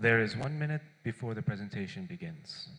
There is 1 minute before the presentation begins.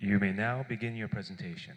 You may now begin your presentation.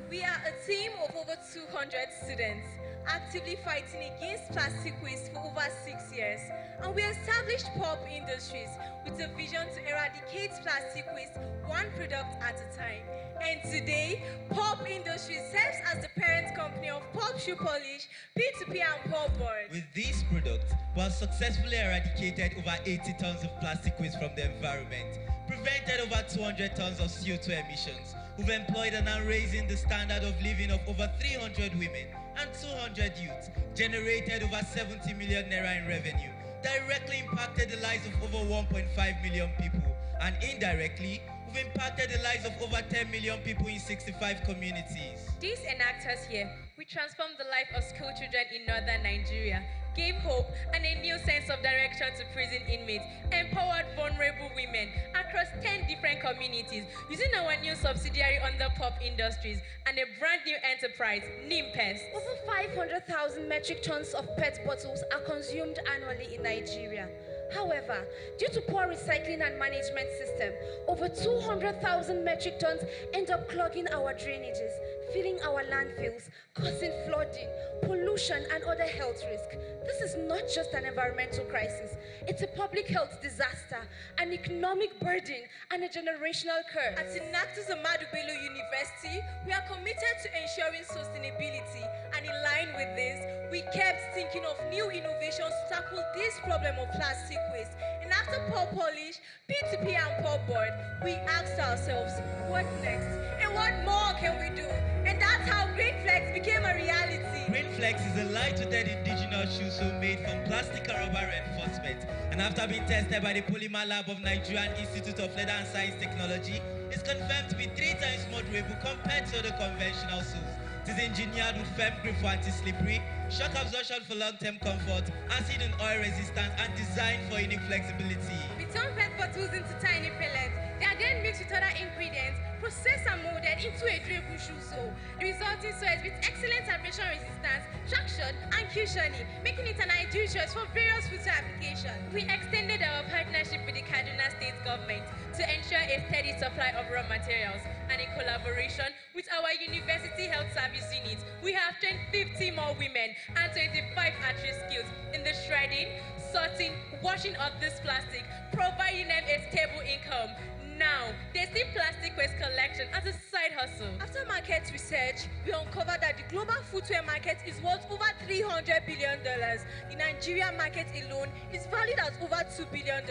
We are a team of over 200 students actively fighting against plastic waste for over 6 years, and we established Pulp Industries with a vision to eradicate plastic waste one product at a time. And today, Pulp Industries serves as the parent company of Pulp Shoe Polish, P2P and Pulp Board. With these products, we have successfully eradicated over 80 tons of plastic waste from the environment, prevented over 200 tons of CO2 emissions. We've employed and are raising the standard of living of over 300 women and 200 youths, generated over 70 million naira in revenue, directly impacted the lives of over 1.5 million people, and indirectly, we've impacted the lives of over 10 million people in 65 communities. These enactors here, we transformed the life of school children in northern Nigeria, gave hope and a new sense of direction to prison inmates, empowered vulnerable women across 10 different communities using our new subsidiary under Pulp Industries and a brand new enterprise, Nymphest. Over 500,000 metric tons of PET bottles are consumed annually in Nigeria. However, due to poor recycling and management system, over 200,000 metric tons end up clogging our drainages, filling our landfills, causing flooding, pollution, and other health risks. This is not just an environmental crisis. It's a public health disaster, an economic burden, and a generational curse. At Enactus Nigeria University, we are committed to ensuring sustainability, and in line with this, we kept thinking of new innovations to tackle this problem of plastic waste. And after Pulp Polish, P2P and Pulp Board, we asked ourselves, what next? And what more can we do? And that's how Green Flex became a reality. Green Flex is a lightweight indigenous shoe sole made from plastic and rubber reinforcement, and after being tested by the Polymer Lab of Nigerian Institute of Leather and Science Technology, is confirmed to be 3 times more durable compared to the conventional soles. It is engineered with firm grip for anti-slippery, shock absorption for long-term comfort, acid and oil resistance, and designed for unique flexibility. We turn PET bottles into tiny pellets. They are then mixed with other ingredients, processed and molded into a durable shoe sole. The resulting sole exhibits excellent abrasion resistance, traction, and cushioning, making it an ideal choice for various footwear applications. We extended our partnership with the Kaduna State government to ensure a steady supply of raw materials, and in collaboration with our University Health Service unit, we have trained 50 more women and 25 at-risk skills in the shredding, sorting, washing of this plastic, providing them a stable income. Now, they see plastic waste collection as a side hustle. After market research, we uncovered that the global footwear market is worth over $300 billion. The Nigerian market alone is valued at over $2 billion.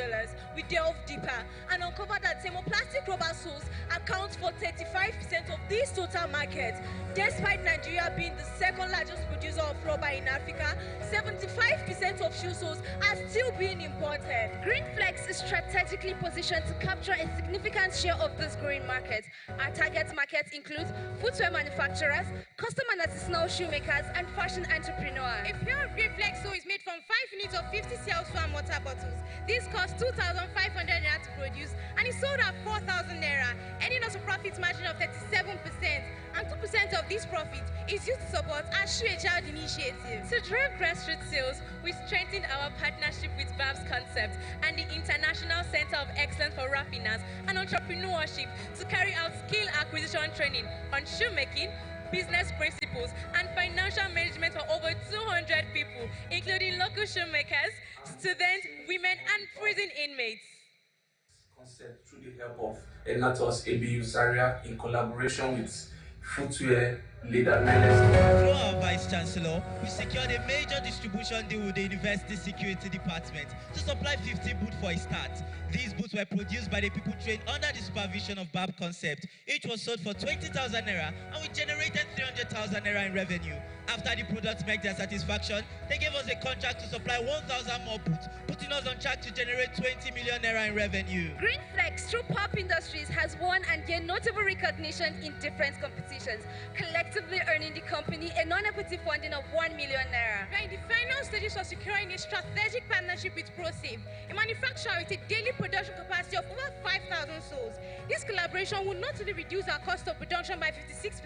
We delved deeper and uncovered that thermoplastic rubber soles account for 35% of this total market. Despite Nigeria being the second largest producer of rubber in Africa, 75% of shoe soles are still being imported. Green Flex is strategically positioned to capture a significant share of this growing market. Our target market includes footwear manufacturers, custom and artisanal shoemakers, and fashion entrepreneurs. A pair of Green Flex sole is made from 5 units of 50 cl and water bottles. This costs 2,500 naira to produce and is sold at 4,000 naira, earning us a profit margin of 37%. And 2% of this profit is used to support our Shoe a Child initiative. To drive grassroots sales, we strengthened our partnership with Babs Concept and the International Center of Excellence for Raffiners and Entrepreneurship to carry out skill acquisition training on shoemaking, business principles, and financial management for over 200 people, including local shoemakers, students, women, and prison inmates. promoted through the help of Enactus Nigeria in collaboration with footwear leader Nymphest. Through our Vice Chancellor, we secured a major distribution deal with the University Security Department to supply 50 booths for a start. These booths were produced by the people trained under the supervision of BAB Concept. Each was sold for 20,000 naira and we generated 300,000 naira in revenue. After the products met their satisfaction, they gave us a contract to supply 1,000 more booths, putting us on track to generate 20 million naira in revenue. Green Flex through Pop Industries has won and gained notable recognition in different competitions, collectively earning the company a non-equity funding of 1 million naira. We are in the final stages of securing a strategic partnership with ProSafe, a manufacturer with a daily production capacity of over 5,000 souls. This collaboration will not only reduce our cost of production by 56%,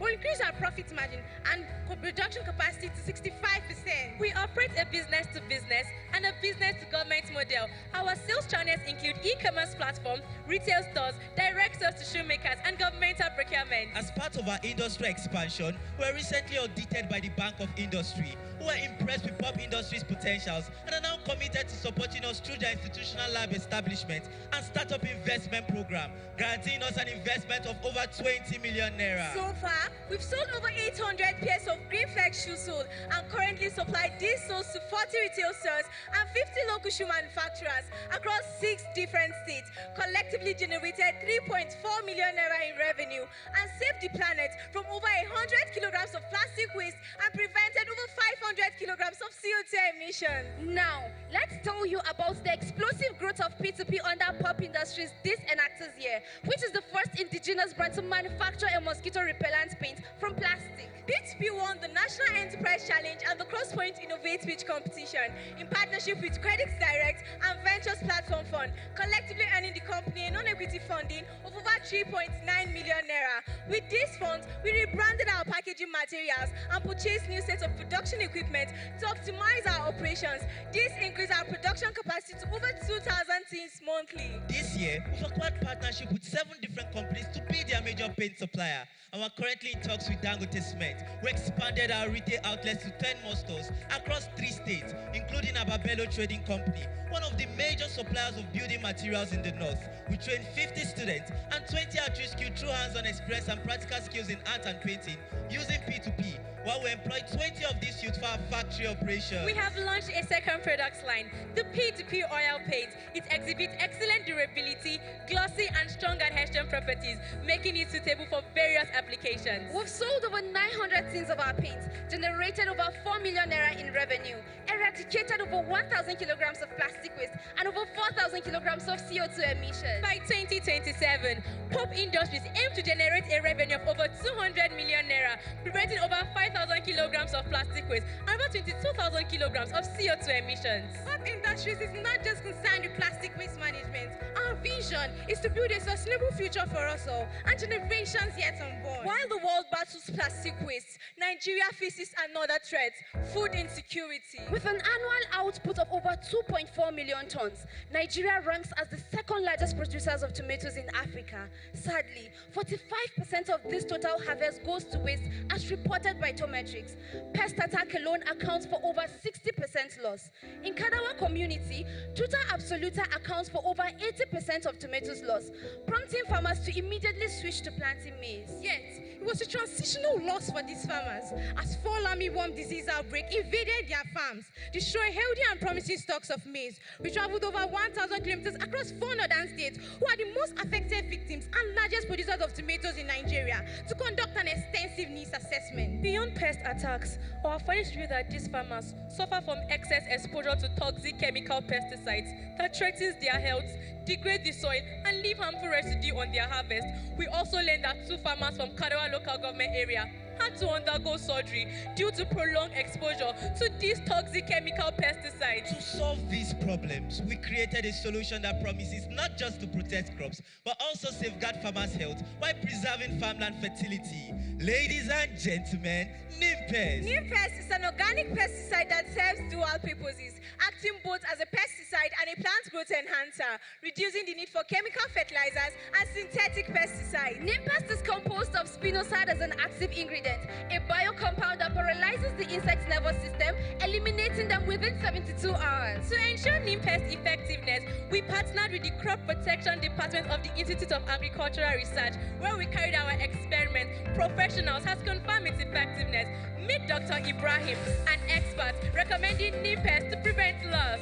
will increase our profit margin and production capacity to 65%. We operate a business-to-business and a business-to-government model. Our sales channels include e-commerce platform, retail stores, direct sales to shoemakers, and governmental procurement. As part of our industry expansion, we were recently audited by the Bank of Industry, who were impressed with Pop Industries' potentials and are now committed to supporting us through their institutional lab establishment and startup investment program, guaranteeing us an investment of over 20 million naira. So far, we've sold over 800 pairs of Green Flex shoe soles and currently supply these soles to 40 retail stores and 50 local shoe manufacturers across 6 different states, collectively generated 3.4 million naira in revenue and saved the planet from over 100 kilograms of plastic waste and prevented over 500 kilograms of CO2 emissions. Now, let's tell you about the explosive growth of P2P under Pop Industries this Enactus year, which is the first indigenous brand to manufacture a mosquito repellent paint from plastic. P2P won the National Enterprise Challenge and the Crosspoint Innovate Pitch competition in partnership with Credits Direct and Ventures Platform Fund, collectively earning the company a non-equity funding of over 3.9 million naira. With these funds, we rebranded our packaging materials and purchased new sets of production equipment to optimize our operations. This increased our production capacity to over 2,000 tins monthly. This year, we've acquired partnership with 7 different companies to be their major paint supplier, and we're currently in talks with Dangote Cement. We expanded our retail outlets to 10 more stores across 3 states, including Ababello Trading Company, one of the major suppliers of building materials in the north. We trained 50 students and 20 are skilled through hands-on experience and practical skills in art and painting using P2P, while we employ 20 of these youth for our factory operation. We have launched a second products line, the P2P oil paint. It exhibits excellent durability, glossy and strong adhesion properties, making it suitable for various applications. We've sold over 900 tins of our paints, generated over 4 million naira in revenue, eradicated over 1,000 kilograms of plastic waste, and over 4,000 kilograms of CO2 emissions. By 2027, Pop Industries aim to generate a revenue of over 200 million naira, preventing over 5,000 kilograms of plastic waste and over 22,000 kilograms of CO2 emissions. Pop Industries is not just concerned with plastic waste management. Our vision is to build a sustainable future for us all and generations yet unborn. While the world battles plastic waste, Nigeria faces another threat, food insecurity. With an annual output of over 2.4 million tons, Nigeria ranks as the second largest producers of tomatoes in Africa. Sadly, 45% of this total harvest goes to waste as reported by Tometrics. Pest attack alone accounts for over 60% loss. In Kadawa community, Tuta absoluta accounts for over 80% of tomatoes loss, prompting farmers to immediately switch to planting maize. Yet, it was a transitional loss for these farmers as fall armyworm disease outbreak invaded their farms, destroying healthy and promising stocks of maize. We traveled over 1,000 kilometers across 4 northern states, who are the most affected victims and largest producers of tomatoes in Nigeria, to conduct an extensive needs assessment. Beyond pest attacks, our findings reveal that these farmers suffer from excess exposure to toxic chemical pesticides that threatens their health, degrade the soil, and leave harmful residue on their harvest. We also learned that 2 farmers from Kadawa local government area had to undergo surgery due to prolonged exposure to these toxic chemical pesticides. To solve these problems, we created a solution that promises not just to protect crops, but also safeguard farmers' health while preserving farmland fertility. Ladies and gentlemen, Nymphest. Nymphest is an organic pesticide that serves dual purposes, acting both as a pesticide and a plant growth enhancer, reducing the need for chemical fertilizers and synthetic pesticides. Nymphest is composed of spinosad as an active ingredient, a biocompound that paralyzes the insect's nervous system, eliminating them within 72 hours. To ensure Nymphest effectiveness, we partnered with the Crop Protection Department department of the Institute of Agricultural Research, where we carried our experiment. Professionals has confirmed its effectiveness. Meet Dr. Ibrahim, an expert, recommending Nymphest to prevent loss.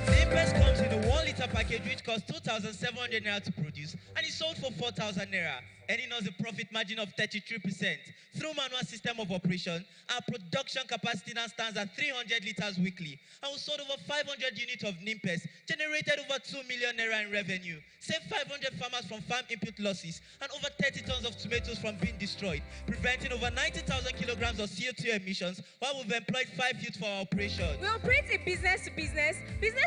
Nymphest comes in a 1 liter package which costs 2,700 naira to produce and is sold for 4,000 naira, earning us a profit margin of 33%. Through manual system of operation, our production capacity now stands at 300 liters weekly, and we sold over 500 units of Nymphest, generated over 2 million naira in revenue, saved 500 farmers from farm input losses, and over 30 tons of tomatoes from being destroyed, preventing over 90,000 kilograms of CO2 emissions, while we've employed 5 youth for our operation. We operate a business to business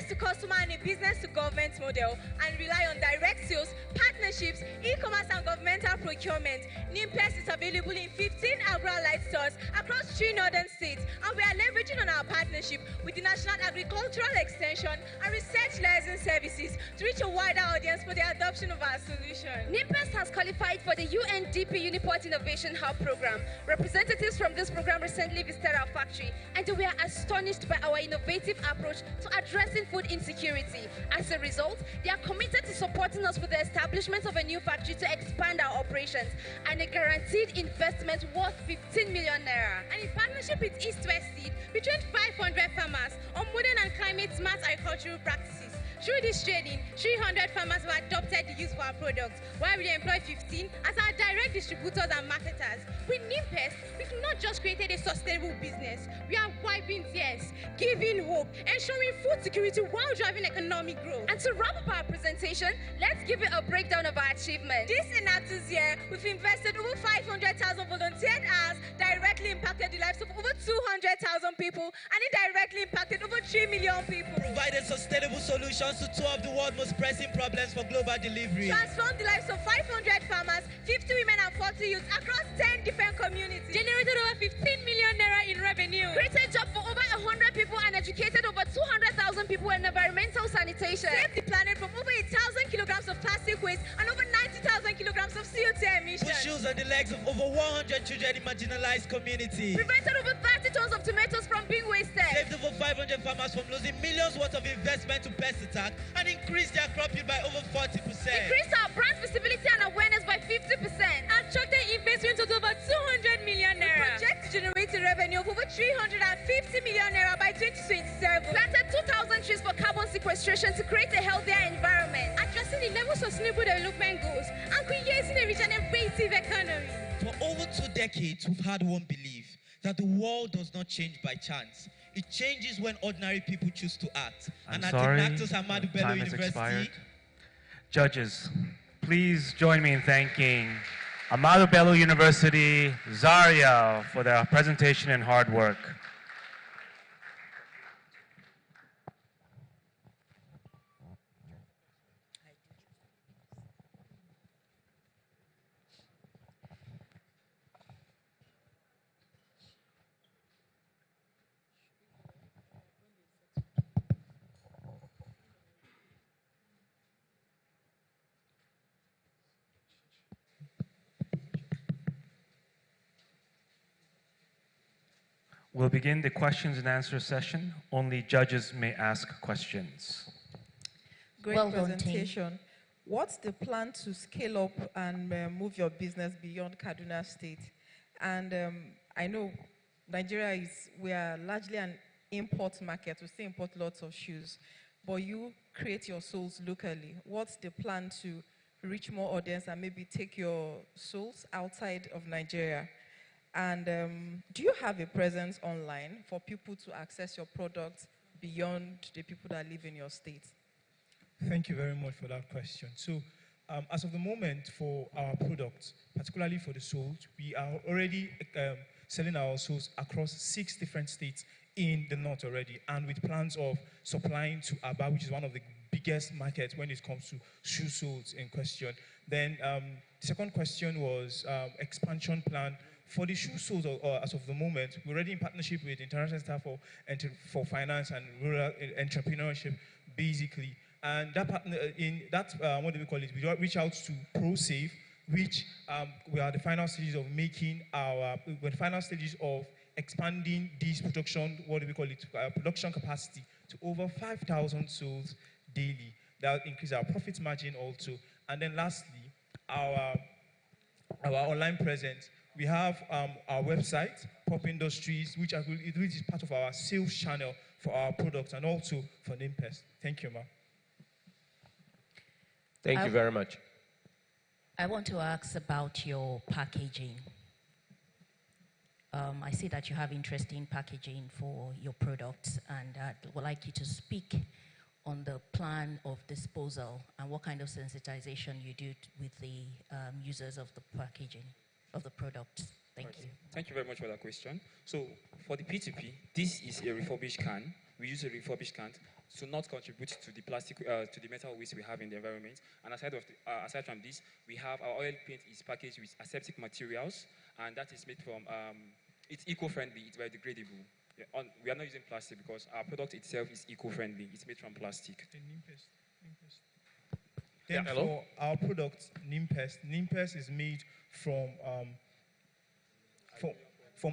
to customer, and a business to government model, and rely on direct sales, partnerships, e-commerce, and governmental procurement. Nymphest is available in 15 agro-allied stores across 3 northern states, and we are leveraging on our partnership with the National Agricultural Extension and Research Liaison Services to reach a wider audience for the adoption of our solution. Nymphest has qualified for the UNDP Uniport Innovation Hub program. Representatives from this program recently visited our factory, and they were astonished by our innovative approach to addressing food insecurity. As a result, they are committed to supporting us with the establishment of a new factory to expand our operations and a guaranteed investment worth 15 million naira. And in partnership with East West Seed, we trained 500 farmers on modern and climate-smart agricultural practices. Through this training, 300 farmers have adopted the use of our products, while we employ 15 as our direct distributors and marketers. With Nymphest, we've not just created a sustainable business, we are wiping tears, giving hope, ensuring food security while driving economic growth. And to wrap up our presentation, let's give you a breakdown of our achievements. This Enactus year, we've invested over 500,000 volunteered hours, directly impacted the lives of over 200,000 people, and indirectly impacted over 3 million people. Provided sustainable solutions to 2 of the world's most pressing problems for global delivery. Transformed the lives of 500 farmers, 50 women, and 40 youths across 10 different communities. Generated over 15 million naira in revenue. Created jobs for over 100 people and educated over 200,000 people in environmental sanitation. Saved the planet from over 1,000 kilograms of plastic waste and over 90,000 kilograms of CO2 emissions. Put shoes on the legs of over 100 children in marginalized communities. Prevented over 30 tons of tomatoes from being wasted. Saved over 500 farmers from losing millions worth of investment to pest attack and increased their crop yield by over 40%. Increased our brand visibility and awareness by 50%. Attracted investment of over 200 million naira. We project to generate a revenue of over 350 million naira by 2027. Planted 2,000 trees for carbon sequestration to create a healthier environment. Addressing the level of sustainable development goals and creating a regenerative economy. For over 2 decades, we've had one belief, that the world does not change by chance. It changes when ordinary people choose to act. I'm and sorry, at Enactus time has University, expired. Judges, please join me in thanking Ahmadu Bello University, Zaria, for their presentation and hard work. We'll begin the questions and answer session. Only judges may ask questions. Great Well done, presentation. What's the plan to scale up and move your business beyond Kaduna State? And I know Nigeria we are largely an import market. We still import lots of shoes, but you create your soles locally. What's the plan to reach more audience and maybe take your soles outside of Nigeria? And do you have a presence online for people to access your products beyond the people that live in your state? Thank you very much for that question. So, as of the moment, for our products, particularly for the soles, we are already selling our soles across 6 different states in the north already, and with plans of supplying to Aba, which is one of the biggest markets when it comes to shoe soles in question. Then the second question was expansion plan. For the shoe soles, as of the moment, we're already in partnership with International Center for Finance and Rural Entrepreneurship, basically. And that partner, what do we call it? We reach out to ProSafe which we are the final stages of we're the final stages of expanding this production, what do we call it, production capacity to over 5,000 souls daily. That will increase our profit margin also. And then lastly, our online presence. We have our website, Pop Industries, which is part of our sales channel for our products and also for Nymphest. Thank you, ma'am. Thank you very much. I want to ask about your packaging. I see that you have interesting packaging for your products, and I would like you to speak on the plan of disposal and what kind of sensitization you do with the users of the packaging of the products. Thank you. Thank you very much for that question. So for the P2P, this is a refurbished can. We use a refurbished can to not contribute to the plastic, to the metal waste we have in the environment. And aside from this, we have our oil paint is packaged with aseptic materials, and that is made from, it's eco-friendly, it's biodegradable. We are not using plastic because our product itself is eco-friendly. It's made from plastic. Then for our product, Nymphest is made from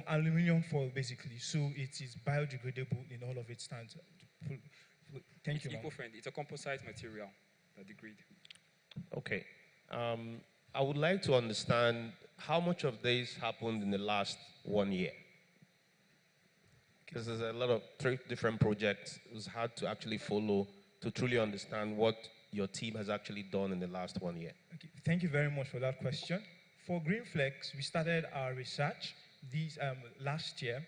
aluminium foil, basically. So it is biodegradable in all of its stands. Thank you, It's eco-friendly. It's a composite material that degrades. Okay. I would like to understand how much of this happened in the last 1 year. Because there's a lot of 3 different projects. It was hard to actually follow to truly understand what your team has actually done in the last 1 year. Okay. Thank you very much for that question. For GreenFlex, we started our research last year.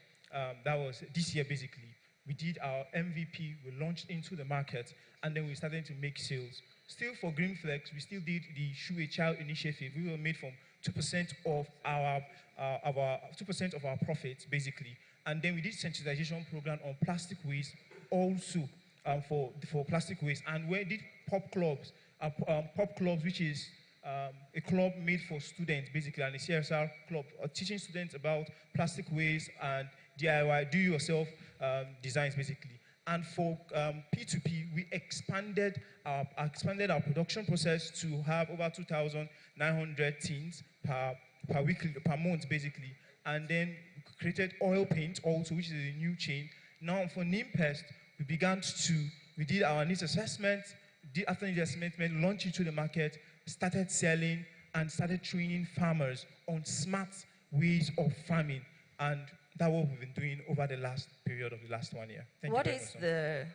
That was this year, basically. We did our MVP, we launched into the market, and then we started to make sales. Still for GreenFlex, we still did the Shoe a Child initiative. We were made from 2% of our profits, basically. And then we did sensitization program on plastic waste also for plastic waste. And we did Pop Clubs, which is a club made for students, basically, and a CSR club, teaching students about plastic waste and DIY, do-yourself designs, basically. And for P2P, we expanded our production process to have over 2,900 tins per month, basically. And then created oil paint also, which is a new chain. Now for Nymphest, we did our needs assessment. After needs assessment, launched into the market, started selling, and started training farmers on smart ways of farming. And that's what we've been doing over the last period of the last 1 year. What is the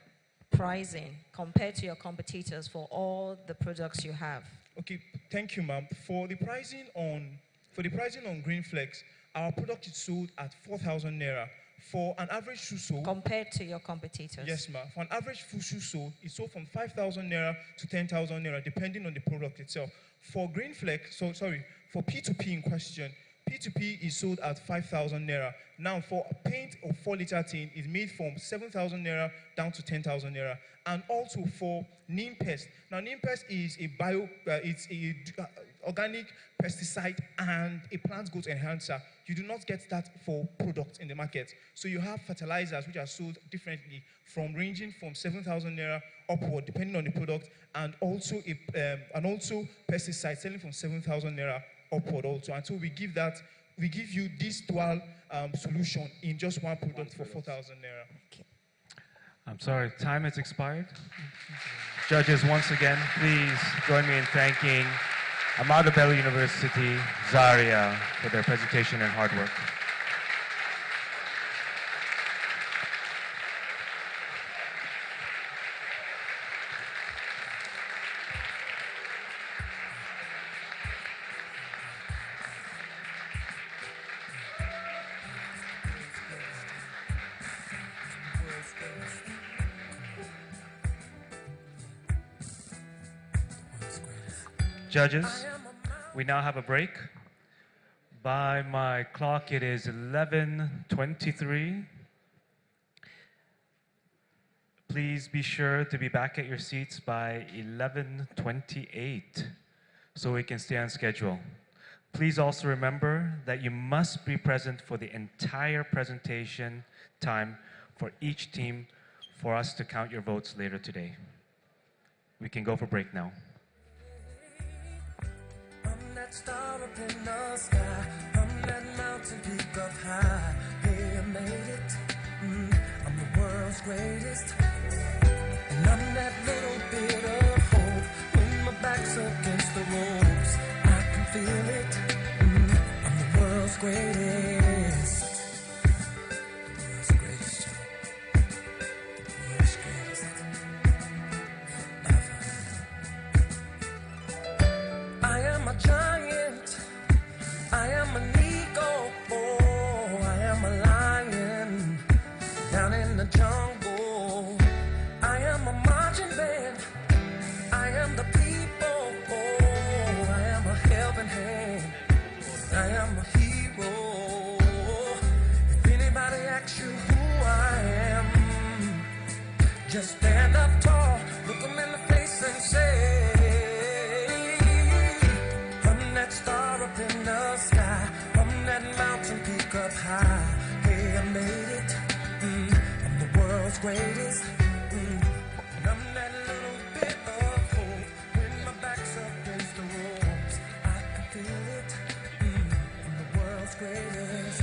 pricing compared to your competitors for all the products you have? Okay, thank you, ma'am. For the pricing on GreenFlex, our product is sold at 4,000 naira. For an average shoe sold, compared to your competitors? Yes, ma'am. For an average full shoe sold, it's sold from 5,000 naira to 10,000 naira, depending on the product itself. For GreenFlex, for P2P in question, P2P is sold at 5,000 naira. Now, for a paint of 4-liter tin, is made from 7,000 naira down to 10,000 naira. And also for Nymphest. Now, Nymphest is it's a organic pesticide and a plant growth enhancer. You do not get that for products in the market. So you have fertilizers which are sold differently, ranging from 7,000 naira upward, depending on the product, and also pesticides selling from 7,000 naira upward also. And so we give you this dual solution in just one product for 4,000 naira. Okay. I'm sorry, time has expired. Judges, once again, please join me in thanking Ahmadu Bello University, Zaria, for their presentation and hard work. Judges, we now have a break. By my clock, it is 11:23. Please be sure to be back at your seats by 11:28 so we can stay on schedule. Please also remember that you must be present for the entire presentation time for each team for us to count your votes later today. We can go for break now. On that star up in the sky, from that mountain peak up high. Hey, I made it. I'm the world's greatest. And I'm that little bit of hope when my back's against the ropes. I can feel it. I'm the world's greatest. The world's greatest, Joe. The world's greatest. Ever. I am a giant. I am an eagle. Oh, I am a lion down in the jungle. I am a marching band. I am the people. Oh, I am a helping hand. I am a hero. If anybody asks you who I am, just stand up tall, look them in the face and say, I'm that star up in the sky, from that mountain peak up high. Hey, I made it. I'm the world's greatest. And I'm that little bit of hope when my back's against the ropes. I can feel it. I'm the world's greatest.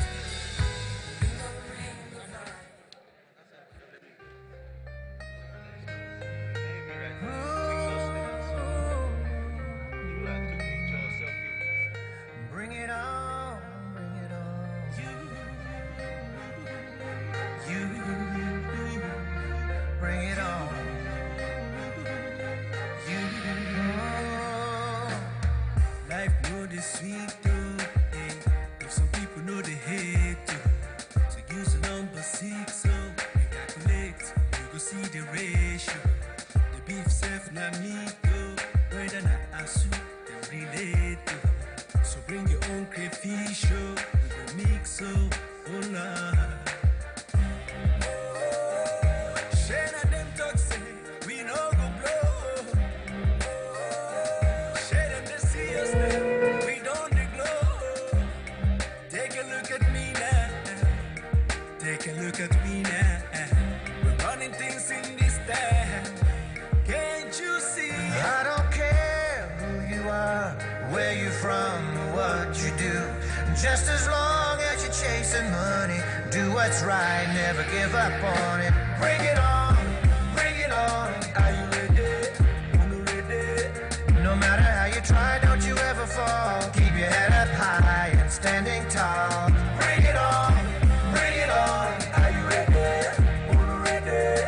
Bring it on, bring it on. You, bring it on. You, life know the sweet too. If some people know they hate you, so use the number 6, so you calculate, you go see the ratio. The beef self na me go, whether na asu, them relate to. So bring your own crayfish, oh, we go mix, oh, oh nah. Share na them talk say, we no go blow. Share them they see us now, we don't dey glow. Take a look at me now, take a look at me now. We're running things in this town, can't you see? I don't care who you are, where you from, what you do, just as long as you're chasing money. Do what's right, never give up on it. Bring it on, bring it on. Are you ready? Ready? No matter how you try, don't you ever fall. Keep your head up high and standing tall. Bring it on, bring it on. Are you ready? Ready?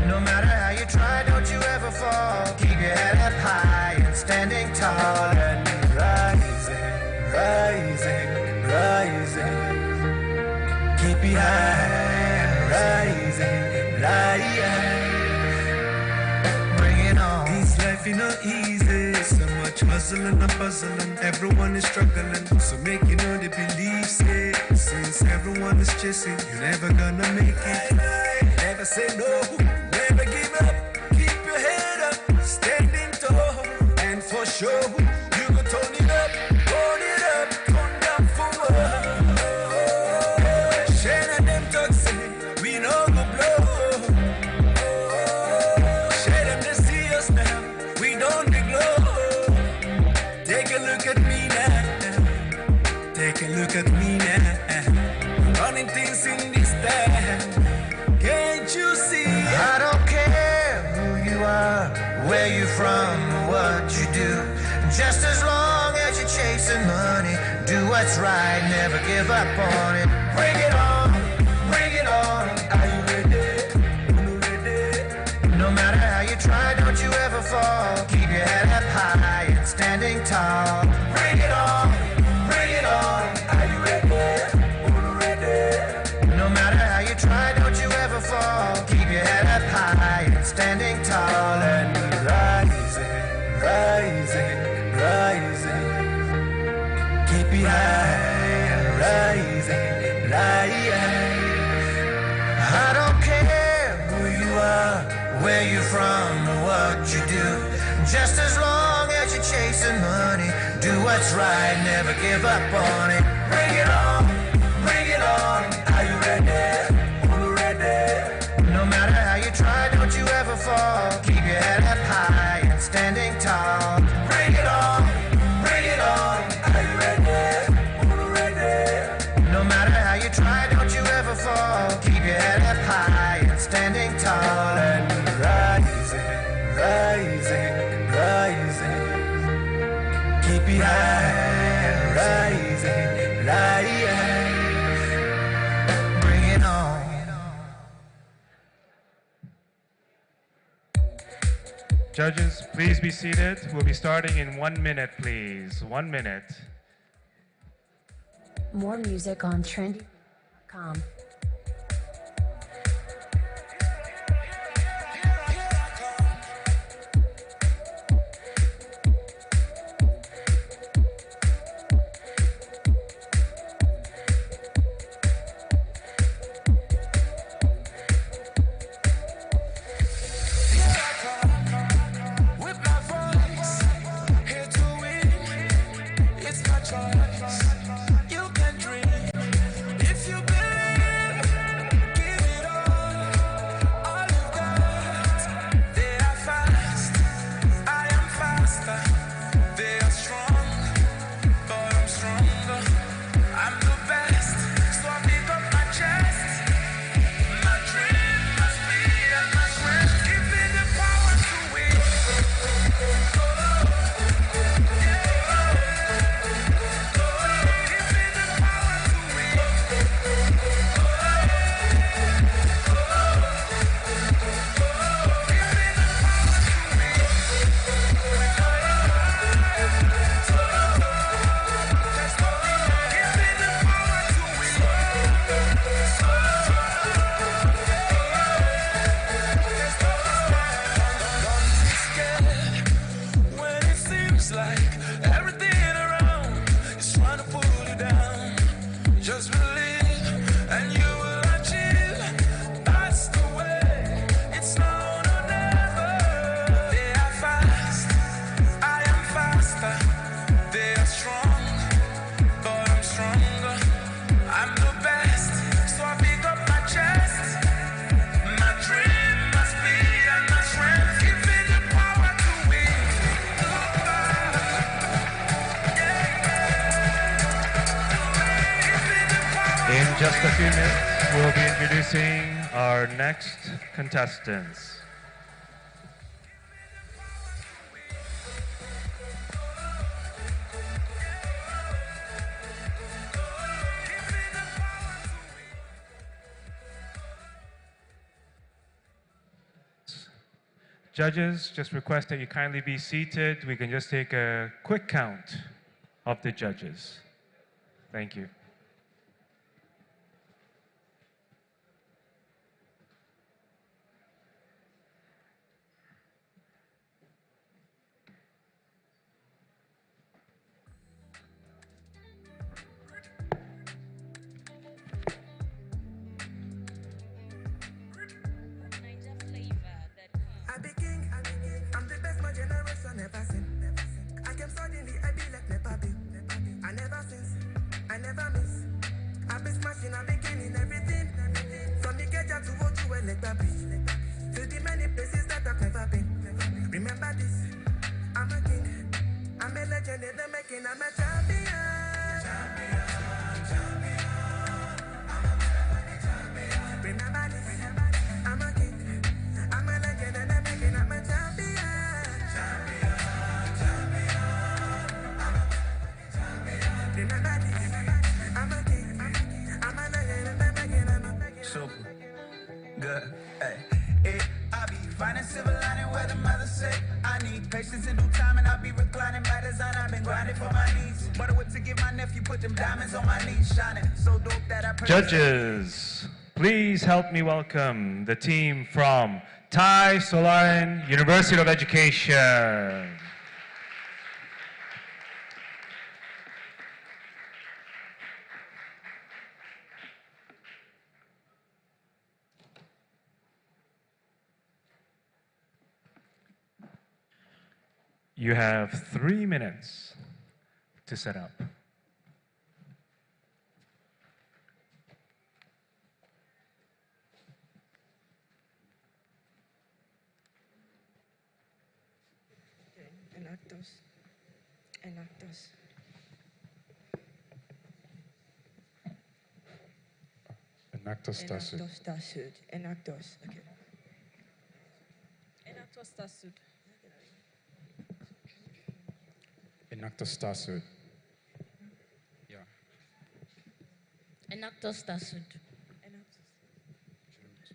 No matter how you try, don't you ever fall. Keep your head up high and standing tall. And rising, rising, rising. Keep it high, rising, rising. Bring it on. This life is not easy. So much hustling and puzzling. Everyone is struggling. So make you know they believe it. Since everyone is chasing, you're never gonna make it. Never say no, never give up. Keep your head up, standing tall. And for sure, you go turn it up, turn it up, turn down for what? Share them talk say, we no go blow. Share them they see us now, we don't dey glow. Take a look at me now, take a look at me now. Running things in this town, can't you see? I don't care who you are, where you from, what you do, just as long as you're chasing money. Do what's right, never give up on it. Bring it on, bring it on. Are you ready? Ready? No matter how you try, don't you ever fall. Keep your head up high and standing tall. Bring it on, bring it on. Are you ready? Ready? No matter how you try, don't you ever fall. Keep your head up high and standing tall. And rising, rising, rising. Keep it high, rising, rising. I don't care who you are, where you're from, or what you do, just as long as you're chasing money. Do what's right, never give up on it. Bring it on, bring it on. Are you ready? Ready? No matter how you try, don't you ever fall. Keep your head up high and standing tall. Bring it on, bring it on. never fall. Keep your head up high and standing tall and rising, rising, rising. Keep it high and rising, rising. Bring it on. Judges, please be seated. We'll be starting in 1 minute, please. 1 minute. More music on trendy.com. Just a few minutes, we'll be introducing our next contestants. Judges, just request that you kindly be seated. We can just take a quick count of the judges. Thank you. Judges, please help me welcome the team from Thai Solaren University of Education. You have 3 minutes to set up. Enactus Enactus Tasud. Enactus Tasud. Enactus. Okay. Enactus Tasud. Enactus Tasud. Yeah. Enactus Tasud.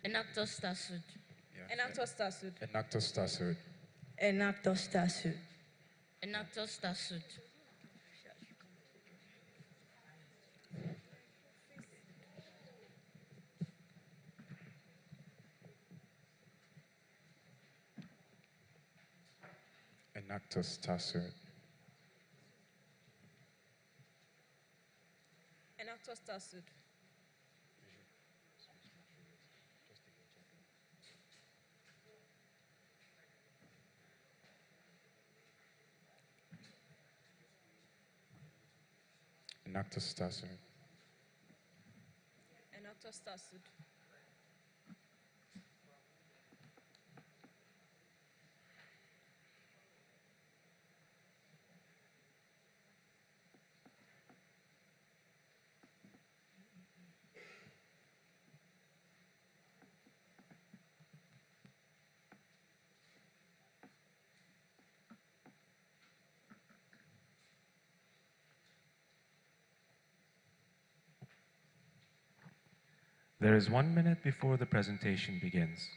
Enactus Tasud. Enactus Tasud. Enactus Tasud. Enactus Tasud. Enactus Tasud. Enactus Tasud. Enactus Tasud. Enactus Tasud. Enactus Tasud. There is 1 minute before the presentation begins.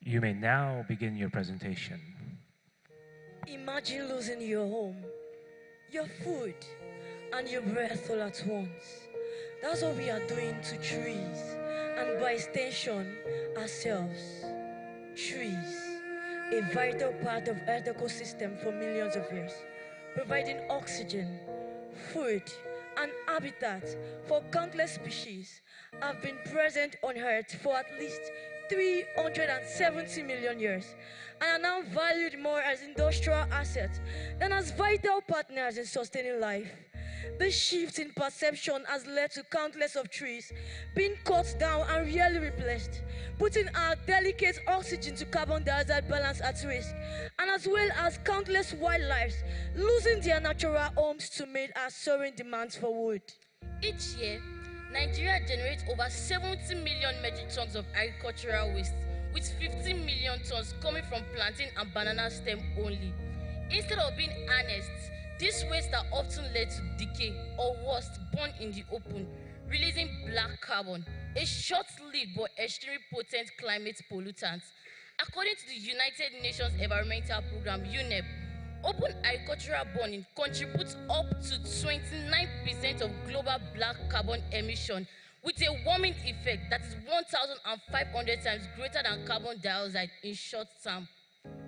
You may now begin your presentation. Imagine losing your home, your food, and your breath all at once. That's what we are doing to trees, and by extension, ourselves. Trees, a vital part of Earth ecosystem for millions of years, providing oxygen, food, and habitat for countless species, have been present on Earth for at least 370 million years, and are now valued more as industrial assets than as vital partners in sustaining life. This shift in perception has led to countless of trees being cut down and rarely replaced, putting our delicate oxygen to carbon dioxide balance at risk, and as well as countless wildlife losing their natural homes to meet our soaring demands for wood. Each year, Nigeria generates over 70 million metric tons of agricultural waste, with 15 million tons coming from plantain and banana stem only. Instead of being harnessed, these wastes are often led to decay or worse, burned in the open, releasing black carbon, a short-lived but extremely potent climate pollutant. According to the United Nations Environmental Programme, UNEP, open agricultural burning contributes up to 29% of global black carbon emission, with a warming effect that is 1,500 times greater than carbon dioxide in short term.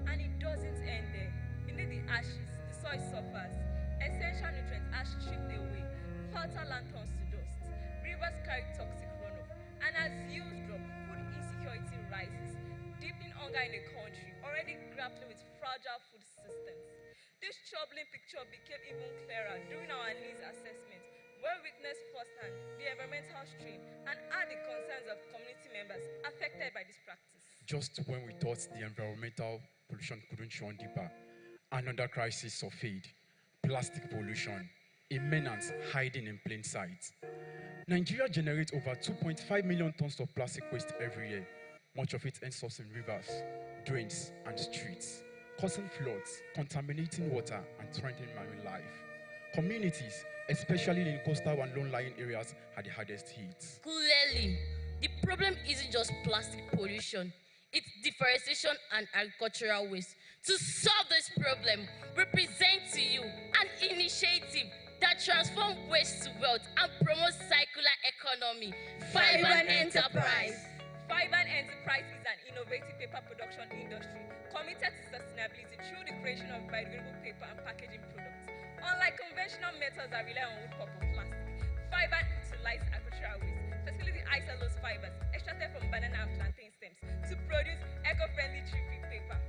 And it doesn't end there. Beneath the ashes, the soil suffers. Essential nutrients are stripped away. Fertile land turns to dust. Rivers carry toxic runoff. And as yields drop, food insecurity rises, deepening hunger in a country already grappling with fragile food systems. This troubling picture became even clearer during our needs assessment, where we witnessed firsthand the environmental strain and had the concerns of community members affected by this practice. Just when we thought the environmental pollution couldn't run deeper, another crisis surfaced: plastic pollution, a menace hiding in plain sight. Nigeria generates over 2.5 million tons of plastic waste every year. Much of it ends up in rivers, drains, and streets, causing floods, contaminating water, and threatening marine life. Communities, especially in coastal and low-lying areas, had the hardest hits. Clearly, the problem isn't just plastic pollution, it's deforestation and agricultural waste. To solve this problem, we present to you an initiative that transforms waste to wealth and promotes circular economy. Fiber Enterprise. Fiber Enterprise is an innovative paper production industry committed to sustainability through the creation of biodegradable paper and packaging products. Unlike conventional methods that rely on wood pulp or plastic, Fiber utilizes agricultural waste, specifically the isolose fibers extracted from banana and plantain stems, to produce eco-friendly tree-free paper,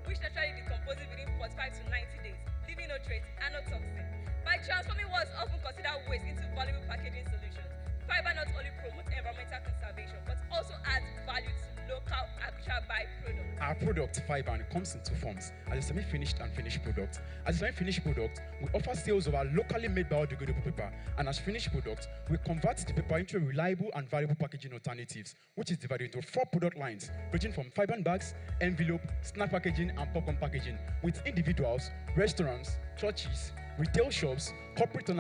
which naturally decomposes within 45 to 90 days, leaving no trace and no toxin. By transforming what is often considered waste into valuable packaging solutions, Fiber not only promotes environmental conservation, but also adds value to local agricultural byproducts. Our product, Fiber, comes in two forms, as a semi-finished and finished product. As a semi-finished product, we offer sales of our locally made biodegradable paper, and as finished product, we convert the paper into reliable and valuable packaging alternatives, which is divided into 4 product lines, ranging from fiber bags, envelope, snack packaging, and popcorn packaging, with individuals, restaurants, churches, retail shops, corporate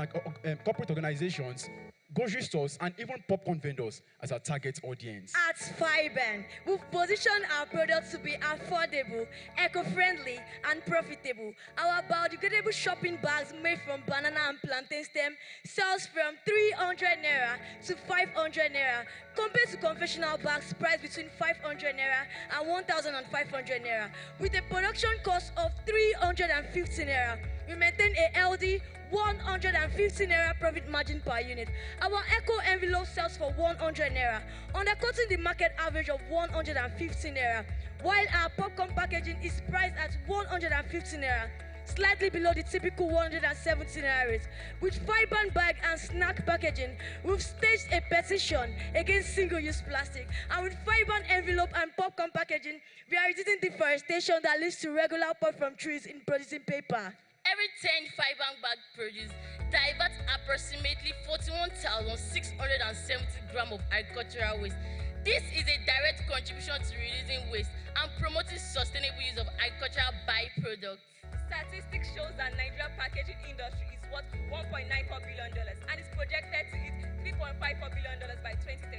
organizations, grocery stores, and even popcorn vendors as our target audience. At Fiber, we've positioned our products to be affordable, eco-friendly, and profitable. Our biodegradable shopping bags made from banana and plantain stem sells from 300 naira to 500 naira, compared to conventional bags priced between 500 naira and 1,500 naira. With a production cost of 350 naira, we maintain a healthy 150 naira profit margin per unit. Our eco envelope sells for 100 naira, undercutting the market average of 150 naira, while our popcorn packaging is priced at 150 naira, slightly below the typical 170 naira rate. With fiber bag and snack packaging, we've staged a petition against single-use plastic, and with fiber envelope and popcorn packaging, we are reducing deforestation that leads to regular pulp from trees in producing paper. Every 10 fiber bag produced diverts approximately 41,670 grams of agricultural waste. This is a direct contribution to reducing waste and promoting sustainable use of agricultural byproducts. Statistics shows that Nigeria packaging industry is worth $1.94 billion and is projected to hit $3.54 billion by 2032,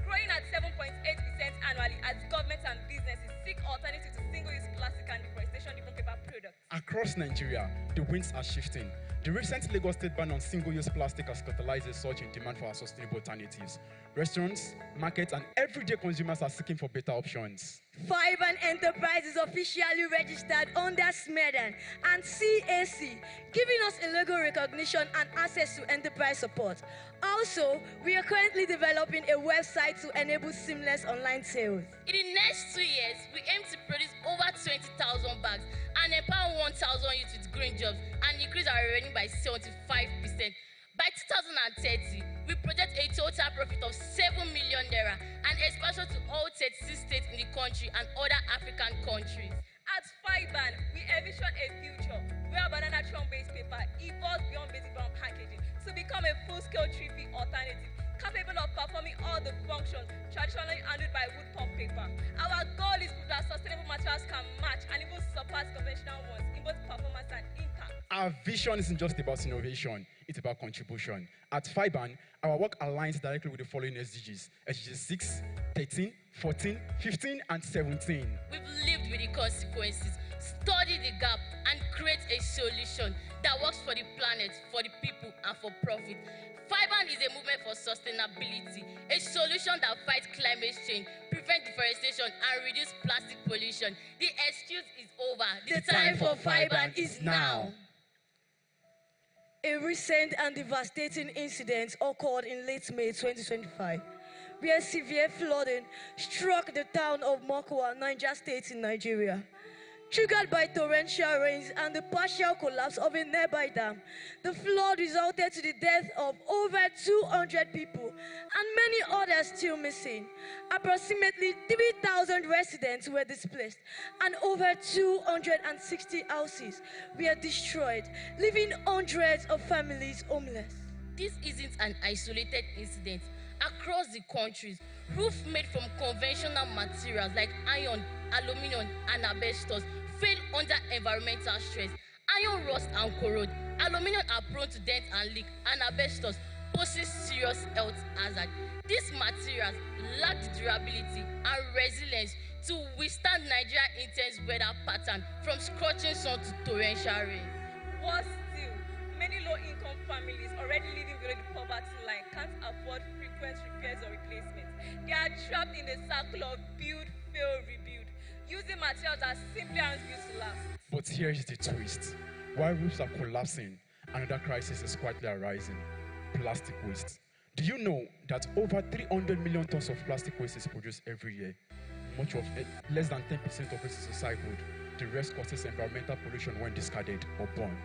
growing at 7.8% annually as governments and businesses seek alternatives to single-use plastic and deforestation-driven paper products. Across Nigeria, the winds are shifting. The recent Lagos State ban on single-use plastic has catalyzed a surge in demand for our sustainable alternatives. Restaurants, markets, and everyday consumers are seeking for better options. Fiber Enterprise is officially registered under SMEDAN and CAC, giving us a legal recognition and access to enterprise support. Also, we are currently developing a website to enable seamless online sales. In the next 2 years, we aim to produce over 20,000 bags and empower 1,000 youth with green jobs and increase our revenue by 75%. By 2030, we project a total profit of 7 million naira and expansion to all 36 states in the country and other African countries. At Fiber, we envision a future where banana chunk-based paper evolves beyond basic brown packaging to become a full-scale tree-free alternative, capable of performing all the functions traditionally handled by wood pulp paper. Our goal is that sustainable materials can match and even surpass conventional ones in both performance and impact. Our vision isn't just about innovation, it's about contribution. At Fiban, our work aligns directly with the following SDGs: SDGs 6, 13, 14, 15, and 17. We've lived with the consequences, studied the gap, and create a solution that works for the planet, for the people, and for profit. Fiban is a movement for sustainability, a solution that fights climate change, prevents deforestation, and reduces plastic pollution. The excuse is over. The time for Fiban is now. A recent and devastating incident occurred in late May 2025, where severe flooding struck the town of Mokwa, Niger State in Nigeria. Triggered by torrential rains and the partial collapse of a nearby dam, the flood resulted to the death of over 200 people and many others still missing. Approximately 3,000 residents were displaced and over 260 houses were destroyed, leaving hundreds of families homeless. This isn't an isolated incident. Across the countries, roofs made from conventional materials like iron, aluminum, and asbestos fail under environmental stress. Iron rusts and corrode, aluminum are prone to dent and leak, and asbestos poses serious health hazard. These materials lack the durability and resilience to withstand Nigeria's intense weather pattern from scorching sun to torrential rain. Worse still, many low-income families already living below the poverty line can't afford frequent repairs or replacements. They are trapped in a cycle of build, fail, rebuild, using materials that simply aren't built to last. But here is the twist. While roofs are collapsing, another crisis is quietly arising: plastic waste. Do you know that over 300 million tons of plastic waste is produced every year? Much of it, less than 10% of it is recycled. The rest causes environmental pollution when discarded or burned.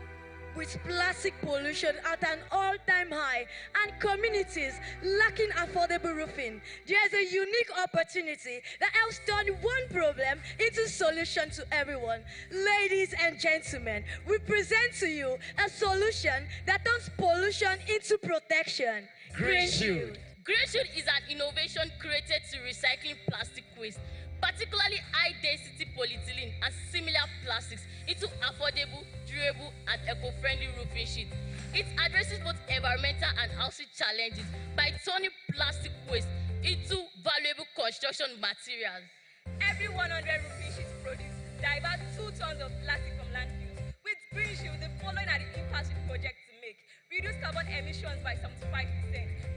With plastic pollution at an all-time high and communities lacking affordable roofing, there is a unique opportunity that helps turn one problem into solution to everyone. Ladies and gentlemen, we present to you a solution that turns pollution into protection. Green Shield. Green Shield is an innovation created to recycling plastic waste, particularly high-density polyethylene and similar plastics, into affordable, durable, and eco-friendly roofing sheets. It addresses both environmental and housing challenges by turning plastic waste into valuable construction materials. Every 100 roofing sheets produced divert 2 tons of plastic from landfills. With Green Shield, the following are the impacts of the project to make: reduce carbon emissions by 75%,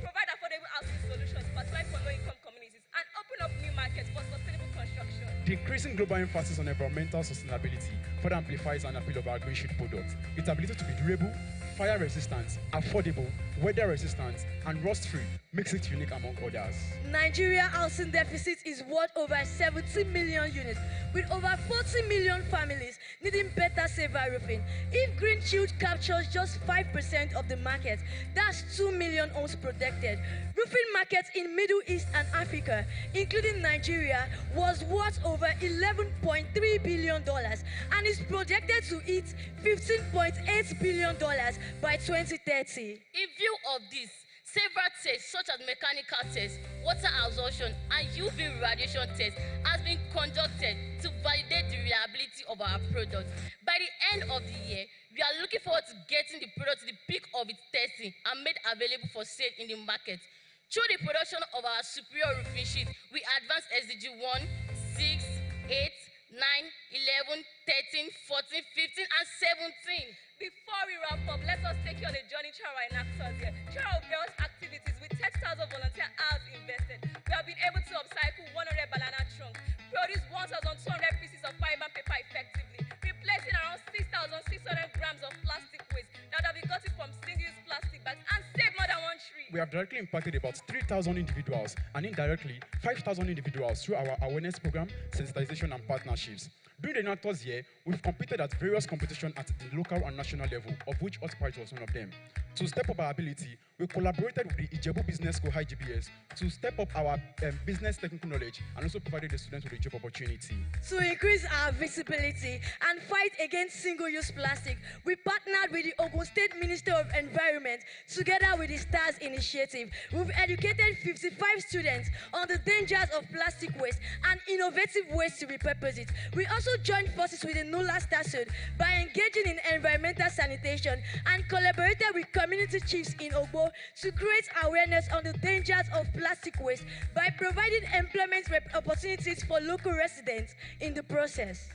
provide affordable housing solutions, particularly for low-income communities, and open up new markets for sustainable construction. The increasing global emphasis on environmental sustainability further amplifies an appeal of our Green Shield products. Its ability to be durable, fire resistant, affordable, weather resistant, and rust free makes it unique among others. Nigeria housing deficit is worth over 70 million units, with over 40 million families needing better safer roofing. If Green Shield captures just 5% of the market, that's 2 million homes protected. Roofing markets in Middle East and Africa, including Nigeria, was worth over $11.3 billion and is projected to hit $15.8 billion by 2030. In view of this, several tests such as mechanical tests, water absorption, and UV radiation tests has been conducted to validate the reliability of our product. By the end of the year, we are looking forward to getting the product to the peak of its testing and made available for sale in the market. Through the production of our superior roofing sheet, we advance SDG 1, 6, 8, 9, 11, 13, 14, 15, and 17. Before we wrap up, let us take you on a journey through our Enactus here. Through our various activities with 10,000 volunteer hours invested, we have been able to upcycle 100 banana trunks, produce 1,200 pieces of fiber and paper effectively, replacing around 6,600 grams of plastic waste that have been gotten from single-use plastic bags, and save more than one tree. We have directly impacted about 3,000 individuals and indirectly 5,000 individuals through our awareness program, sensitization, and partnerships. During the Enactus year, we've competed at various competitions at the local and national level, of which Hot Prize was one of them. To step up our ability, we collaborated with the Ijebu Business School High GBS to step up our business technical knowledge and also provided the students with a job opportunity. To increase our visibility and fight against single-use plastic, we partnered with the Ogun State Minister of Environment together with the STARS initiative. We've educated 55 students on the dangers of plastic waste and innovative ways to repurpose it. We also joined forces with the NOLA Stasud by engaging in environmental sanitation and collaborated with community chiefs in Ogbo to create awareness on the dangers of plastic waste by providing employment opportunities for local residents in the process.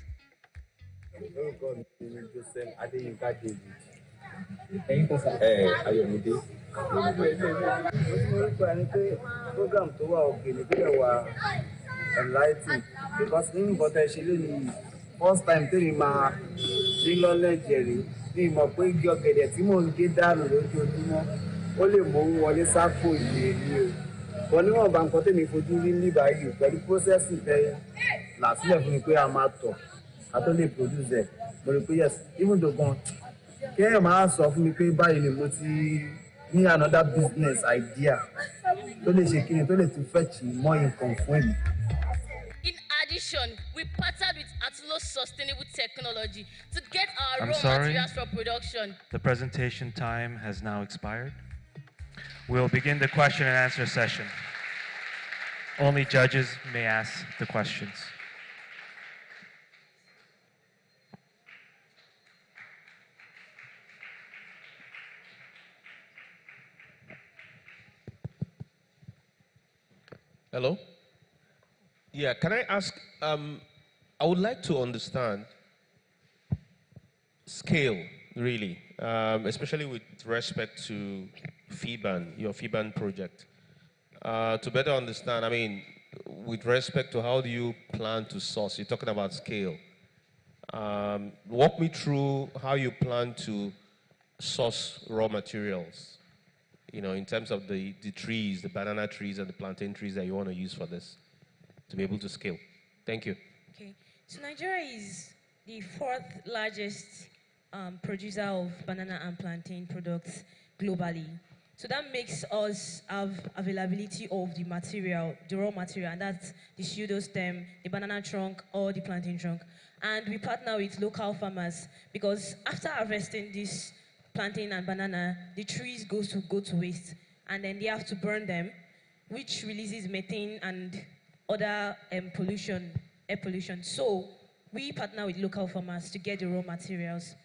Enlightening, because in potentially first time tell him ní mọ̀ pé igi ọ̀gẹ̀dẹ̀ tí mò ń gé dànù lójoojúmọ́ ó lè mú wọlé sápò ìlé ní o. Bọ̀ níwọ̀nba nǹkan tèmi fojú rí ní báyìí pẹ̀lú processing tẹ làásílẹ̀ fún mi pé a máa tọ̀ ká tó lè produce ẹ̀. Mo rí pé yes, even though gan kéèyàn máa sọ fún mi pé báyìí ni mo ti ní another business idea tó lè ṣe kíni tó lè tún fetch more income fún èmi. In addition, we partnered with Atulo Sustainable Technology to get our raw materials for production. The presentation time has now expired. We'll begin the question and answer session. Only judges may ask the questions. Hello? Yeah, can I ask, I would like to understand scale, really, especially with respect to FIBAN, your FIBAN project. To better understand, I mean, with respect to how do you plan to source, you're talking about scale. Walk me through how you plan to source raw materials, you know, in terms of the trees, the banana trees and the plantain trees that you want to use for this to be able to scale. Thank you. Okay, so Nigeria is the fourth largest producer of banana and plantain products globally. So that makes us have availability of the material, the raw material, and that's the pseudo stem, the banana trunk, or the plantain trunk. And we partner with local farmers because after harvesting this plantain and banana, the trees go to waste, and then they have to burn them, which releases methane and other pollution, air pollution. So we partner with local farmers to get the raw materials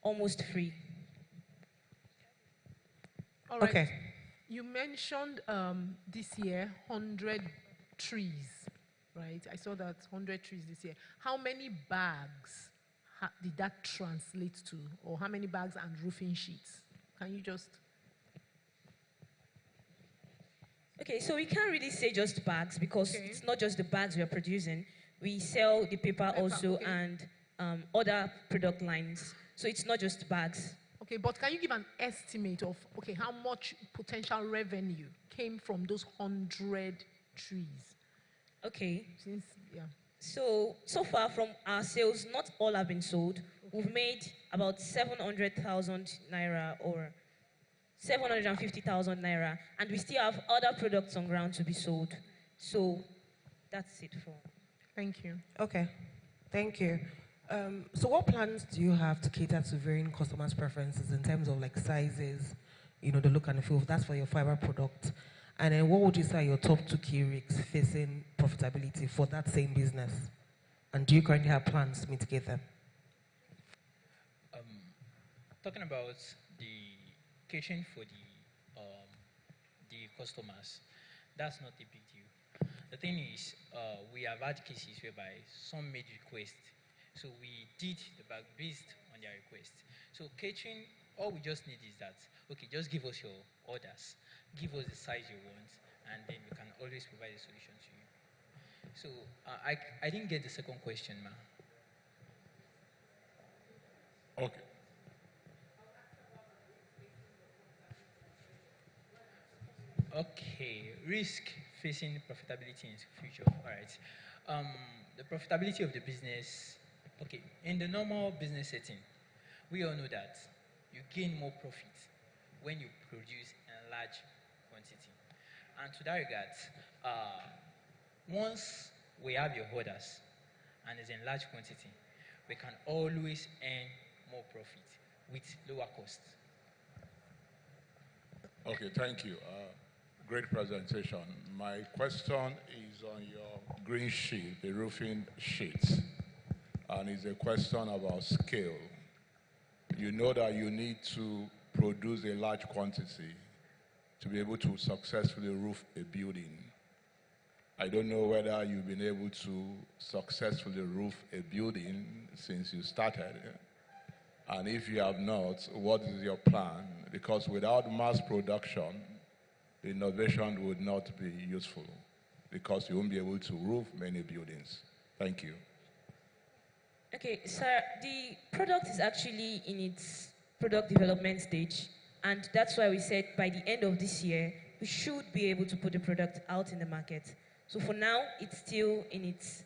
almost free. All right. Okay. You mentioned this year 100 trees, right? I saw that 100 trees this year. How many bags did that translate to? Or how many bags and roofing sheets? Can you just... Okay, so we can't really say just bags because it's not just the bags we are producing. We sell the paper also and other product lines. So it's not just bags. Okay, but can you give an estimate of, okay, how much potential revenue came from those 100 trees? Okay. Since, yeah. So far from our sales, not all have been sold. We've made about 700,000 naira or 750,000 naira, and we still have other products on ground to be sold. So that's it for. Thank you. Okay, thank you. So what plans do you have to cater to varying customers' preferences in terms of like sizes, you know, the look and the feel? That's for your fiber product. And then what would you say are your top 2 key risks facing profitability for that same business? And do you currently have plans to mitigate them? Talking about the catering for the customers, that's not a big deal. The thing is, we have had cases whereby some made requests, so we did the bag based on their request. So catering, all we just need is that, okay, just give us your orders, give us the size you want, and then we can always provide a solution to you. So I didn't get the second question, ma. Okay. Okay, risk facing profitability in the future. All right. The profitability of the business, okay, in the normal business setting, we all know that you gain more profit when you produce in large quantity. And to that regard, once we have your orders and it's in large quantity, we can always earn more profit with lower costs. Okay, thank you. Great presentation. My question is on your green sheet, the roofing sheets, and it's a question about scale. You know that you need to produce a large quantity to be able to successfully roof a building. I don't know whether you've been able to successfully roof a building since you started. And if you have not, what is your plan? Because without mass production, the innovation would not be useful because you won't be able to roof many buildings. Thank you. Okay, sir, the product is actually in its product development stage, and that's why we said by the end of this year, we should be able to put the product out in the market. So for now, it's still in its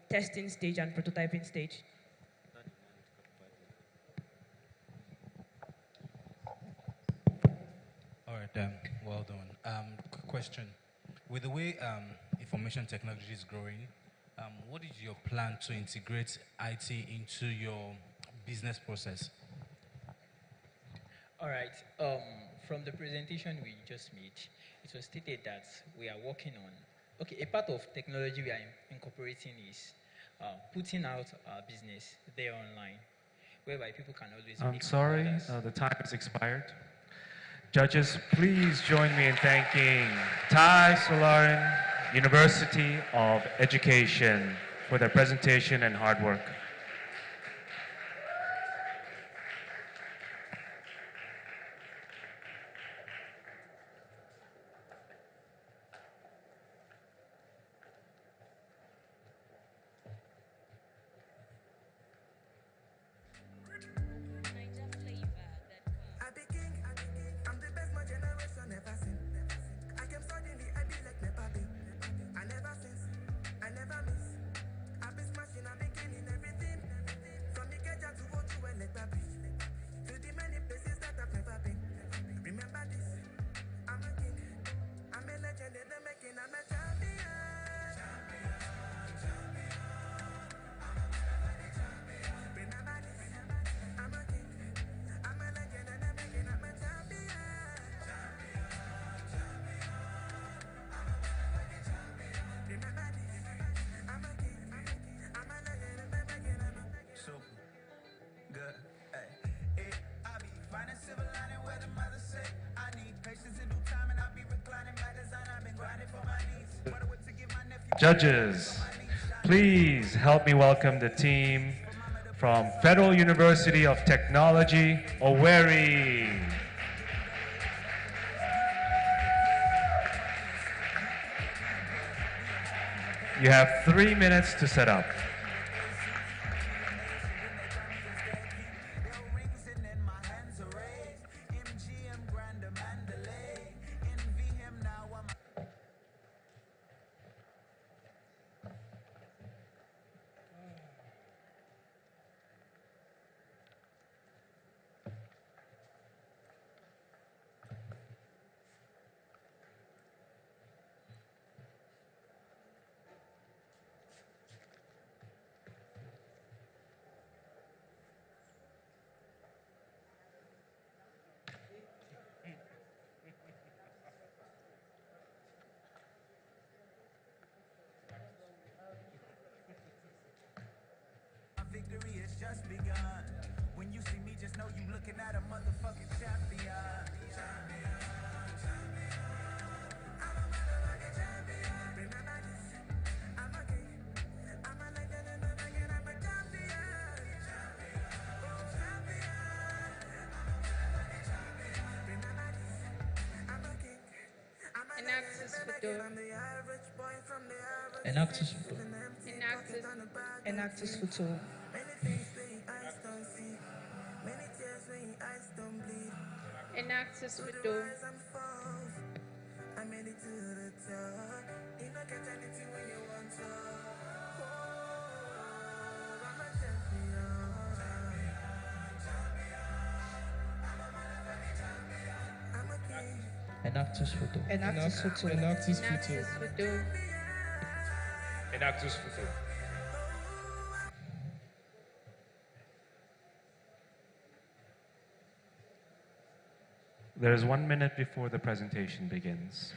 testing stage and prototyping stage. All right, well done. Quick question. With the way information technology is growing, what is your plan to integrate IT into your business process? All right. From the presentation we just made, it was stated that we are working on, okay, a part of technology we are incorporating is putting out our business there online, whereby people can always I'm make sorry, orders. the time has expired. Judges, please join me in thanking Ty Solarin, University of Education, for their presentation and hard work. Judges, please help me welcome the team from Federal University of Technology, Owerri. You have 3 minutes to set up. Victory has just begun. When you see me, just know you looking at a motherfucking champion. I'm a motherfucking champion. Remember this, I'm a king. I'm a legend and I'm a champion. Champion. Remember this, I'm a king. I'm a Enactus photo. I'm the average boy from the average. Enactus photo. Enactus photo. Many things when your eyes don't see. Many tears when your eyes don't bleed. Enactus To the photo. rise and falls, I made it to the top. You don't get anything when you want to. Oh, I'm a champion. I'm a king. Enactus photo. Enactus photo. Enactus photo. Enactus photo. Enactus photo. There is 1 minute before the presentation begins.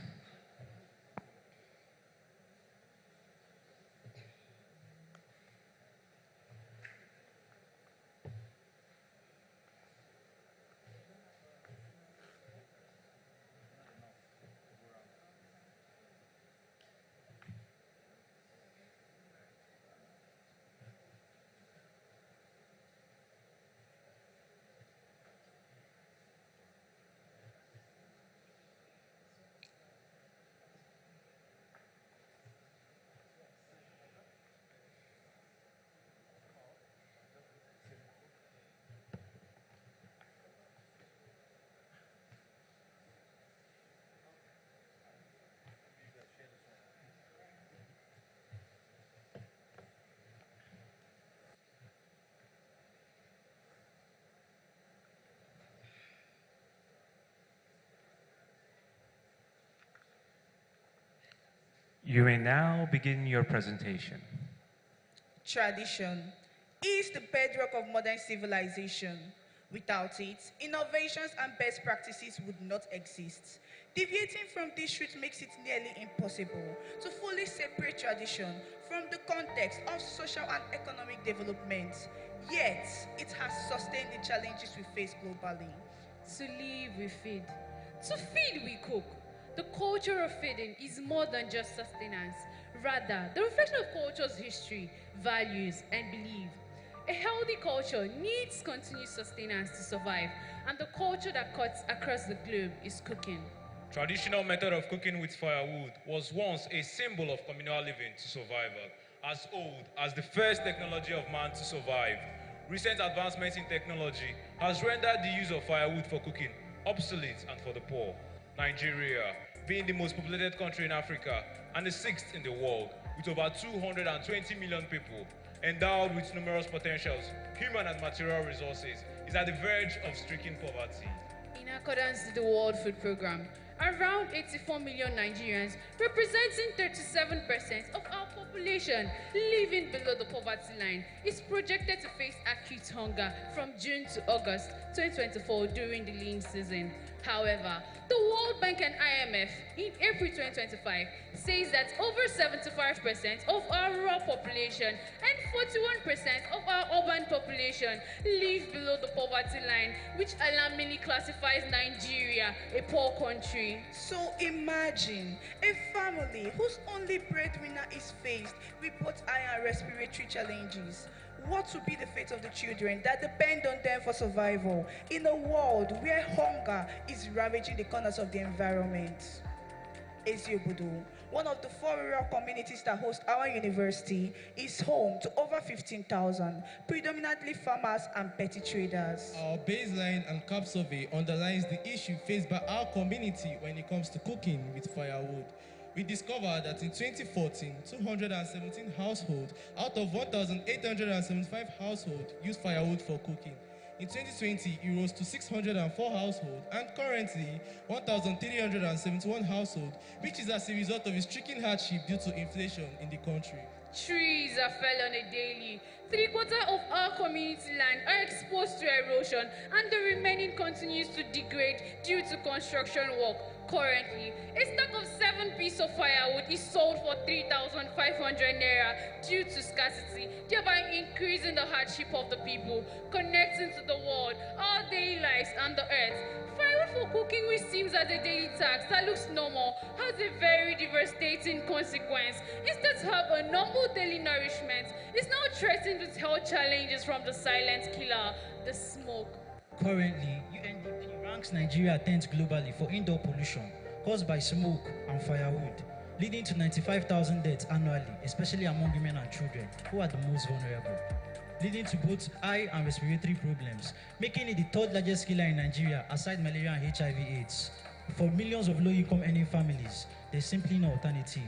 You may now begin your presentation. Tradition is the bedrock of modern civilization. Without it, innovations and best practices would not exist. Deviating from this truth makes it nearly impossible to fully separate tradition from the context of social and economic development. Yet, it has sustained the challenges we face globally. To live, we feed. To feed, we cook. The culture of feeding is more than just sustenance. Rather, the reflection of culture's history, values, and belief. A healthy culture needs continuous sustenance to survive, and the culture that cuts across the globe is cooking. Traditional method of cooking with firewood was once a symbol of communal living to survival, as old as the first technology of man to survive. Recent advancements in technology has rendered the use of firewood for cooking obsolete and for the poor. Nigeria, being the most populated country in Africa and the 6th in the world, with over 220 million people, endowed with numerous potentials, human and material resources, is at the verge of stricken poverty. In accordance with the World Food Programme, around 84 million Nigerians, representing 37% of our population living below the poverty line, is projected to face acute hunger from June to August 2024 during the lean season. However, the World Bank and IMF in April 2025 says that over 75% of our rural population and 41% of our urban population live below the poverty line, which alarmingly classifies Nigeria a poor country. So imagine a family whose only breadwinner is faced with both eye and respiratory challenges. What will be the fate of the children that depend on them for survival in a world where hunger is ravaging the corners of the environment? Eziobodo, one of the 4 rural communities that host our university, is home to over 15,000, predominantly farmers and petty traders. Our baseline and CAP survey underlines the issue faced by our community when it comes to cooking with firewood. We discovered that in 2014, 217 households out of 1,875 households used firewood for cooking. In 2020, it rose to 604 households, and currently 1,371 households, which is as a result of a stricken hardship due to inflation in the country. Trees are felled on a daily. 3/4 of our community land are exposed to erosion, and the remaining continues to degrade due to construction work. Currently, a stack of 7 pieces of firewood is sold for 3,500 naira due to scarcity, thereby increasing the hardship of the people, connecting to the world, our daily lives, and the earth. Firewood for cooking, which seems as a daily task that looks normal, has a very devastating consequence. Instead of have a normal daily nourishment, it's now threatened with health challenges from the silent killer, the smoke. Currently, UNDP ranks Nigeria 10th globally for indoor pollution caused by smoke and firewood, leading to 95,000 deaths annually, especially among women and children, who are the most vulnerable, leading to both eye and respiratory problems, making it the 3rd largest killer in Nigeria aside malaria and HIV/AIDS. For millions of low-income earning families, there's simply no alternative.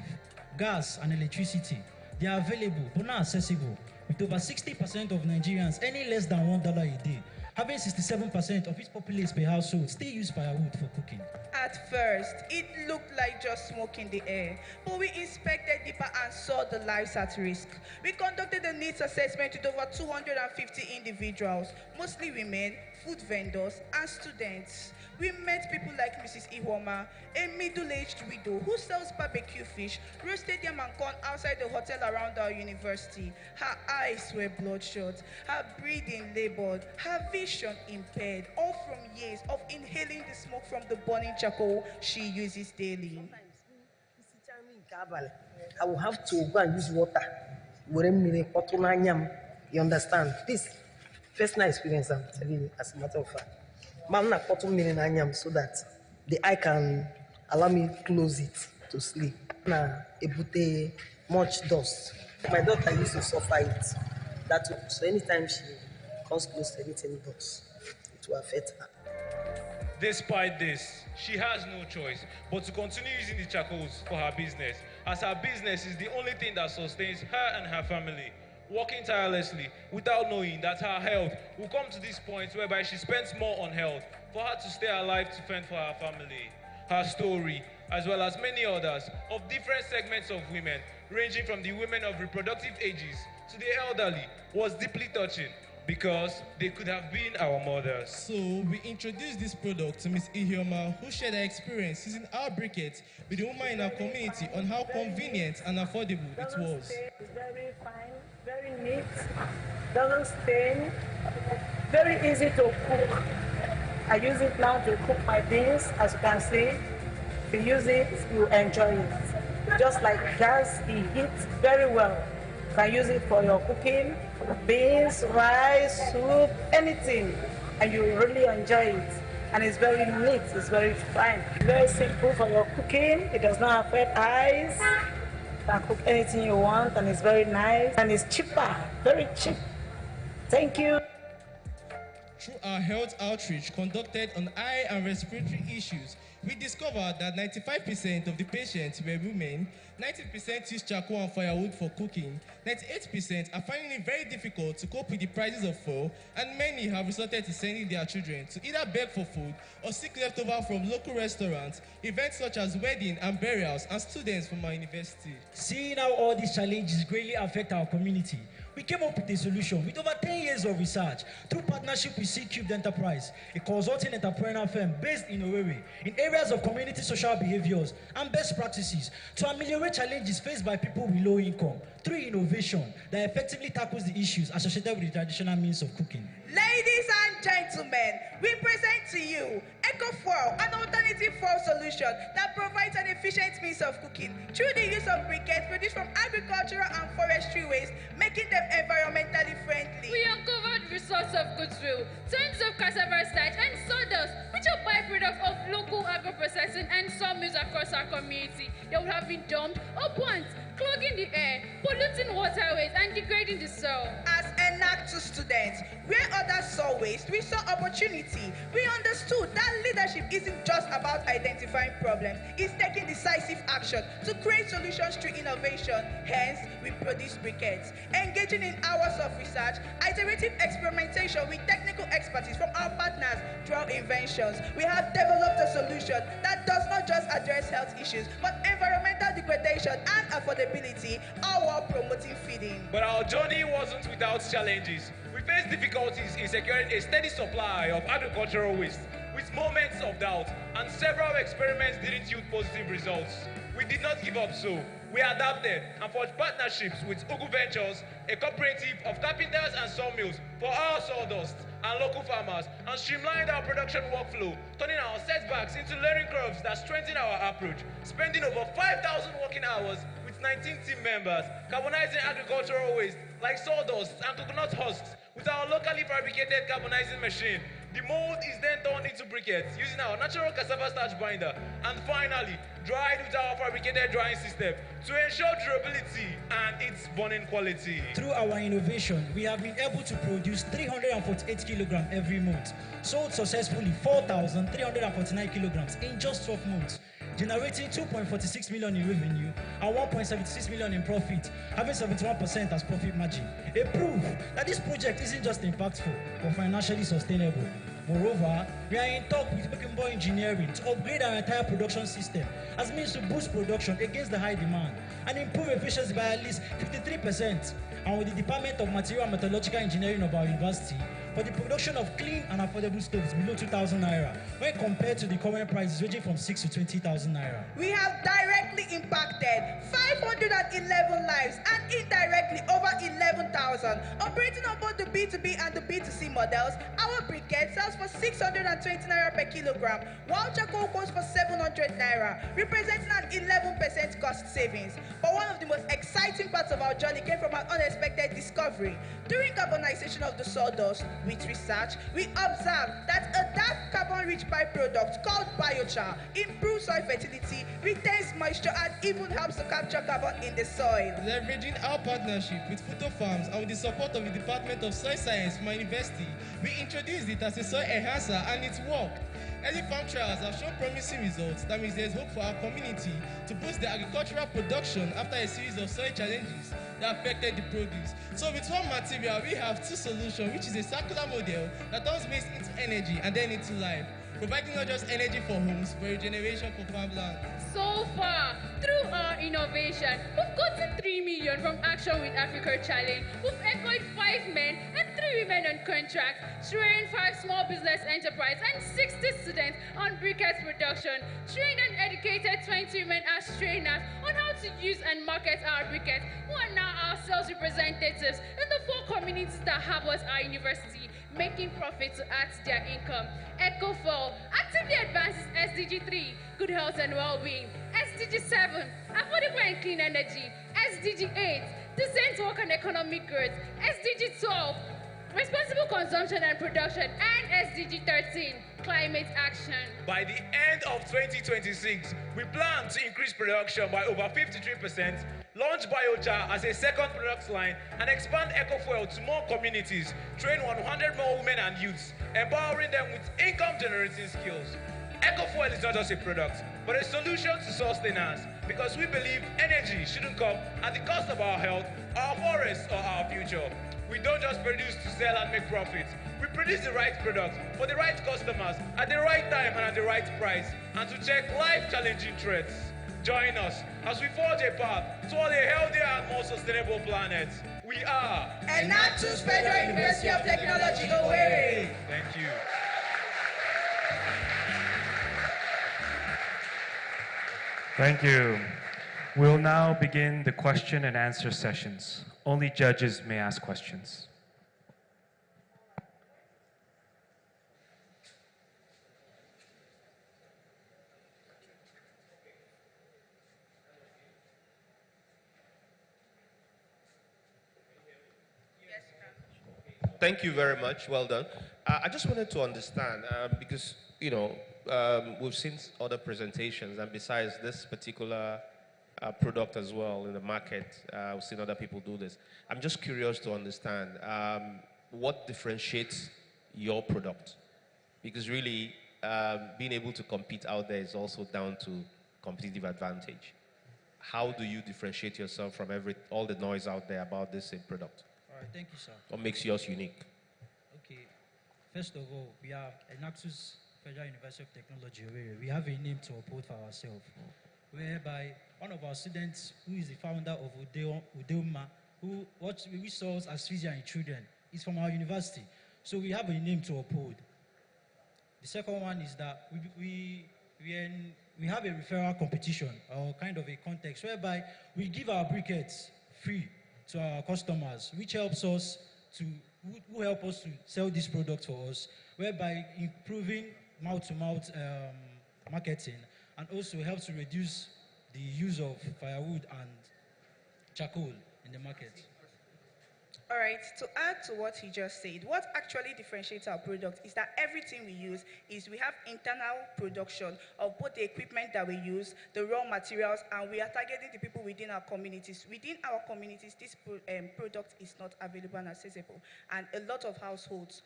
Gas and electricity, they are available but not accessible, with over 60% of Nigerians earning less than $1 a day. Having 67% of its populace per household still use firewood for cooking. At first, it looked like just smoke in the air, but we inspected deeper and saw the lives at risk. We conducted a needs assessment with over 250 individuals, mostly women, food vendors, and students. We met people like Mrs. Iwoma, a middle-aged widow who sells barbecue fish, roasted yam and corn outside the hotel around our university. Her eyes were bloodshot, her breathing labored, her vision impaired, all from years of inhaling the smoke from the burning charcoal she uses daily. I will have to go and use water. You understand? This first night experience, I'm telling you, as a matter of fact. So that the eye can allow me to close it to sleep. Much dust. My daughter used to suffer it. So anytime she comes close to anything dust, it will affect her. Despite this, she has no choice but to continue using the charcoals for her business, as her business is the only thing that sustains her and her family, working tirelessly without knowing that her health will come to this point whereby she spends more on health for her to stay alive to fend for her family. Her story, as well as many others of different segments of women, ranging from the women of reproductive ages to the elderly, was deeply touching, because they could have been our mothers. So we introduced this product to Ms. Ihioma, who shared her experience using our briquettes with the women in our community on how convenient and affordable it was. It's very fine, very neat, doesn't stain, very easy to cook. I use it now to cook my beans, as you can see. If you use it, you enjoy it. Just like gas, it heats very well. You can use it for your cooking, beans, rice, soup, anything, and you really enjoy it. And it's very neat, it's very fine. Very simple for your cooking. It does not affect eyes. You can cook anything you want, and it's very nice. And it's cheaper, very cheap. Thank you. Through our health outreach conducted on eye and respiratory issues, we discovered that 95% of the patients were women, 90% use charcoal and firewood for cooking, 98% are finding it very difficult to cope with the prices of fuel, and many have resorted to sending their children to either beg for food or seek leftover from local restaurants, events such as weddings and burials, and students from our university. Seeing how all these challenges greatly affect our community, we came up with a solution with over 10 years of research through partnership with C-Cubed Enterprise, a consulting entrepreneurial firm based in Owerri, in areas of community social behaviors and best practices to ameliorate challenges faced by people with low income through innovation that effectively tackles the issues associated with the traditional means of cooking. Ladies and gentlemen, we present to you EcoFuel, an alternative fuel solution that provides an efficient means of cooking through the use of briquettes produced from agricultural and forestry waste, making them environmentally friendly. We uncovered resource of goodwill, tons of cassava starch and sawdust, which are byproducts of local agro-processing and sawmills across our community that would have been dumped or burnt, clogging the air, polluting waterways, and degrading the soil. As Enactus students, where others saw waste, we saw opportunity. We understood that leadership isn't just about identifying problems, it's taking decisive action to create solutions through innovation. Hence, we produce briquettes. Engaging in hours of research, iterative experimentation with technical expertise from our partners through our inventions, we have developed a solution that does not just address health issues, but environmental degradation and affordability, all while promoting feeding. But our journey wasn't without challenges. We faced difficulties in securing a steady supply of agricultural waste, with moments of doubt, and several experiments didn't yield positive results. We did not give up, so we adapted and forged partnerships with Ugu Ventures, a cooperative of carpenters and sawmills for our sawdust and local farmers, and streamlined our production workflow, turning our setbacks into learning curves that strengthen our approach, spending over 5,000 working hours with 19 team members, carbonizing agricultural waste like sawdust and coconut husks with our locally fabricated carbonizing machine. The mold is then turned into briquettes using our natural cassava starch binder, and finally dried with our fabricated drying system to ensure durability and its burning quality. Through our innovation, we have been able to produce 348 kilograms every month, sold successfully 4,349 kilograms in just 12 months, generating 2.46 million in revenue and 1.76 million in profit, having 71% as profit margin. A proof that this project isn't just impactful, but financially sustainable. Moreover, we are in talk with Mekimbo Engineering to upgrade our entire production system as means to boost production against the high demand and improve efficiency by at least 53%, and with the Department of Material and Metallurgical Engineering of our university for the production of clean and affordable stoves below 2,000 naira when compared to the current prices ranging from 6 to 20,000 naira. We have directly impacted 511 lives and indirectly over 11,000. Operating on both the B2B and the B2C models, our briquette sells for 620 naira per kilogram, while charcoal goes for 700 naira, representing an 11% cost savings. But one of the most exciting parts of our journey came from an unexpected discovery. During carbonization of the sawdust, with research, we observed that a dark carbon-rich byproduct called biochar improves soil fertility, retains moisture, and even helps to capture carbon in the soil. Leveraging our partnership with Photo Farms and with the support of the Department of Soil Science from our university, we introduced it as a soil enhancer, and it worked. Early farm trials have shown promising results. That means there's hope for our community to boost the agricultural production after a series of soil challenges that affected the produce. So with one material, we have two solutions, which is a circular model that turns waste into energy and then into life, providing not just energy for homes, but regeneration for farmland. So far, through our innovation, we've gotten 3 million from Action with Africa Challenge. We've employed 5 men and 3 women on contract, trained 5 small business enterprises and 60 students on briquettes production, trained and educated 20 women as trainers on how to use and market our briquettes, who are now our sales representatives in the 4 communities that have us our university. making profit to add to their income. Eco4 actively advances SDG 3, good health and well-being. SDG 7, affordable and clean energy. SDG 8, decent work and economic growth. SDG 12, responsible consumption and production. And SDG 13, climate action. By the end of 2026, we plan to increase production by over 53%, launch biochar as a second product line, and expand ecofuel to more communities, train 100 more women and youths, empowering them with income-generating skills. Ecofuel is not just a product, but a solution to sustenance, because we believe energy shouldn't come at the cost of our health, our forests, or our future. We don't just produce to sell and make profits. We produce the right products for the right customers at the right time and at the right price, and to check life-challenging threats. Join us as we forge a path toward a healthier and more sustainable planet. We are Enactus Federal University of Technology, Owerri. Thank you. Thank you. We'll now begin the question and answer sessions. Only judges may ask questions. Thank you very much. Well done. I just wanted to understand, because, we've seen other presentations, and besides this particular product as well in the market, we've seen other people do this. I'm just curious to understand what differentiates your product, because really being able to compete out there is also down to competitive advantage. How do you differentiate yourself from all the noise out there about this same product? All right, thank you, sir. What makes yours unique? Okay, first of all, we have Enactus Federal University of Technology. We have a name to uphold for ourselves, whereby one of our students, who is the founder of Udeoma, who serves as physician in children, is from our university. So we have a name to uphold. The second one is that we have a referral competition, or kind of a context, whereby we give our briquettes free to our customers, which helps us who help us to sell this product for us, whereby improving mouth-to-mouth marketing, and also helps to reduce the use of firewood and charcoal in the market. All right, to add to what he just said, what actually differentiates our product is that everything we use is we have internal production of both the equipment that we use, the raw materials, and we are targeting the people within our communities. Within our communities, this product is not available and accessible. And a lot of households,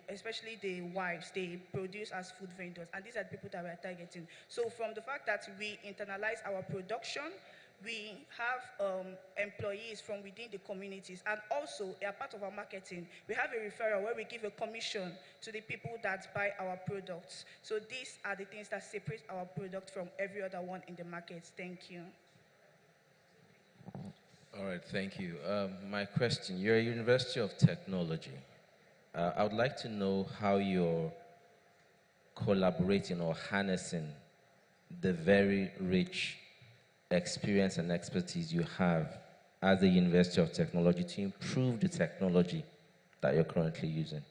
especially the wives, they produce as food vendors, and these are the people that we are targeting. So from the fact that we internalize our production, we have employees from within the communities, and also a part of our marketing, we have a referral where we give a commission to the people that buy our products. So these are the things that separate our product from every other one in the market. Thank you. All right, thank you. My question, you're a University of Technology. I would like to know how you're collaborating or harnessing the very rich experience and expertise you have as the University of Technology to improve the technology that you're currently using.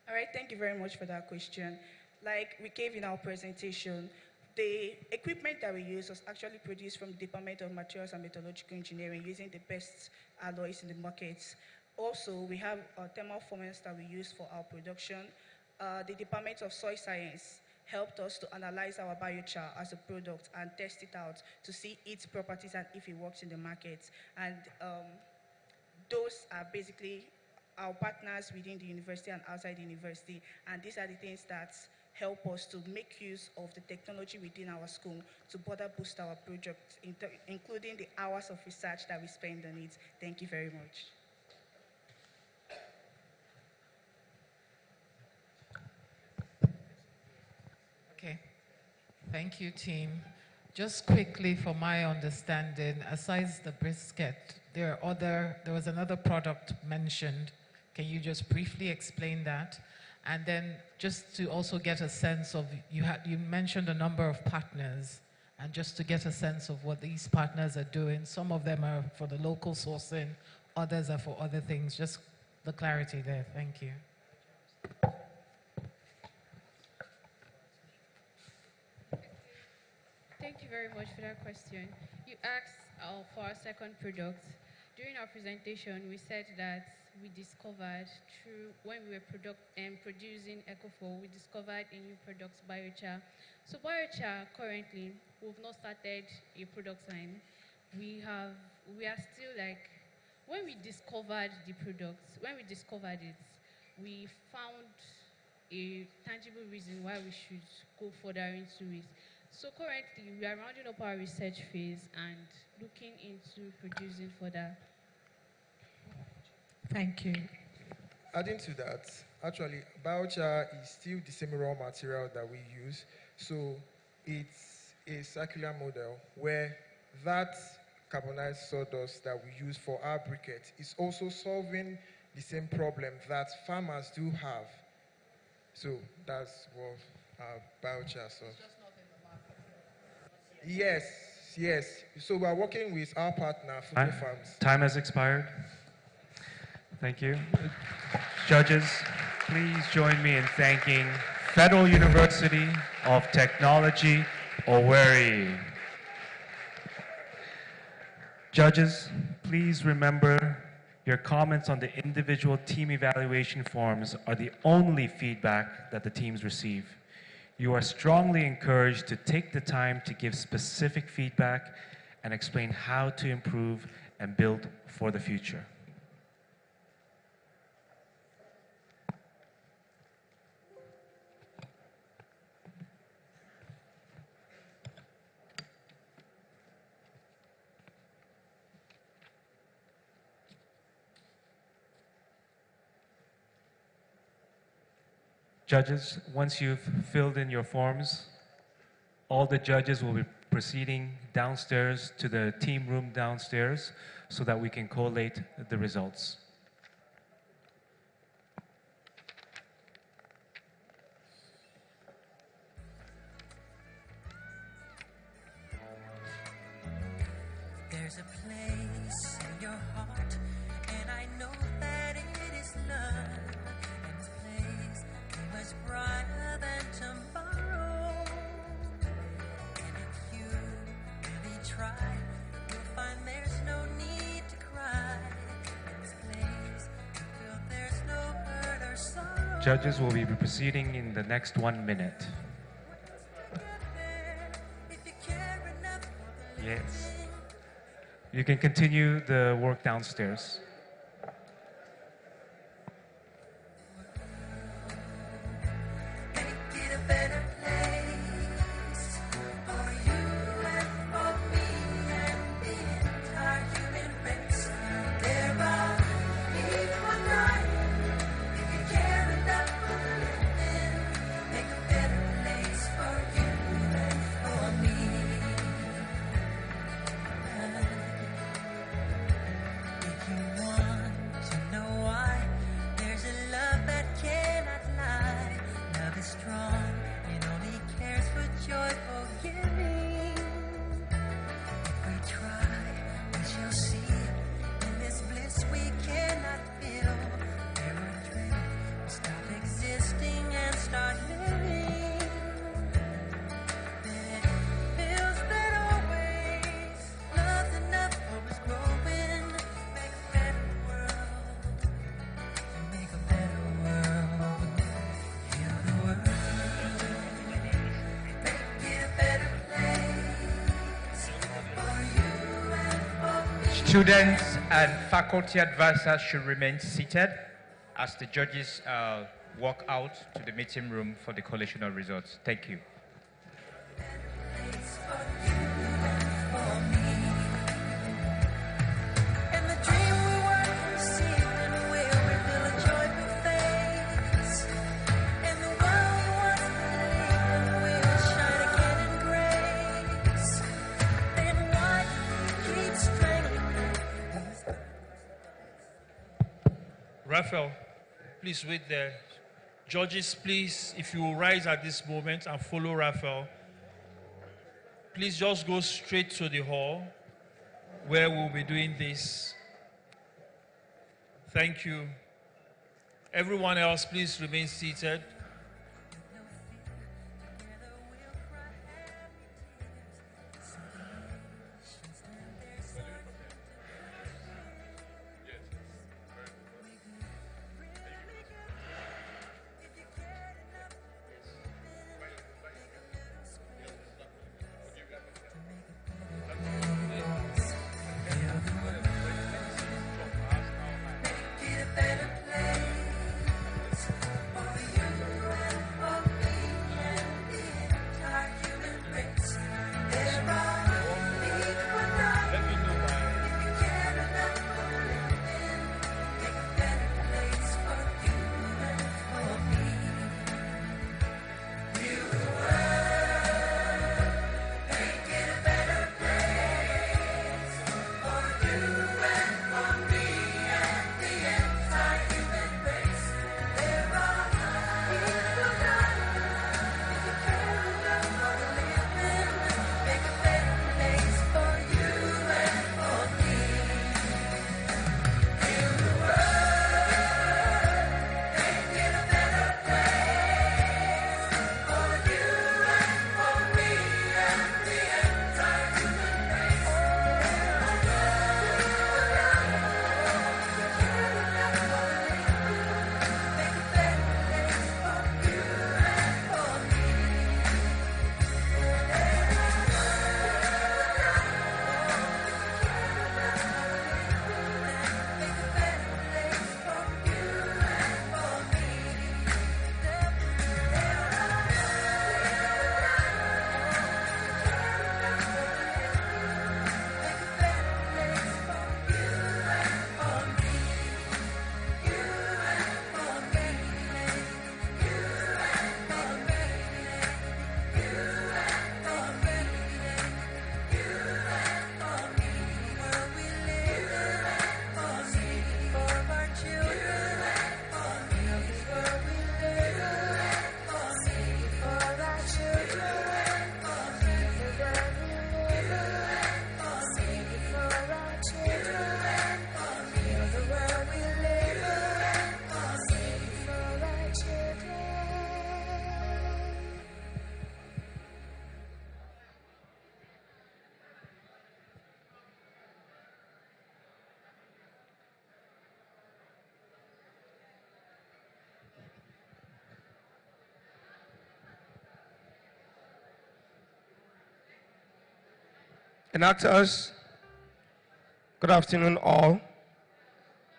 All right, thank you very much for that question. Like we gave in our presentation, the equipment that we use was actually produced from the Department of Materials and Metallurgical Engineering using the best alloys in the market. Also, we have thermal formants that we use for our production. The Department of Soil Science helped us to analyze our biochar as a product and test it out to see its properties and if it works in the market. And those are basically our partners within the university and outside the university. And these are the things that help us to make use of the technology within our school to further boost our project, including the hours of research that we spend on it. Thank you very much. Okay. Thank you, team. Just quickly, for my understanding, aside the brisket, there was another product mentioned. Can you just briefly explain that? And then just to also get a sense of, you mentioned a number of partners, and just to get a sense of what these partners are doing. Some of them are for the local sourcing, others are for other things. Just the clarity there. Thank you. Thank you very much for that question. You asked for our second product. During our presentation, we said that we discovered when we were producing Ecofor, we discovered a new product, biochar. So biochar, currently, we've not started a product line. We are still like, when we discovered the product, we found a tangible reason why we should go further into it. So currently, we are rounding up our research phase and looking into producing further. Thank you. Adding to that, actually, biochar is still the same raw material that we use. So it's a circular model where that carbonized sawdust that we use for our briquette is also solving the same problem that farmers do have. So that's what biochar solves. Yes. So we are working with our partner, Fugo Farms. Time has expired. Thank you. Judges, please join me in thanking Federal University of Technology, Owerri. Judges, please remember your comments on the individual team evaluation forms are the only feedback that the teams receive. You are strongly encouraged to take the time to give specific feedback and explain how to improve and build for the future. Judges, once you've filled in your forms, all the judges will be proceeding downstairs to the team room downstairs so that we can collate the results. There's a place in your heart, and I know that it is love. And this place is much brighter than tomorrow. And if you really try, you'll find there's no need to cry. In this place, you feel there's no hurt or sorrow. Judges will be proceeding in the next 1 minute. Yes. You can continue the work downstairs. Students and faculty advisors should remain seated as the judges walk out to the meeting room for the collation of results. Thank you. Raphael, please wait there. Judges, please, if you will rise at this moment and follow Raphael. please just go straight to the hall where we'll be doing this. Thank you. Everyone else, please remain seated. Enactors, good afternoon all.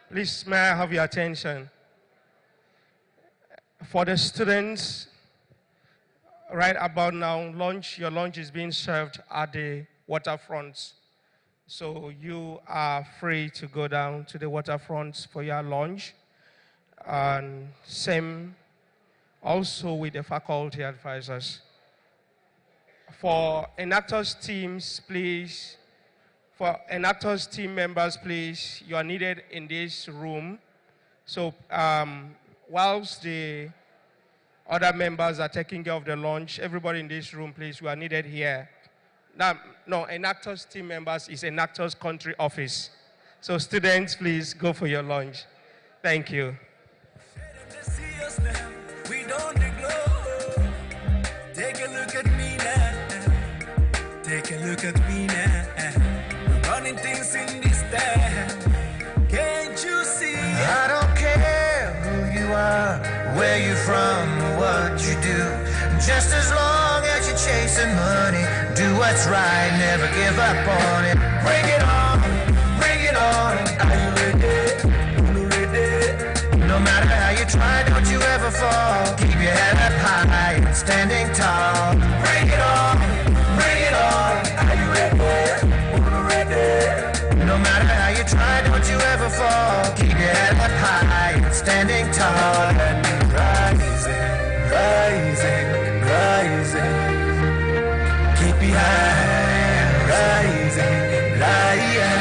Please, may I have your attention? For the students, right about now, your lunch is being served at the waterfront. So you are free to go down to the waterfront for your lunch. And same also with the faculty advisors. For Enactus teams, please, for Enactus team members, please, you are needed in this room. So whilst the other members are taking care of the lunch, everybody in this room, please, we are needed here. Now, no, Enactus team members is Enactus country office. So students, please go for your lunch. Thank you. Take a look at me now. Take a look at me now. We're running things in this town. Can't you see? I don't care who you are, where you're from, or what you do. Just as long as you're chasing money, do what's right, never give up on it. Bring it on, bring it on. Are you ready? No matter how you try, don't you ever fall. Keep your head up high and standing tall. Bring it on, bring it on. Are you ready? No matter how you try, don't you ever fall. Keep your head up high and standing tall. And rising, rising, rising. Keep it high, rising, rising.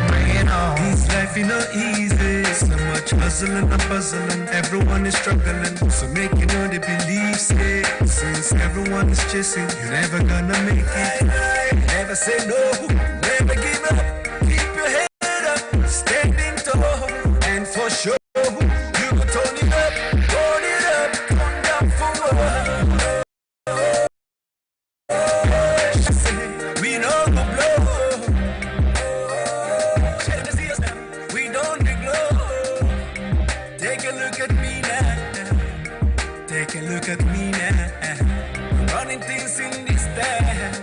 Bring it on. This life is not easy. So much much hustling and puzzling, everyone is struggling. So make you know they believe, say, since everyone is chasing, you're never gonna make it. Never say no, never give up. Keep your head up, standing tall, and for sure, you can turn it up, come down for what? We know the blow. We don't ignore. Take a look at me now. Take a look at me now. Running things in this town.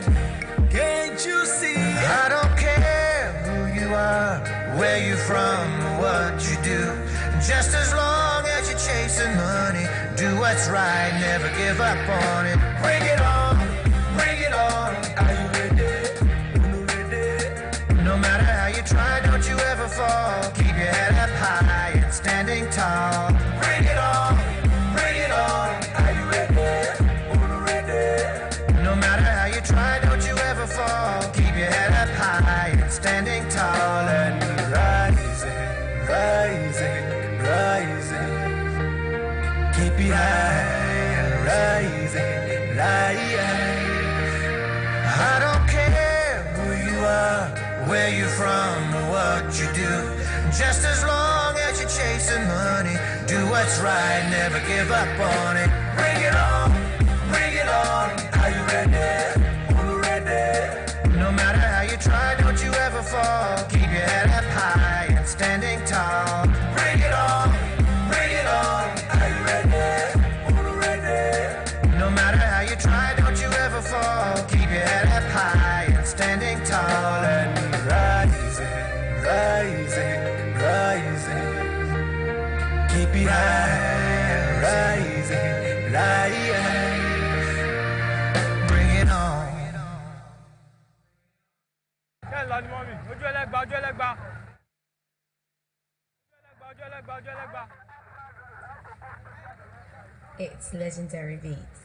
Can't you see? I don't care who you are, where you're from, what you do. Just as long as you're chasing money, do what's right, never give up on it. Bring it on, bring it on. Are you ready? No matter how you try, don't you ever fall. Keep your head up high and standing tall. Bring it on, bring it on. Are you ready? No matter how you try, don't you ever fall. Keep your head up high and standing tall and rising, rising, rising. Keep it high, rising, rising. I don't care who you are, where you're from, or what you do. Just as long as you're chasing money, do what's right, never give up on it. Bring it on, bring it on. Are you ready? No matter how you try, don't you ever fall. Keep your head up high and standing tall. Bring it on, bring it on. Are you ready? No matter how you try, don't you ever fall. Keep your head up high and standing tall and rising, rising, rising. Keep it high, rising, rising. Bring it on. It's legendary beats.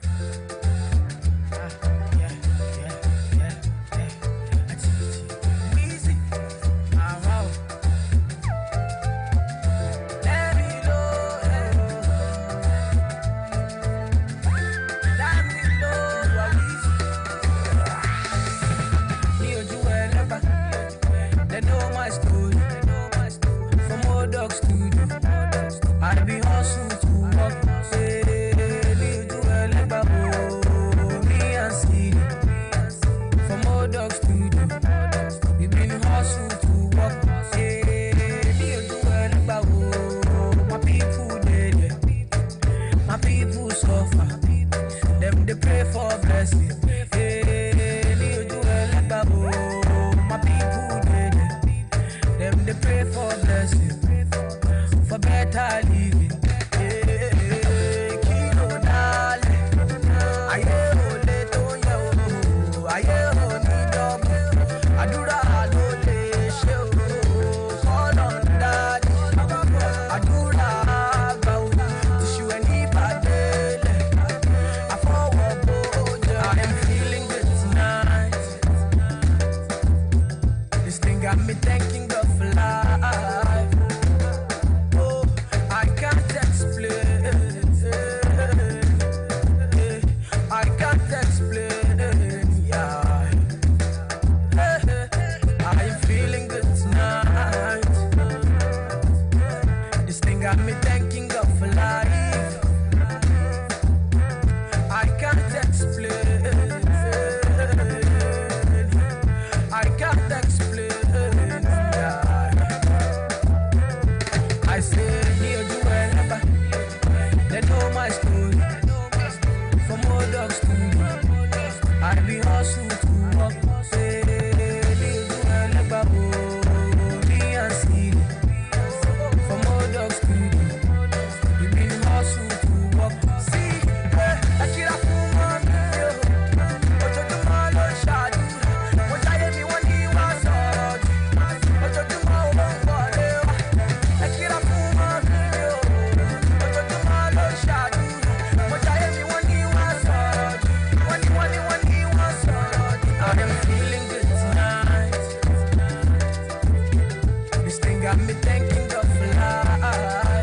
They know my story. From old dogs to you. I be hustle to work. Say, do well about me and see. From old dogs to you. We been hustle to work. Say, do well about my people dead. My people suffer. Them they pray for blessing. Do well about my people dead. Them they pray for blessing, for better living. Kilo dale, aye ole to yo, aye oni double. Adura alole show, call on daddy. Adura bow, tissue any badele. I forward boja, I am feeling good tonight. This thing got me thinking of life. Oh, I can't explain. I can't explain. Yeah. I am feeling good tonight. This thing got me thinking of life. I can't explain. I can't explain. I say, near you wherever. They know my story. From old dogs to you. I be hustle to work. Say, near you wherever. Me and see. From old dogs to you. We been hustle to work. See, I kill a fool man. But you do my Lord shot. What I me when he was hard. But you do my own for you. I kill a fool man. But you do my Lord shot. What I me when he was hard. When he was hard. I am feeling good tonight. This thing got me thinking of life.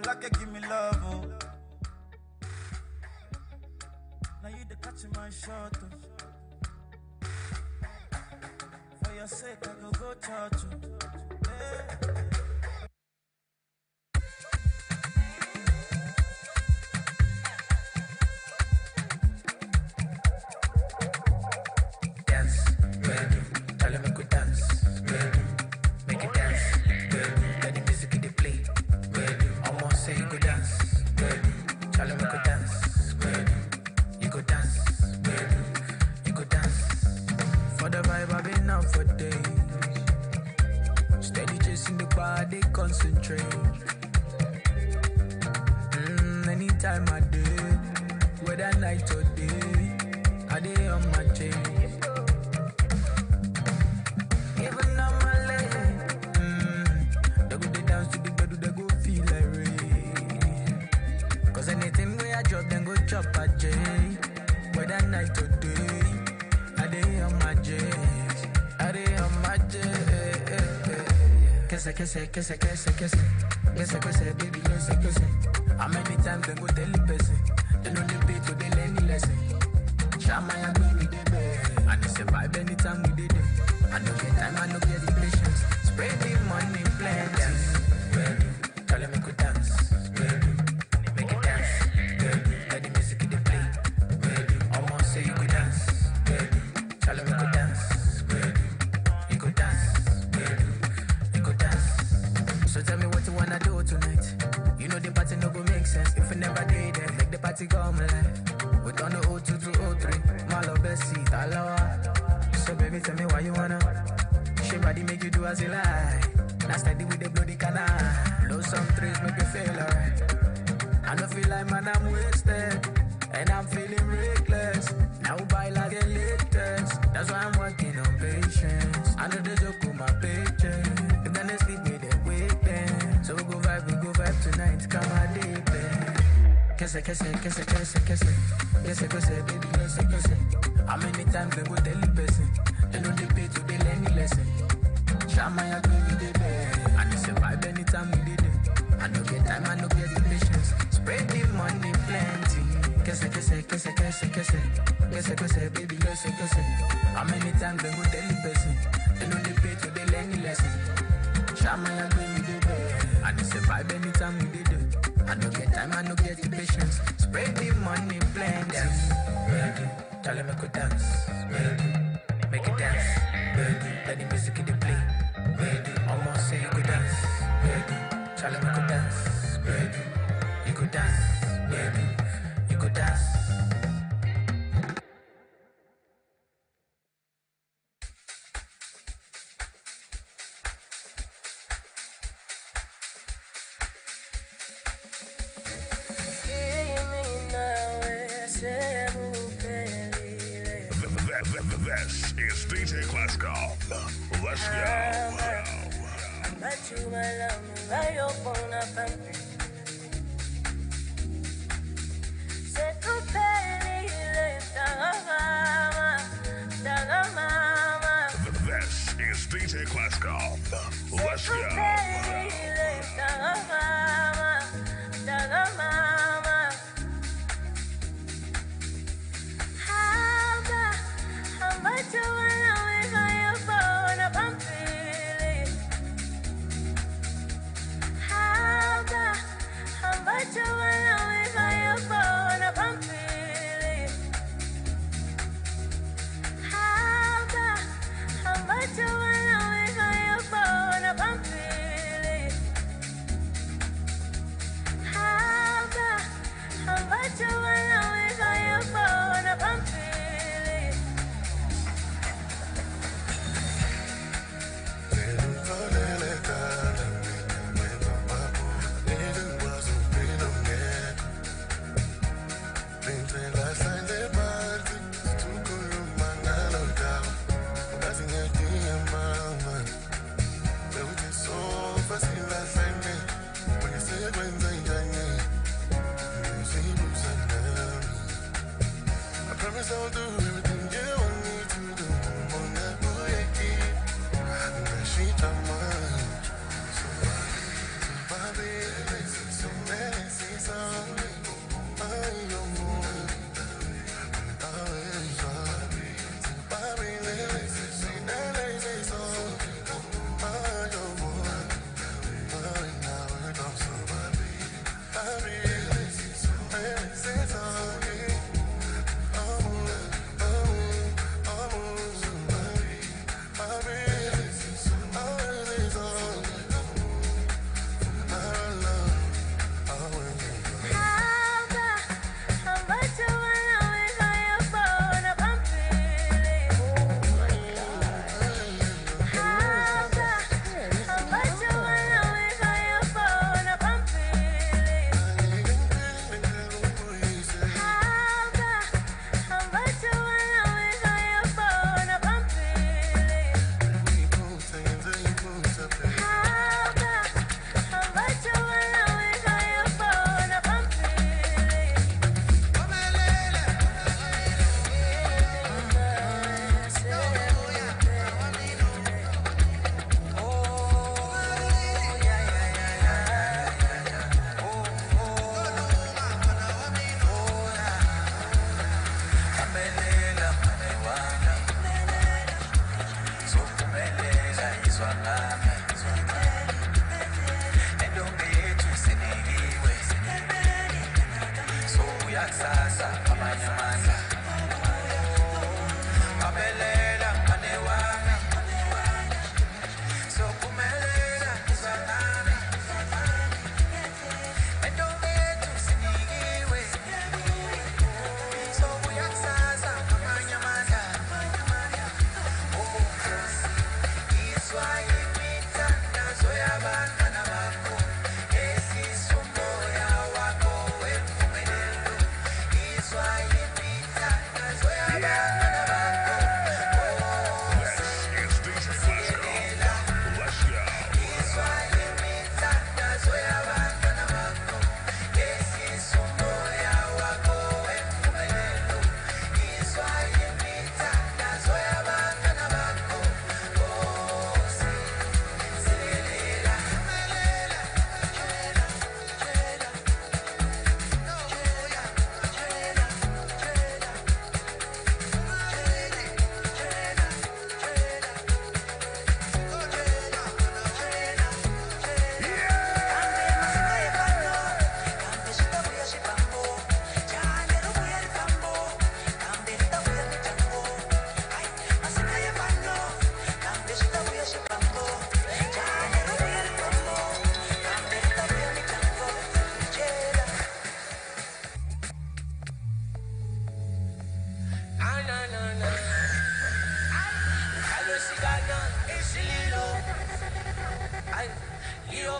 like you give me love, oh. Now you the catching my shot, oh. For your sake, I go church, oh. Yeah. Anytime I day, whether night or day, I day on my chain. Even on my leg, they go dance to the bed, they go feel like rain. Cause anything where I drop, then go chop a J. Whether night or day, I day on my J. I day on my J. Kese, kese, kese, kese, kese. Kese, kese, baby, kese, kese. How many times they go tell the person? They know they pay to they learn the lesson. Shama ya baby they beg. And they survive anytime we did it. I don't get time, I don't get the patience. Spread the money, plenty. Tell them make we dance. Make it dance. Let the music they play. Almost say you could dance. Tell them make we dance. You could dance. You could dance. So tell me what you wanna do tonight. You know the party no go make sense if you never did it. Make the party come alive. We turn the 02 to 03. My love best seat, alawa. So baby, tell me why you wanna. She body make you do as you like. Now steady with the bloody canal. Blow some trees, make you feel alright. I don't feel like man, I'm wasted. And I'm feeling reckless. Now buy like a latest. That's why I'm working on patience. I know there's a cool my paycheck. If then they sleep with them, wake them. So we go vibe tonight, come on deep. Kese, kese, kese, kese, kese. Kese, kese, baby, kese, kese. How many times they go tell the person? They know they pay to they learn the lesson. Shama ya baby, they beg. And they survive anytime we did it. I don't get time, I don't get the patience. Spread the money plenty. Kese, kese, kese, kese, kese. Kese, kese, baby, kese, kese. How many times they go tell the person? They know they pay to they learn the lesson. Shama ya baby, they beg. And they survive anytime we did it. I don't get time, I don't get the patience. Spread the money plenty. Tell them make we dance. Make it dance. Let the music in the play. Almost say you could dance. Tell them make we dance. You could dance. You could dance. This is DJ Classical. Let's go. This is DJ Classical. Let's go.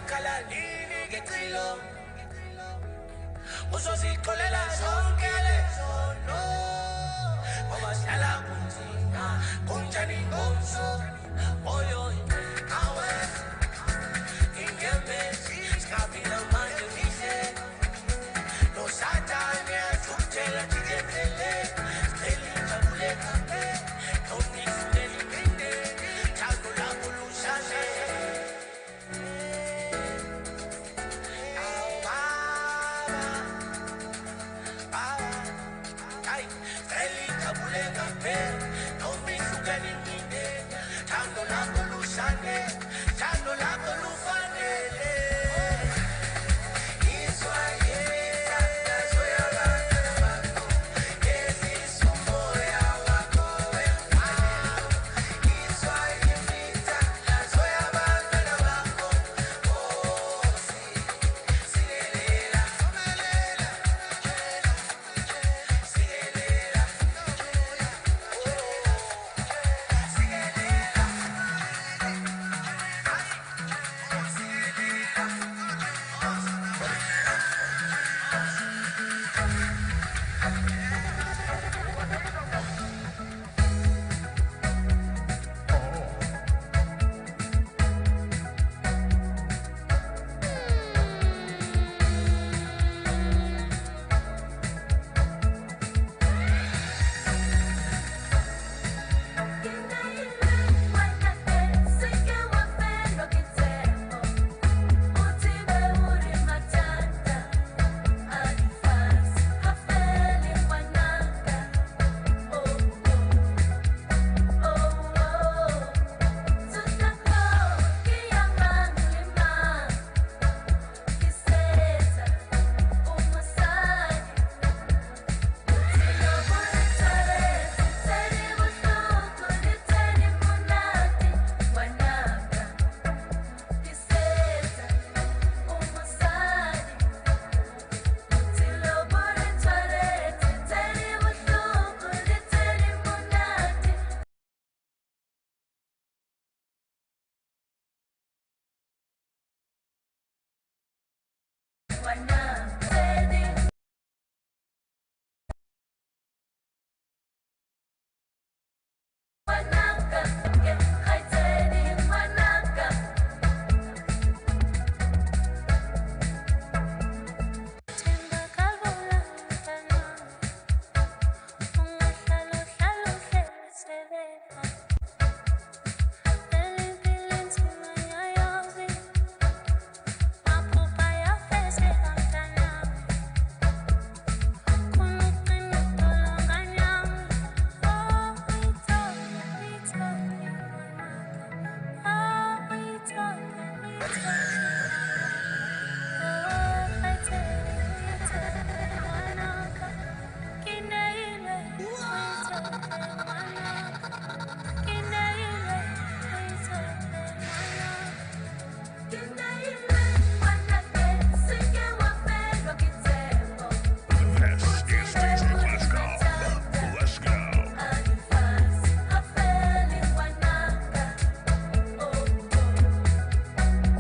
kalalini ngeqilo uzozikholela zonke lezono ngoba sihlala kunzima kunjani ngomso oyo awe ingemesi sikabila manje mihle no satani athuthela tijebele sikelinja kule kape tonifundeli minde thando lakho lushashe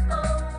Oh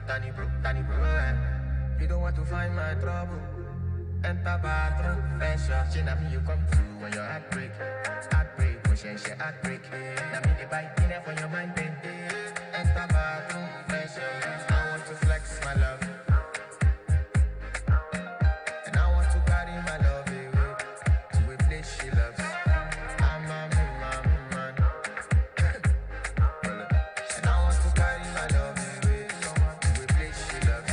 Danny bro, eh. You don't want to find my trouble. Enter bathroom, fresh up. She na me you come through when your heartbreak. Heartbreak, push and shit, heartbreak. Na me the bite dinner for your mind, baby. Enter bathroom, fresh up. I want to flex my love. And I want to carry my love away to a place she loves. I'm a man. And I want to carry my love away to a place she loves.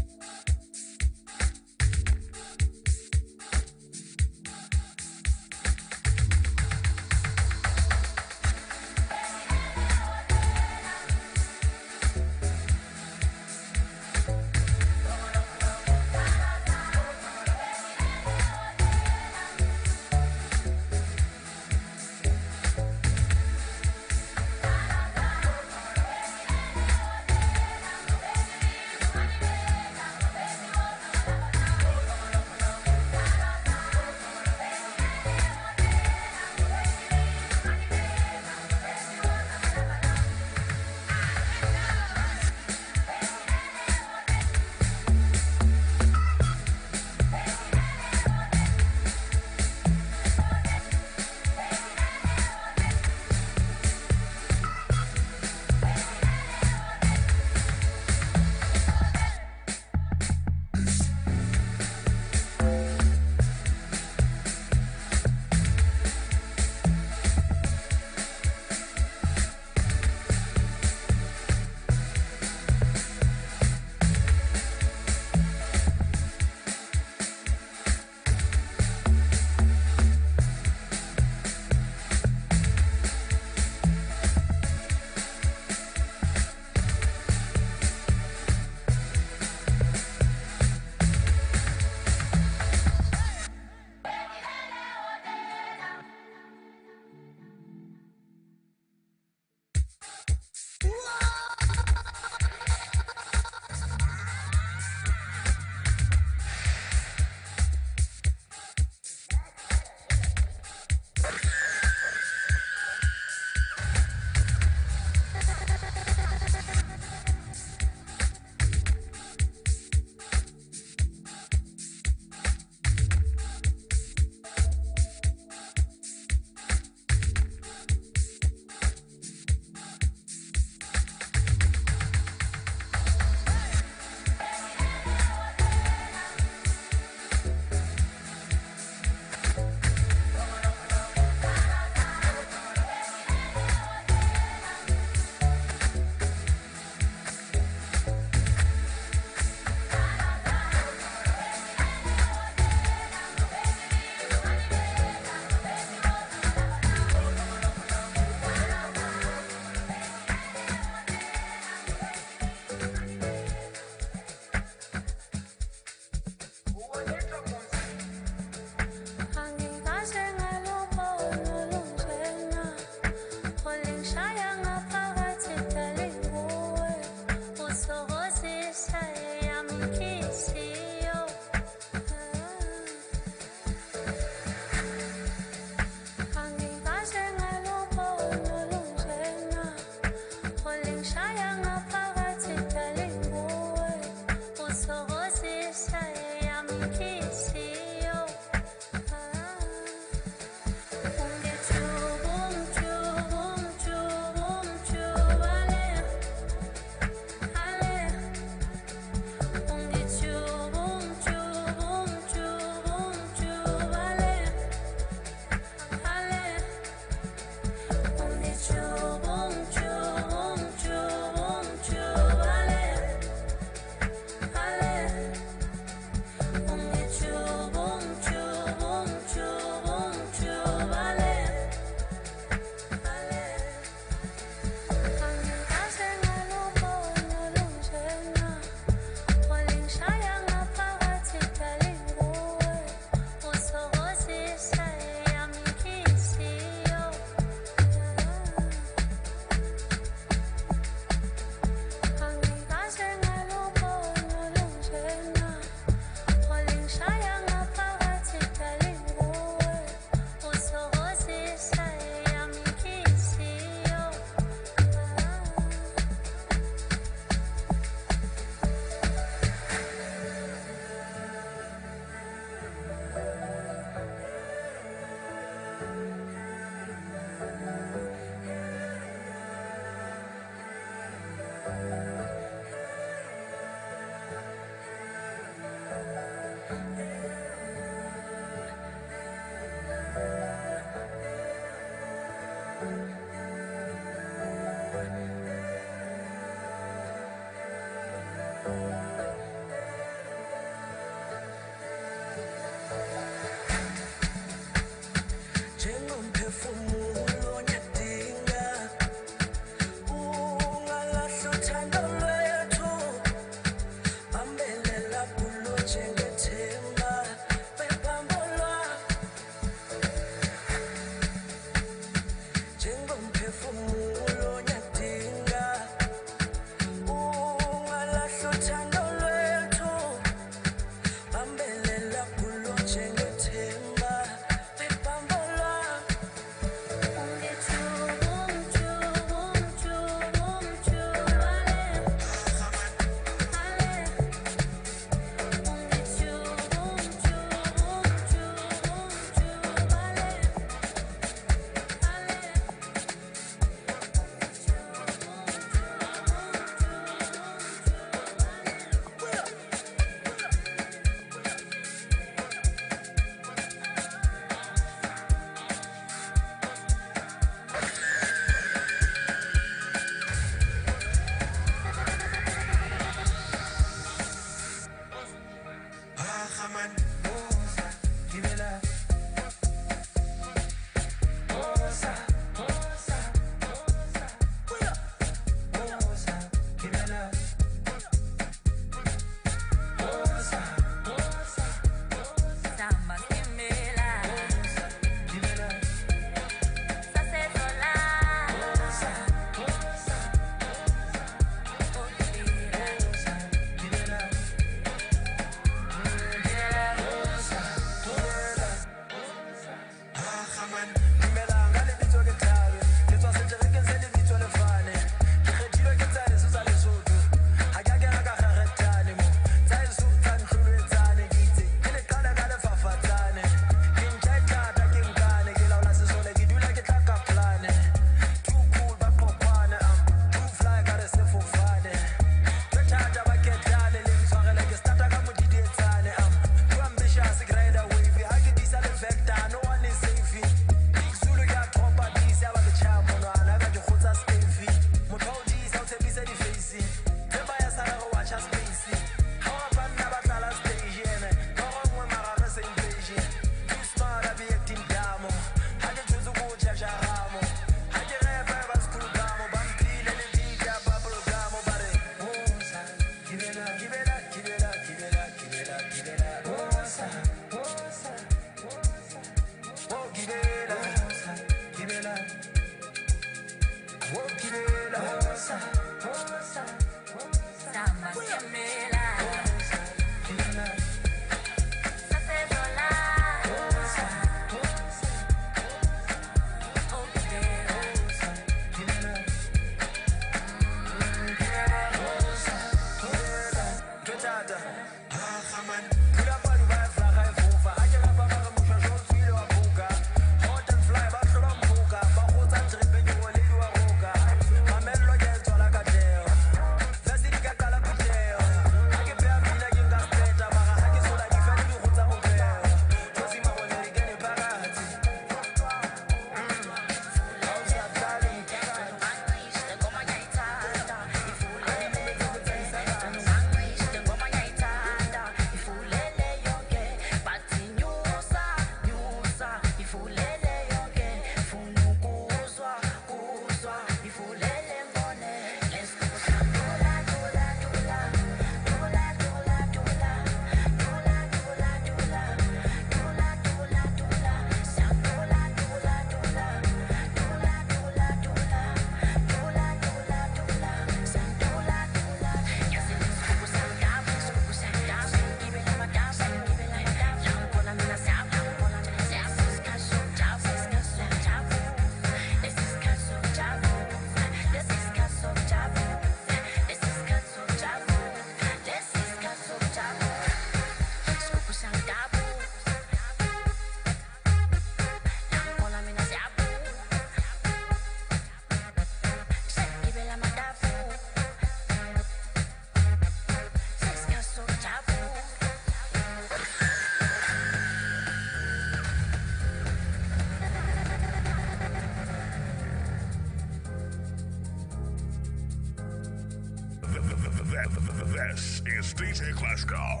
This is DJ Classical.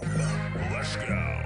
Let's go.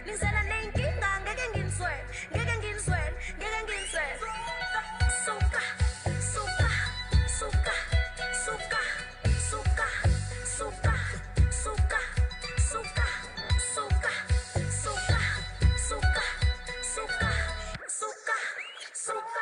Nisela nenkinga ngeke nginiswele, ngeke nginiswele, ngeke nginiswele. Suka, suka, suka, suka, suka, suka, suka, suka, suka, suka, suka, suka, suka, suka, suka, suka, suka, suka,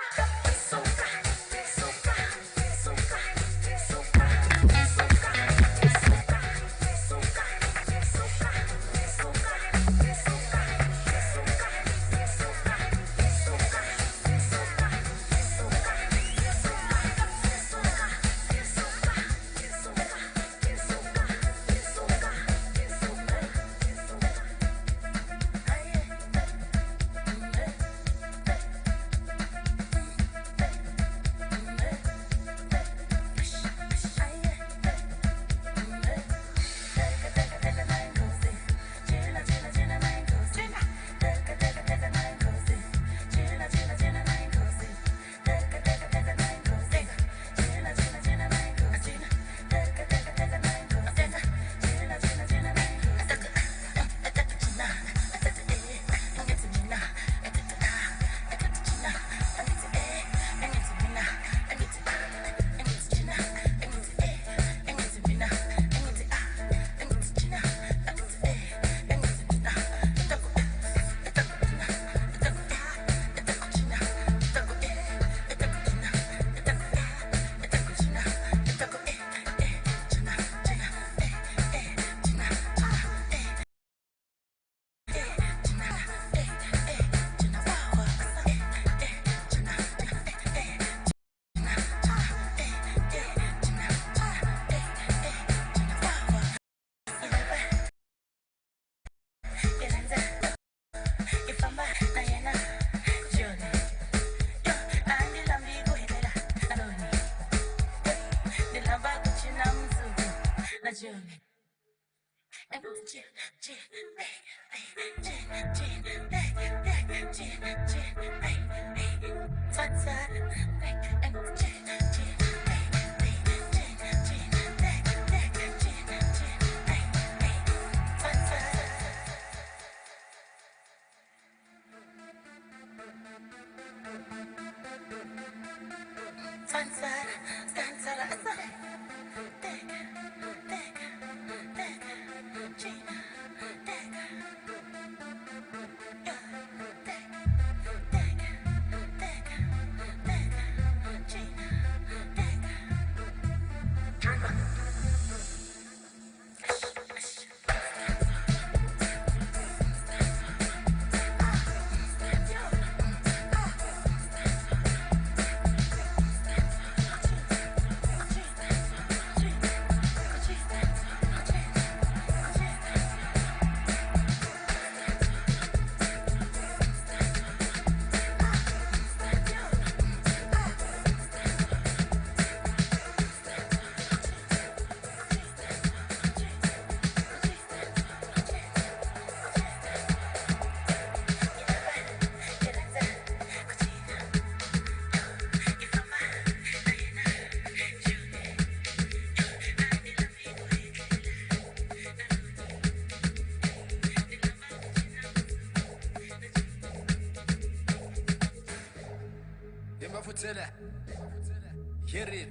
Hear it.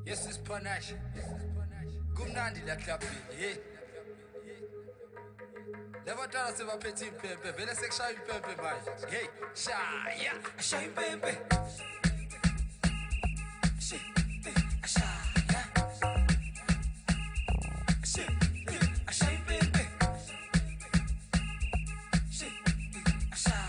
Yes, it's panache. Kumnandi la club. Hey. Never tell us about petty pepe. Vele seksha pepe man. Hey, sha, yeah, sha pepe. Sha, sha, yeah. Sha, sha pepe. Sha, sha,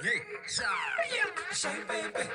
Hey, shine, baby.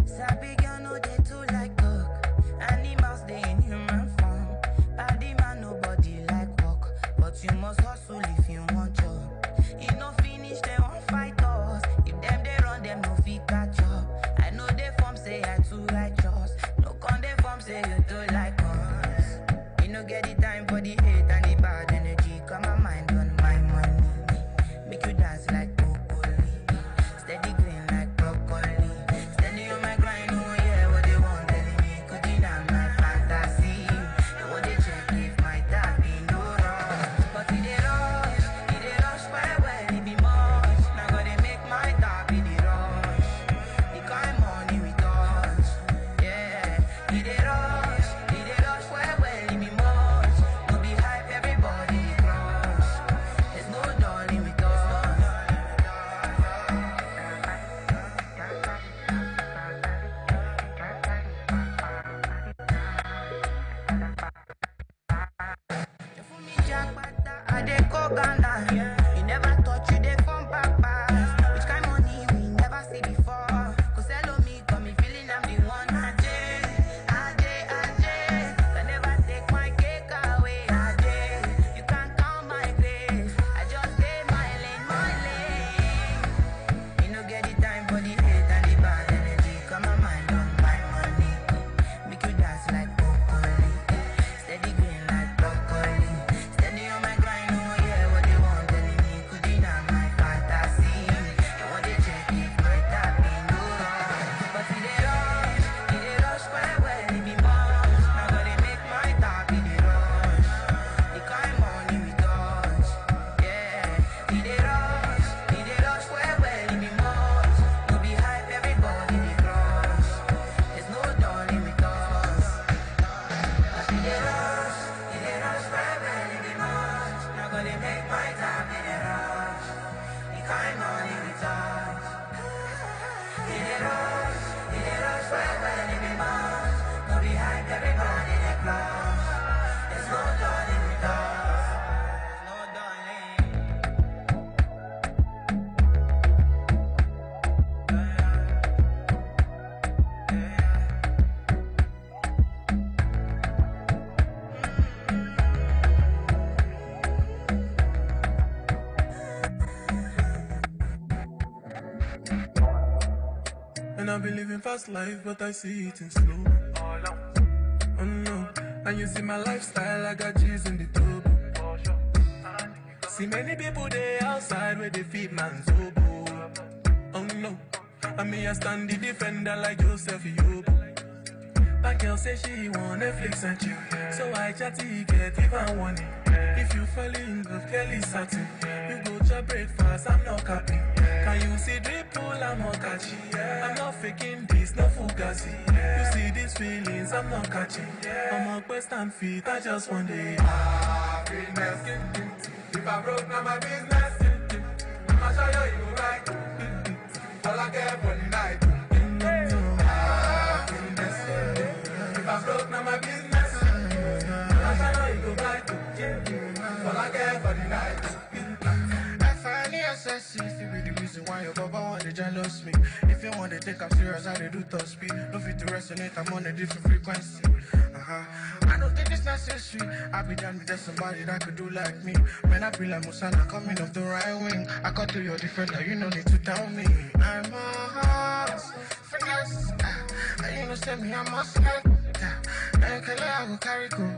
Sabi girl no dey too like talk. Animals dey in human form. Body man nobody like work, but you must hustle if you want job. You no finish they won't fight us. If them they run them no fit catch up. I know they form say I too righteous. No con they form say you too like us. You no get the time for the hate and the bad energy. Got my mind on my money. Make you dance like broccoli. Steady green like broccoli. Steady on my grind, oh yeah. And I've been living fast life, but I see it in slow. Oh no, and you see my lifestyle, I got G's in the tub. See many people there outside where they feed man's oboe. Oh no, and me I stand the defender like Joseph Yobo. That girl say she want Netflix and chill, so I chatty get even one. If you fall in love, Kelly satin. You go to breakfast, I'm not capping. Can you see drip pull, I'm not catching. I'm not faking this, no fugazi. You see these feelings, I'm not catching. I'm on quest and feet, I just want the happiness. If I broke, now my business. I'ma show you you right. All I care for the night. Happiness. If I broke, now my business. I'ma show you you right. All I care for the night. I finally assess if you be the reason why your baba want to jealous me. If you want to take up serious, how they do top speed. No fit to resonate, I'm on a different frequency. I don't think it's necessary. I be done with somebody that could do like me. Man, I feel like Musana coming off the right wing. I got to your different, you no need to tell me. I'm a horse, finesse. You know, send me, I'm a snack. I will carry go.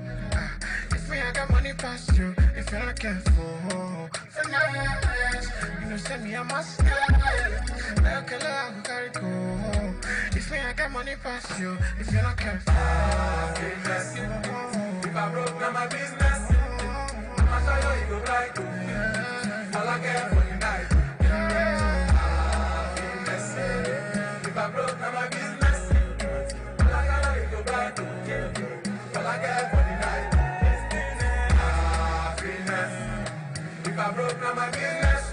If me, I got money past you. If you're not careful, finesse. You know, send me, I'm a snack. I will carry go. If me, I got money past you. If you're not careful, happiness. If I broke, now my business. I'ma show you you go right. All I care for the night. Happiness. If I broke, now my business. All I care you go right. All I care for the night. Happiness. If I broke, now my business.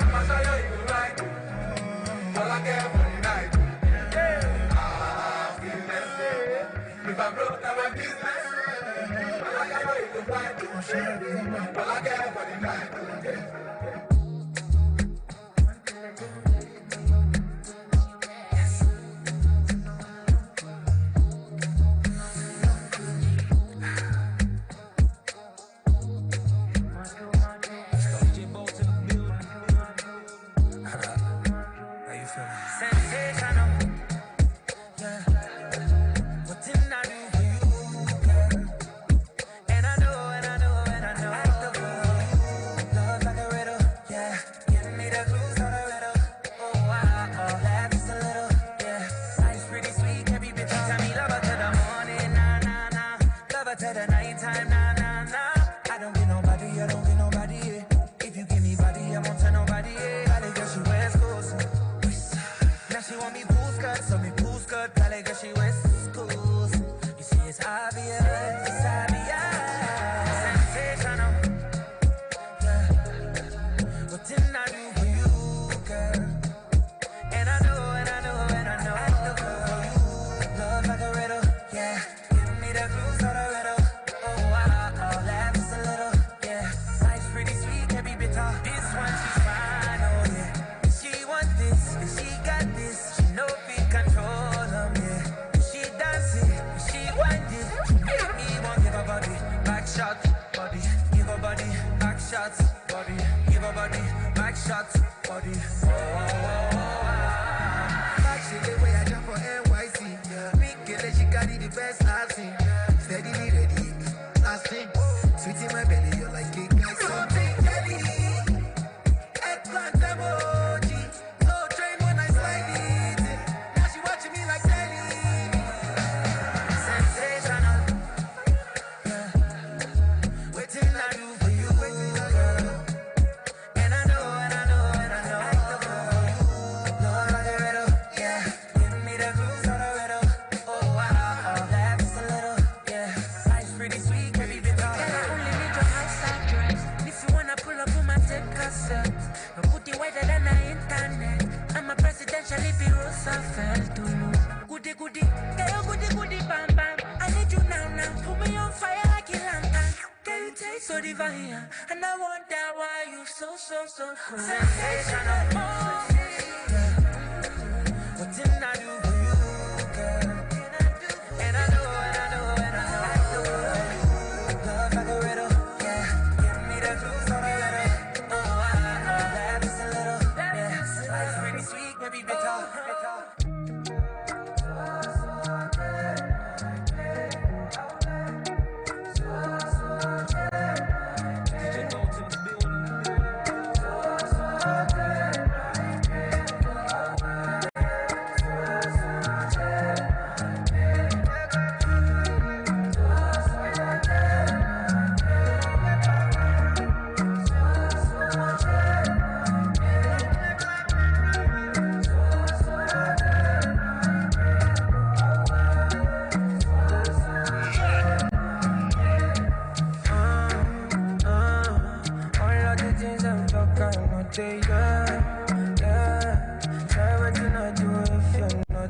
I'ma show you you go right. All I care for the night. Happiness. If I broke, now my business. All I care you go right. All I care for the night.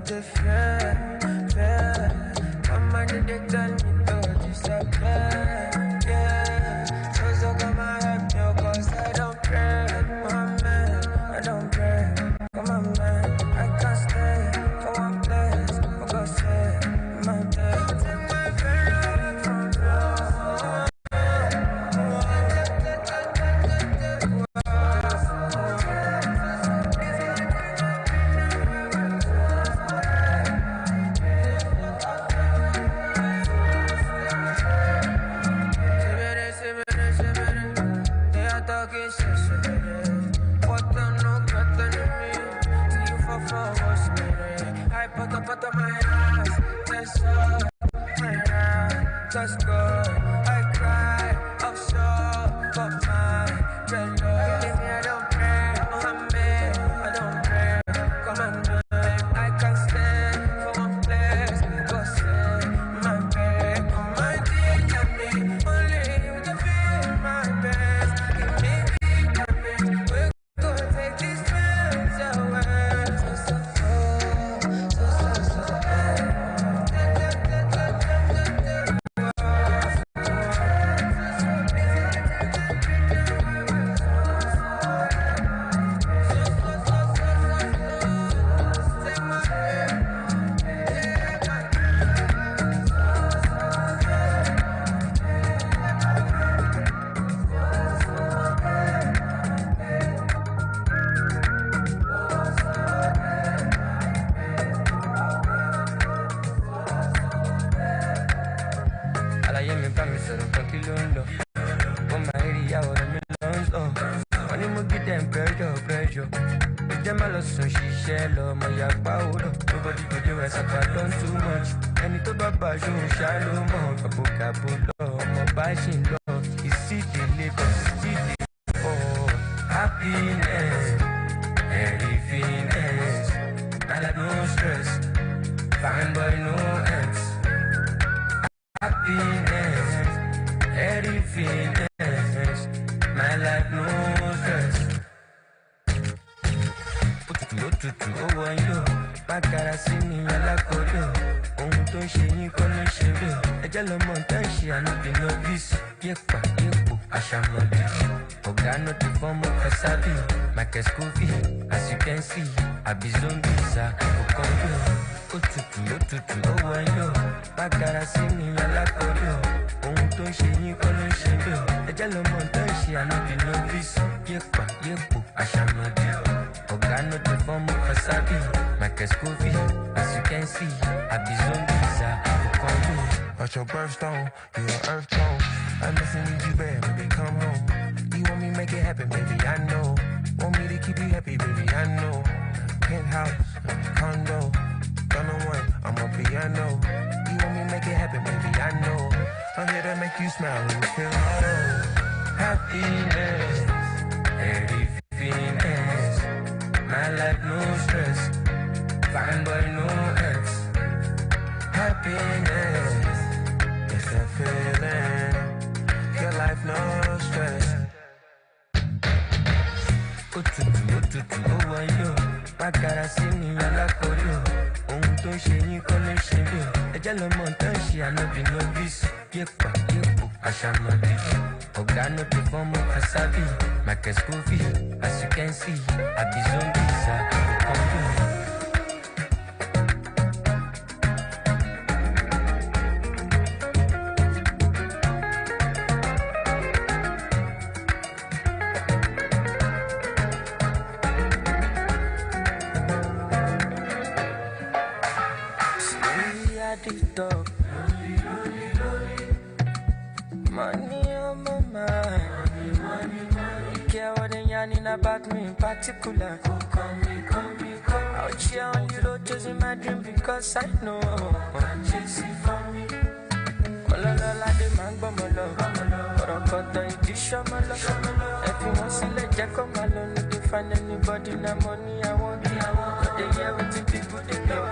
te faire, faire. Maman de tell me to disappear, yeah. So come on, help me, cause I don't pray, my man, I don't pray. Come on, man, I can't stay for one place, because say, my day. Take my friend from love. Put my eyes, that's all. Just go. I cry, offshore, but my dread Lord. Leave me, I don't pray. Mohammed, I don't pray. Come on, man. I can't stay for one place. Go say my bed. Come on, teach me. Only you can feel my best. Give me vitamins. We're gonna take these feelings away. Nobody could do as I done too much. And it's about passion, shallow more. A book, I put love, my passion love. You see the labor, see the for happiness, everythingness. I like no stress, fine boy, no ends. Happiness, everythingness. My life, no stress. Oh, I know. Bákàrà sí ni alákòódò, ohun tó ń ṣe yín kọ́ ló ń ṣe bẹ́ẹ̀. Ẹjẹ́ lọmọ tẹ́ ń ṣe ànúbì novice, yépa yépo àṣàmọ̀dì. Ọ̀gá náà ti fọ́mọ Kasabi, Michael Scovey, as you can see, àbí zombie sa òkàndó. Ó tutù, ó wọ̀nyó. Bákàrà sí ni alákòódò, ohun tó ń ṣe yín kọ́ ló ń ṣe bẹ́ẹ̀. Ẹjẹ́ lọmọ tẹ́ ń ṣe ànúbì novice, yépa yépo àṣàmọ̀dì. Ọ̀gá náà ti fọ́mọ Kasabi, Michael Scovey, as you can see, I be zombies, I come through. At your birthstone, you an earth tone. I missing you bad, baby, come home. You want me make it happen, baby, I know. Want me to keep you happy, baby, I know. Penthouse, condo, done one, I'm a piano. You want me make it happen, baby, I know. I'm here to make you smile when you feel low. Happiness, everythingness. My life, no stress. Fine boy, no ends. Happiness, it's that feeling. Your life, no stress. Oh, yo. Bákàrà sí ni alákòódò, ohun tó ń ṣe yín kọ́ ló ń ṣe bẹ́ẹ̀. Ẹjẹ́ lọmọ tẹ́ ń ṣe ànúbì novice, yépa yépo àṣàmọ̀dì. Ọ̀gá náà ti fọ́mọ Kasabi, Michael Scovey, as you can see, àbí zombies, òkàndó. Top. Money on my mind. Money. Care what they yarning about me in particular. Come me. Out here on the road chasing my dream because I know. Chase it for me. Ololola de mango molo. Orokoto idisho molo. Everyone select Jacko malo. Need to find anybody na money I want. They hear what the people they know.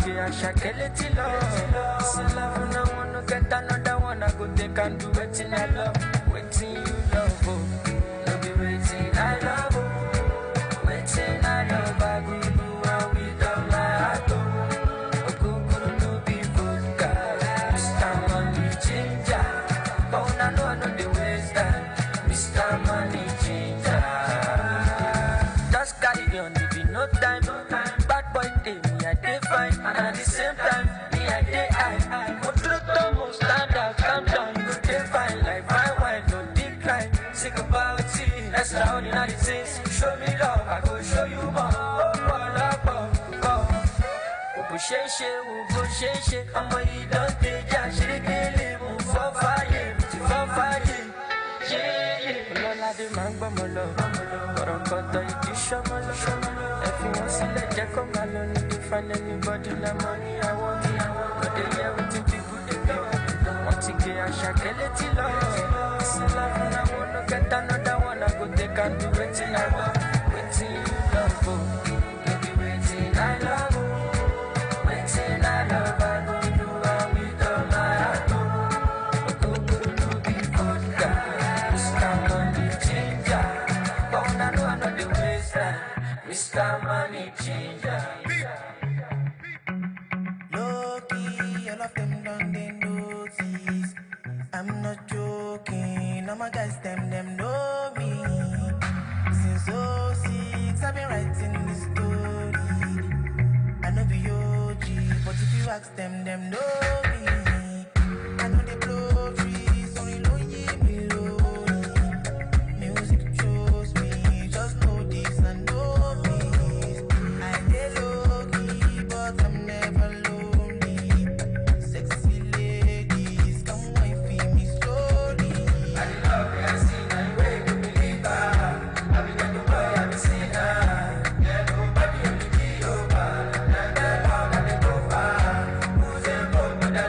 I shakele till love. It's a love and I wanna get another one. I go take and do waiting I love. Waiting you love, oh. No be waiting I love, oh. Waiting I love, I go do and with all my heart, oh. Extraordinary things, show me love, I go show you more. I'm a you don't take a shake, move for fire, yeah. Lola de mango molo, Korokoto Itishamalo. If you want to let Jack come alone, you find anybody the money I want. But they hear what people they do. Want to get a shakeleti love. It's a love and I want to get another one. I go take and do waiting I love. Waiting you love, baby waiting I love. Waiting I love, I go do and with all my heart. Go no be vodka, Mr. Money Changer. But I know the waste Mr. Money Changer. Low-key, all of them done they notice. I'm not joking, all my guys them know me. Since 06, I've been writing this story. I know be OG, but if you ask them know me. I know they blow trees, only lonely me lonely. Music chose me, just know this and know me. I get low-key, but I'm never lonely. Sexy ladies, come wifey me slowly. I love you, I see now you wake me believe her. I be like a boy, I be seen her. Yeah, nobody only be over. That they go far. Who's a boy, but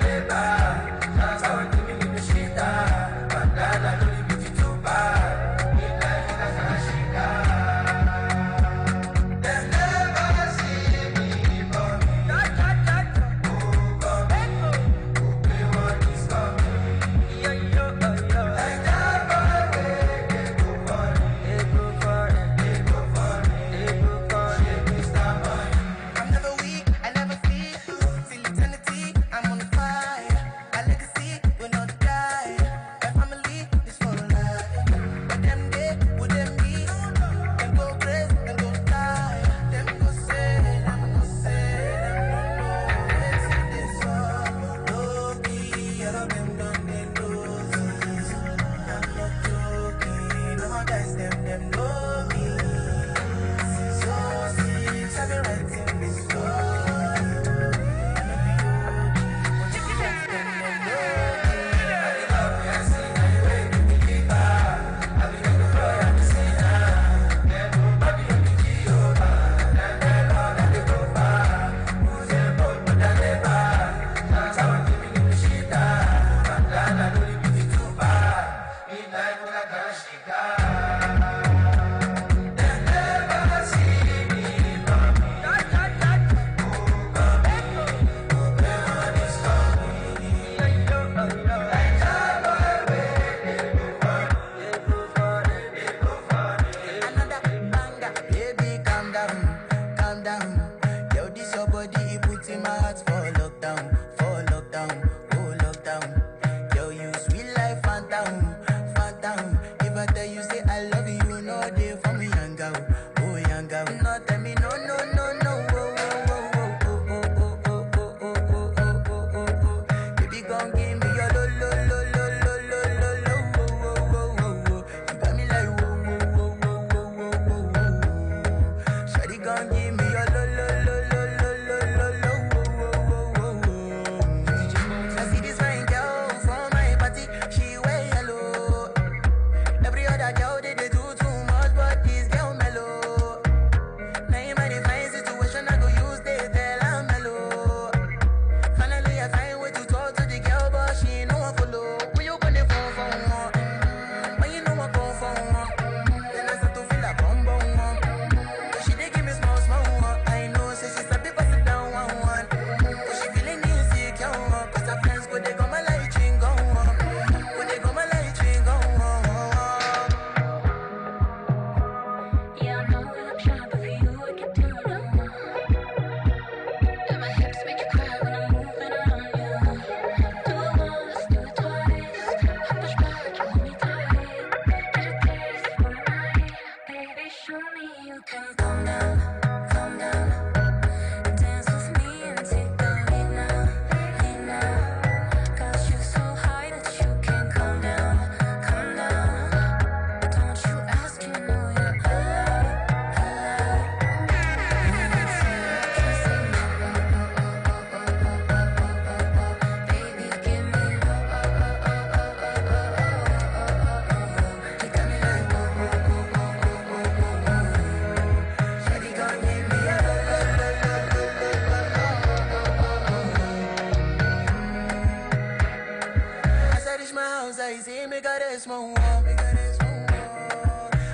this one war.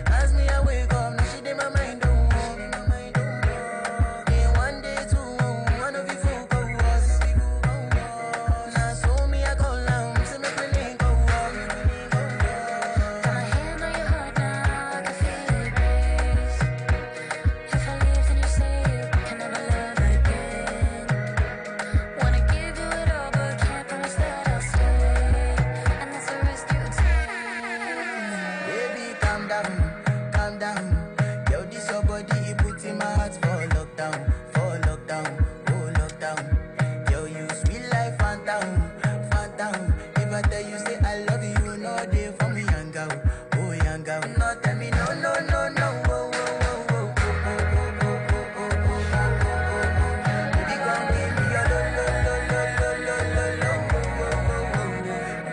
As me I wake up, now she did my mind don't walk. Then one day two, one of you fool go us. Now so me I go down, so make me link go up. Got my hand on your heart now, I can feel it race. If I leave, then you say you can never love again. Wanna give you it all, but can't promise that I'll stay. And that's the risk you take. Baby, calm down, calm down. Yo, this your body, it puts in my heart for lockdown, oh lockdown. Yo, you sweet life, phantom, phantom. If I tell you, say I love you, no day for me, young girl, oh young girl. No, tell me no, no, no, no, oh, oh, oh, oh, oh, oh, oh, oh, oh, oh, oh. Baby, come give me your lo, lo, lo, lo, lo, lo, lo, lo, oh, oh, oh, oh.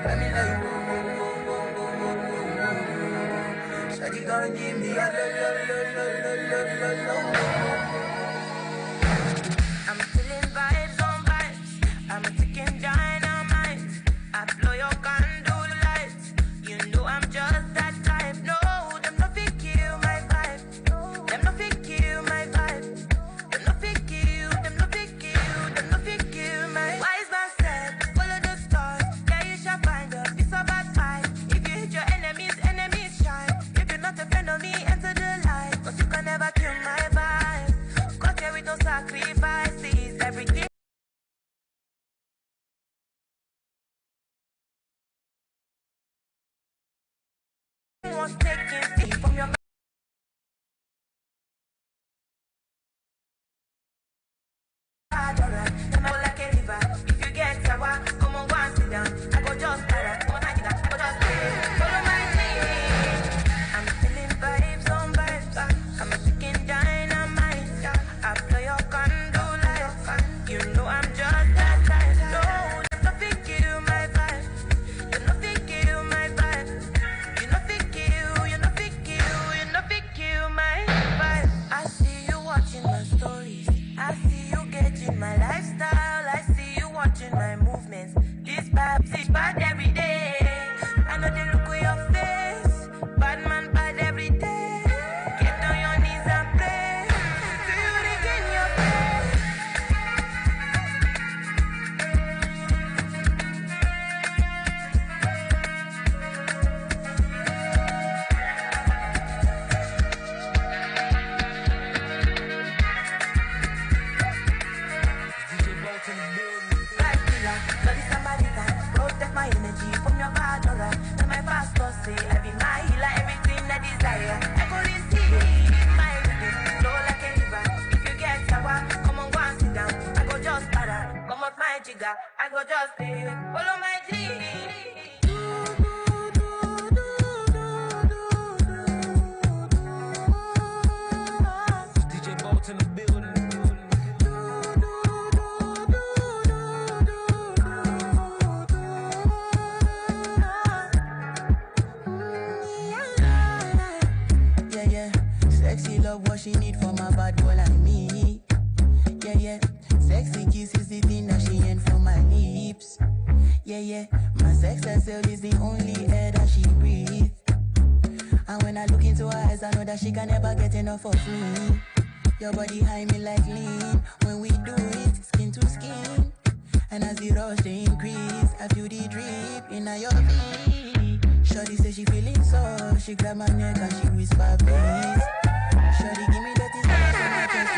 Let me like, oh, oh, oh, oh, oh, oh, oh, oh. Shawty, come give me your lo, lo, lo, lo, lo, lo, lo, lo. I'm feeling vibes on vibes. I'm a ticking dynamite. I blow your candle lights. You know I'm just that type. No, them no fit kill my vibe. Them no fit kill my vibe. Them no fit kill. Them no fit kill. Them no fit kill my. Wise man said, follow the stars. Yeah, you shall find a piece of advice. If you hit your enemies, enemies shine. If you're not a friend of me, enter the light. 'Cause you can never kill my vibe. Got here with no sacrifices. Everything. Was taken from your bad, alright. Them I go like a river. If you get sour, come on, go and sit down. I go just para. Come on, I go just stay. Follow my lead. I'm feeling vibes on vibes. I'm a ticking dynamite. I blow your candle lights. You know I'm just that type. No, you no fit kill my vibe. You no fit kill my vibe. You no fit kill. You no fit kill. You no fit kill my vibe. I see you watching my stories. I see you getting my lifestyle. I see you watching my movements. This bad every day. I know they look at your face. Bad man bad every day. Get on your knees and pray. Feel it in your face. Like killer, bloody Samaritan. Protect my energy from your bad aura. Then my pastor say I be my healer, everything I desire. I go receive my rhythm, flow like a river. If you get sour, come on, go and sit down. I go just para, come out my jigger. I go just stay, follow my dream. DJ Bolt in the building. Yeah, yeah. Sexy love, what she need from a bad boy like me. Yeah, yeah. Sexy kiss is the thing that she ain't from my lips. Yeah, yeah. My sex herself is the only air that she breathes. And when I look into her eyes, I know that she can never get enough of me. Your body high me like lean. When we do it, skin to skin. And as the rush they increase, I feel the drip in your veins. Shorty say she feeling so. She grab my neck and she whisper please. Shorty give me that is nice and I just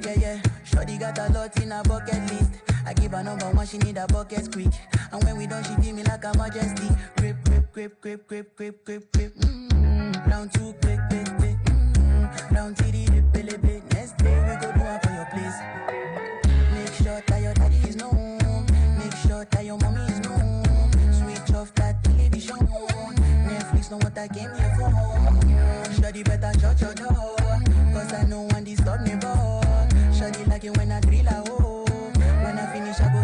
yeah, yeah. Shorty got a lot in her bucket list. I give her number one, she need a bucket quick. And when we done, she feel me like a majesty. Grip, grip, grip, grip, grip, grip, grip, grip. Round two, quick, quick, quick. Round three, dip, dip, dip. Next day we go do one for your place. Make sure that your daddy is known. Make sure that your mommy is known. Switch off that television. Netflix know what I came here for. Shorty better shut your door. 'Cause I know one disturb me, boy. Shorty like it when I drill her, oh. When I finish, I go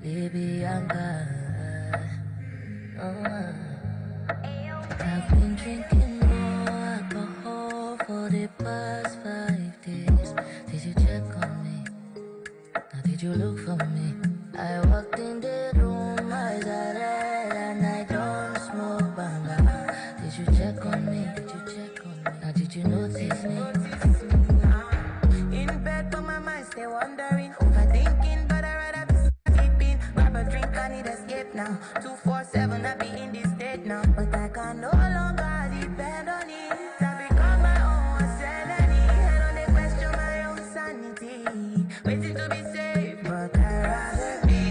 baby, I'm God. I've been drinking more alcohol for the past 5 days. Did you check on me? Now did you look for me? I walked in the room, eyes are red, and I don't smoke banga. Did you check on me? Did you check on me? Now did you notice me? In bed, but my mind stay wandering, overthinking, but I rather be sleeping. Grab a drink, I need escape now. 247, I be in this state now, but I can no longer depend on it. I become my own sanity. I don't dey question my own sanity. Waiting to be safe, but I rather be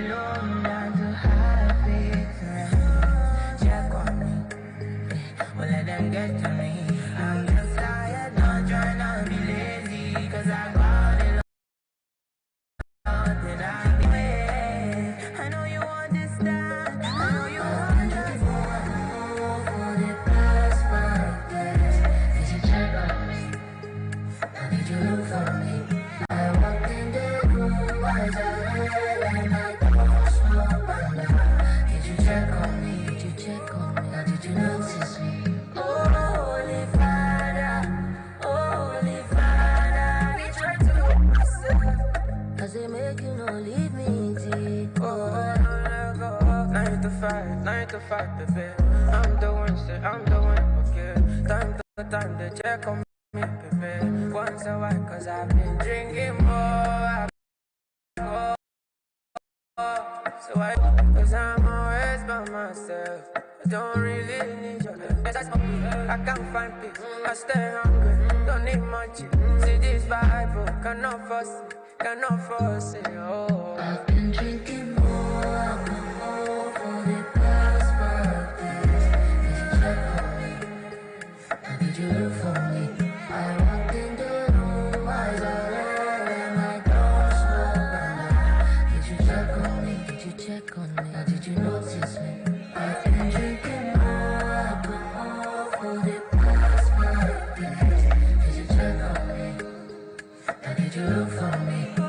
alone than to have it. Check on me, well let them get to me. I'm just tired, not trying to be lazy, cause I got it all that I need. I know you understand, I know you understand. For the past 5 days, did you check on me? Now did you look for me? I walked in the room, eyes are red, and I don't smoke banga. Did you check on me? Did you check on me? Now did you notice me? Oh, Holy Father, we try to look myself. Cause they make you no leave me deep. 9 to 5, baby. I'm the one, okay. Time to time, they check on me, baby. Once a while, cause I've been drinking more. So cause I'm always by myself. I don't really need your help. Yes, I can't find peace. I stay hungry, don't need much. See this Bible, cannot force it. Oh, I've been drinking more alcohol for the past 5 days. Did you check on me? Now did you look for me? I walked in the room, eyes are red, and I don't smoke banga. Did you check on me? Did you check on me? Now did you notice me? I've been drinking more alcohol for the past 5 days. Did you check on me? Now did you look for me? I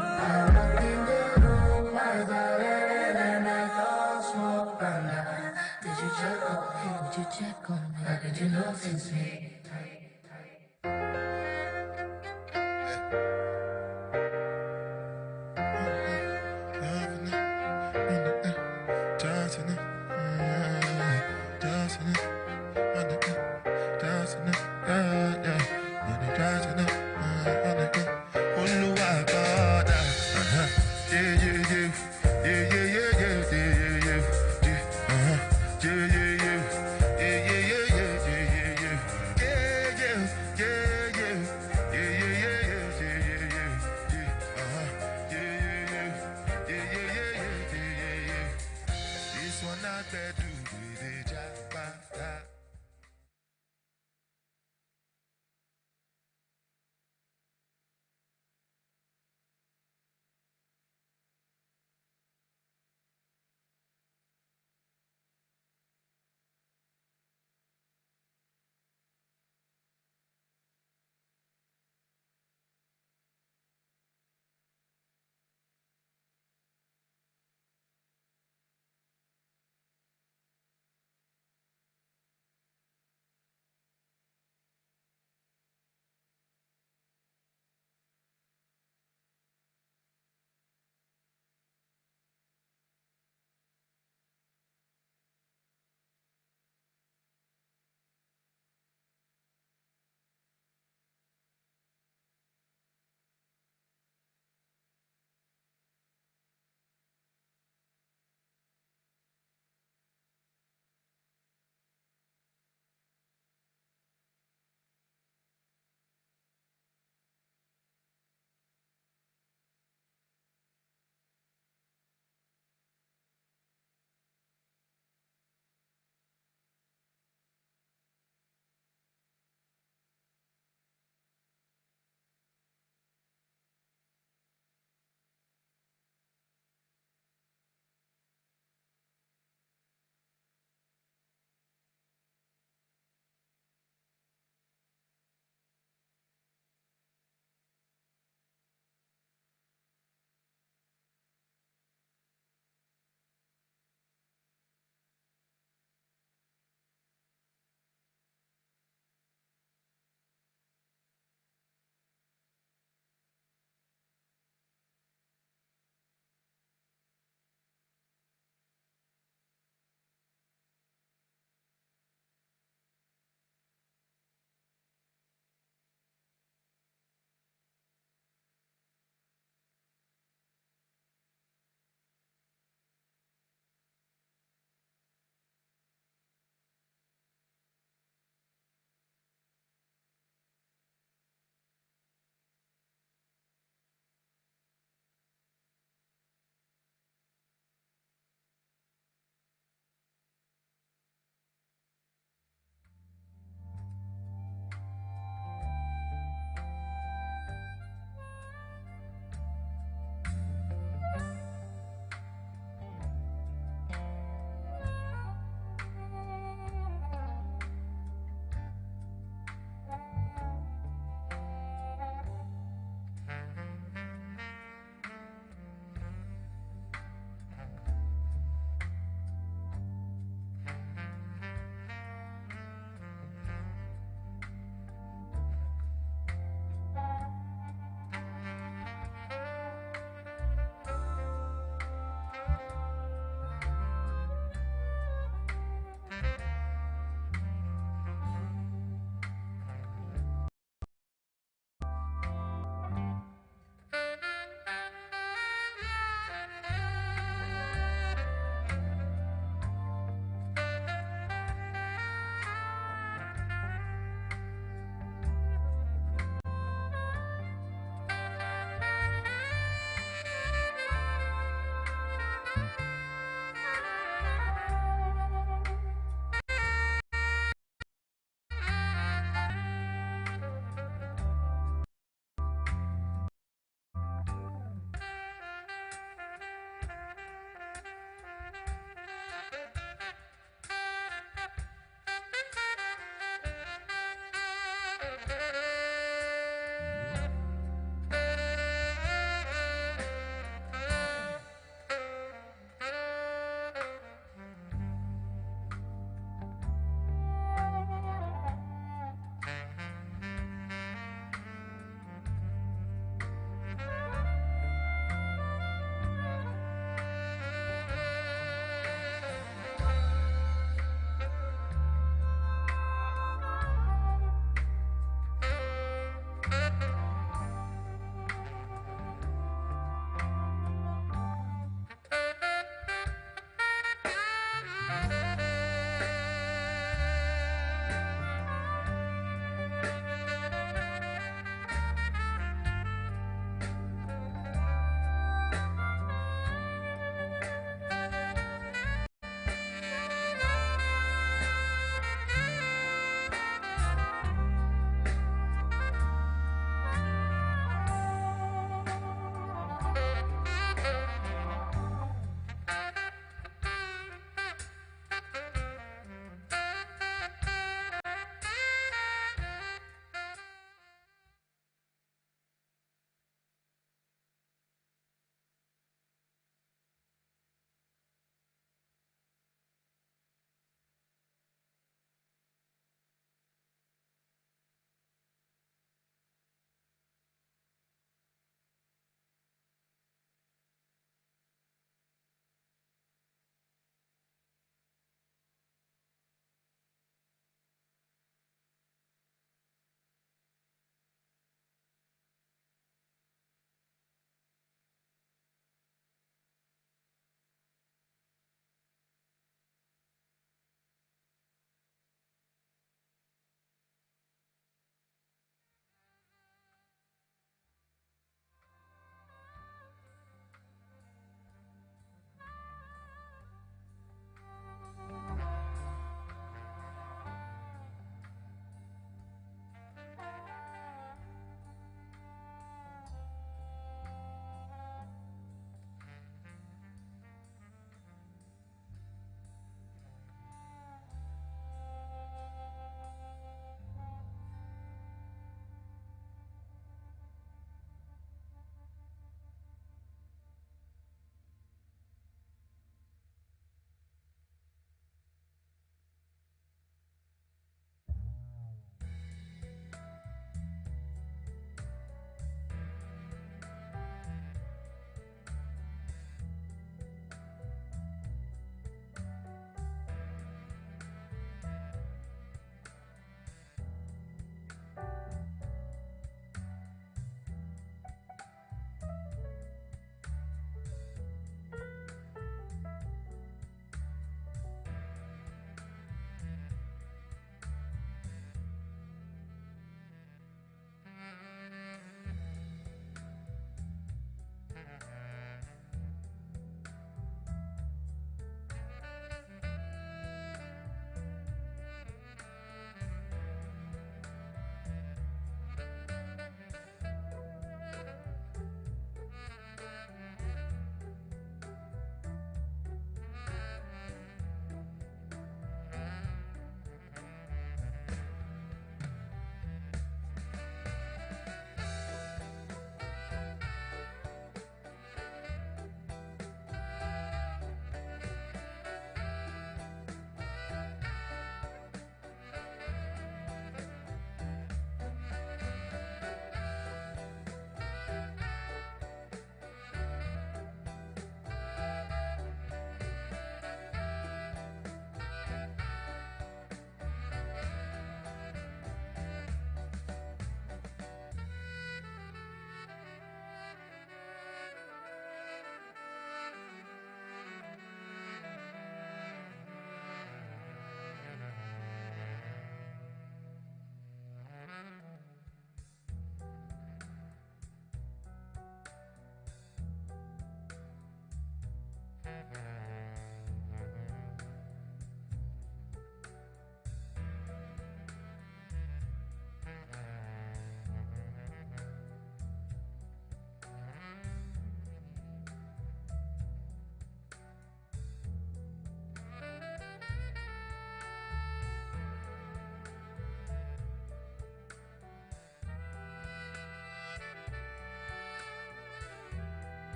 walked in the room, eyes are red, and I don't smoke banga. Did you check on me? Did you check on me? Now did you notice me?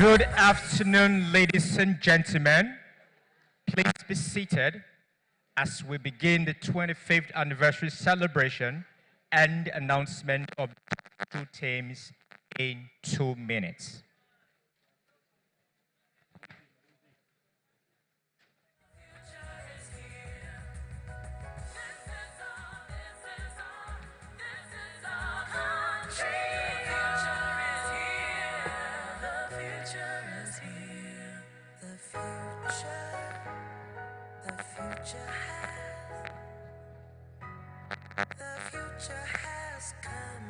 Good afternoon, ladies and gentlemen. Please be seated as we begin the 25th anniversary celebration and announcement of two teams in 2 minutes. The future has come.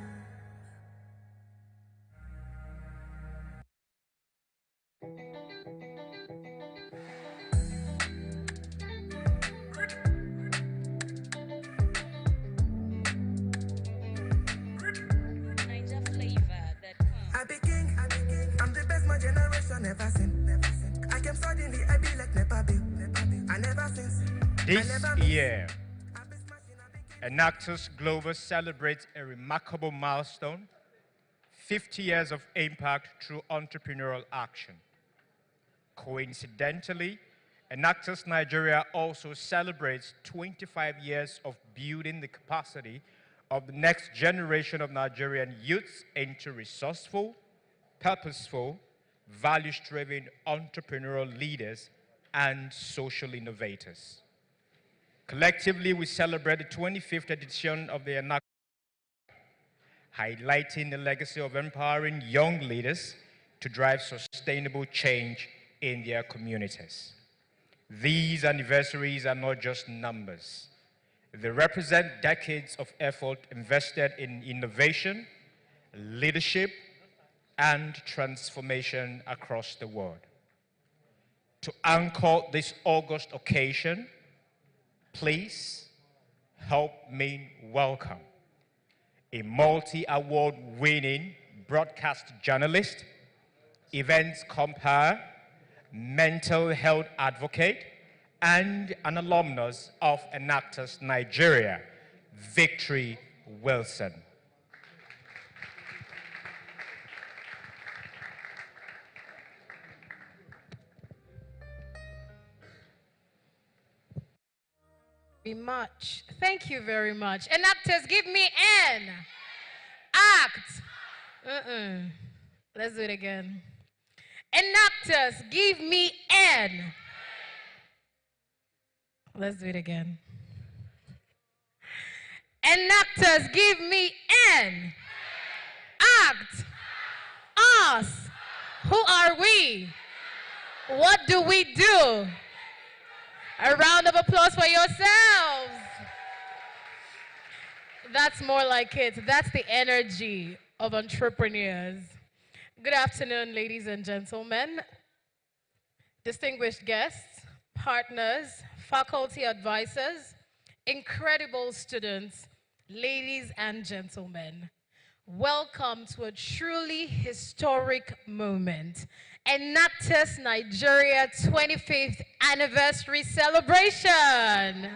I be king, I'm the best my generation never seen. I came suddenly, I be like Nepa Bill. I never since. This year, Enactus Global celebrates a remarkable milestone, 50 years of impact through entrepreneurial action. Coincidentally, Enactus Nigeria also celebrates 25 years of building the capacity of the next generation of Nigerian youths into resourceful, purposeful, values-driven entrepreneurial leaders and social innovators. Collectively, we celebrate the 25th edition of the Enactus, highlighting the legacy of empowering young leaders to drive sustainable change in their communities. These anniversaries are not just numbers. They represent decades of effort invested in innovation, leadership, and transformation across the world. To anchor this August occasion, please help me welcome a multi-award winning broadcast journalist, events compere, mental health advocate, and an alumnus of Enactus Nigeria, Victory Wilson. Very much. Thank you very much. Enactors, give me N. Act. Let's do it again. Enactors, give me N. Let's do it again. Enactors, give me N. Act. Us. Who are we? What do we do? A round of applause for yourselves. That's more like it. That's the energy of entrepreneurs. Good afternoon, ladies and gentlemen, distinguished guests, partners, faculty advisors, incredible students, ladies and gentlemen. Welcome to a truly historic moment. Enactus Nigeria 25th anniversary celebration.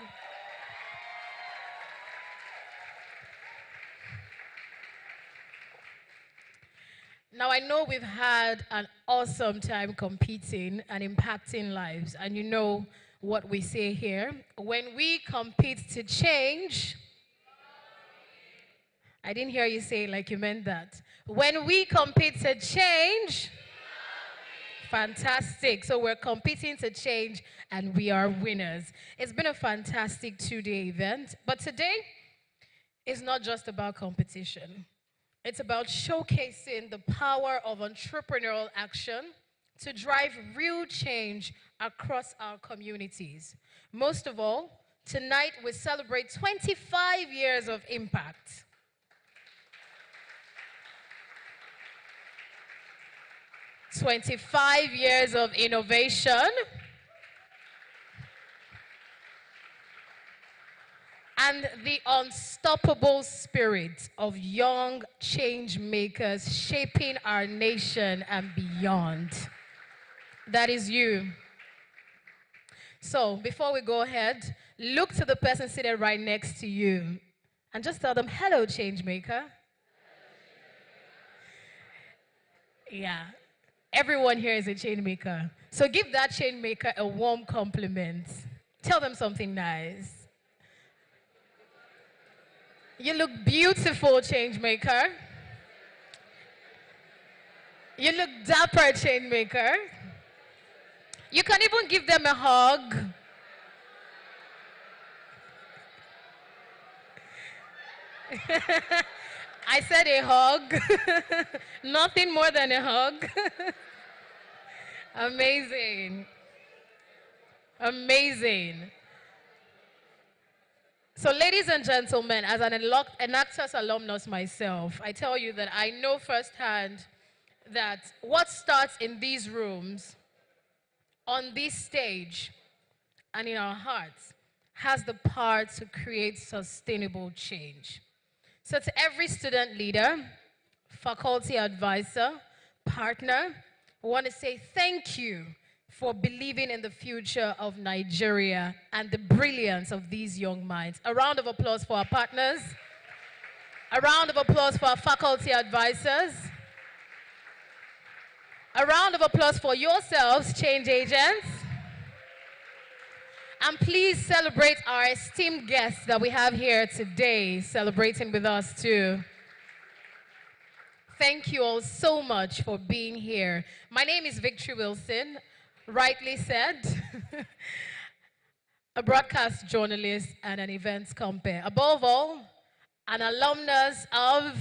Now, I know we've had an awesome time competing and impacting lives, and you know what we say here. When we compete to change, I didn't hear you say it like you meant that. When we compete to change, fantastic. So we're competing to change and we are winners. It's been a fantastic two-day event, but today is not just about competition. It's about showcasing the power of entrepreneurial action to drive real change across our communities. Most of all, tonight we celebrate 25 years of impact. "25 years of innovation and the unstoppable spirit of young change makers shaping our nation and beyond." That is you. So before we go ahead, look to the person seated right next to you and just tell them, "Hello, change maker." Yeah. Everyone here is a chain maker. So give that chain maker a warm compliment. Tell them something nice. You look beautiful, change maker. You look dapper, chain maker. You can even give them a hug. I said a hug. Nothing more than a hug. Amazing. Amazing. So ladies and gentlemen, as an Enactus alumnus myself, I tell you that I know firsthand that what starts in these rooms, on this stage, and in our hearts, has the power to create sustainable change. So to every student leader, faculty advisor, partner, I want to say thank you for believing in the future of Nigeria and the brilliance of these young minds. A round of applause for our partners. A round of applause for our faculty advisors. A round of applause for yourselves, change agents. And please celebrate our esteemed guests that we have here today, celebrating with us too. Thank you all so much for being here. My name is Victory Wilson, rightly said, a broadcast journalist and an events compere. Above all, an alumnus of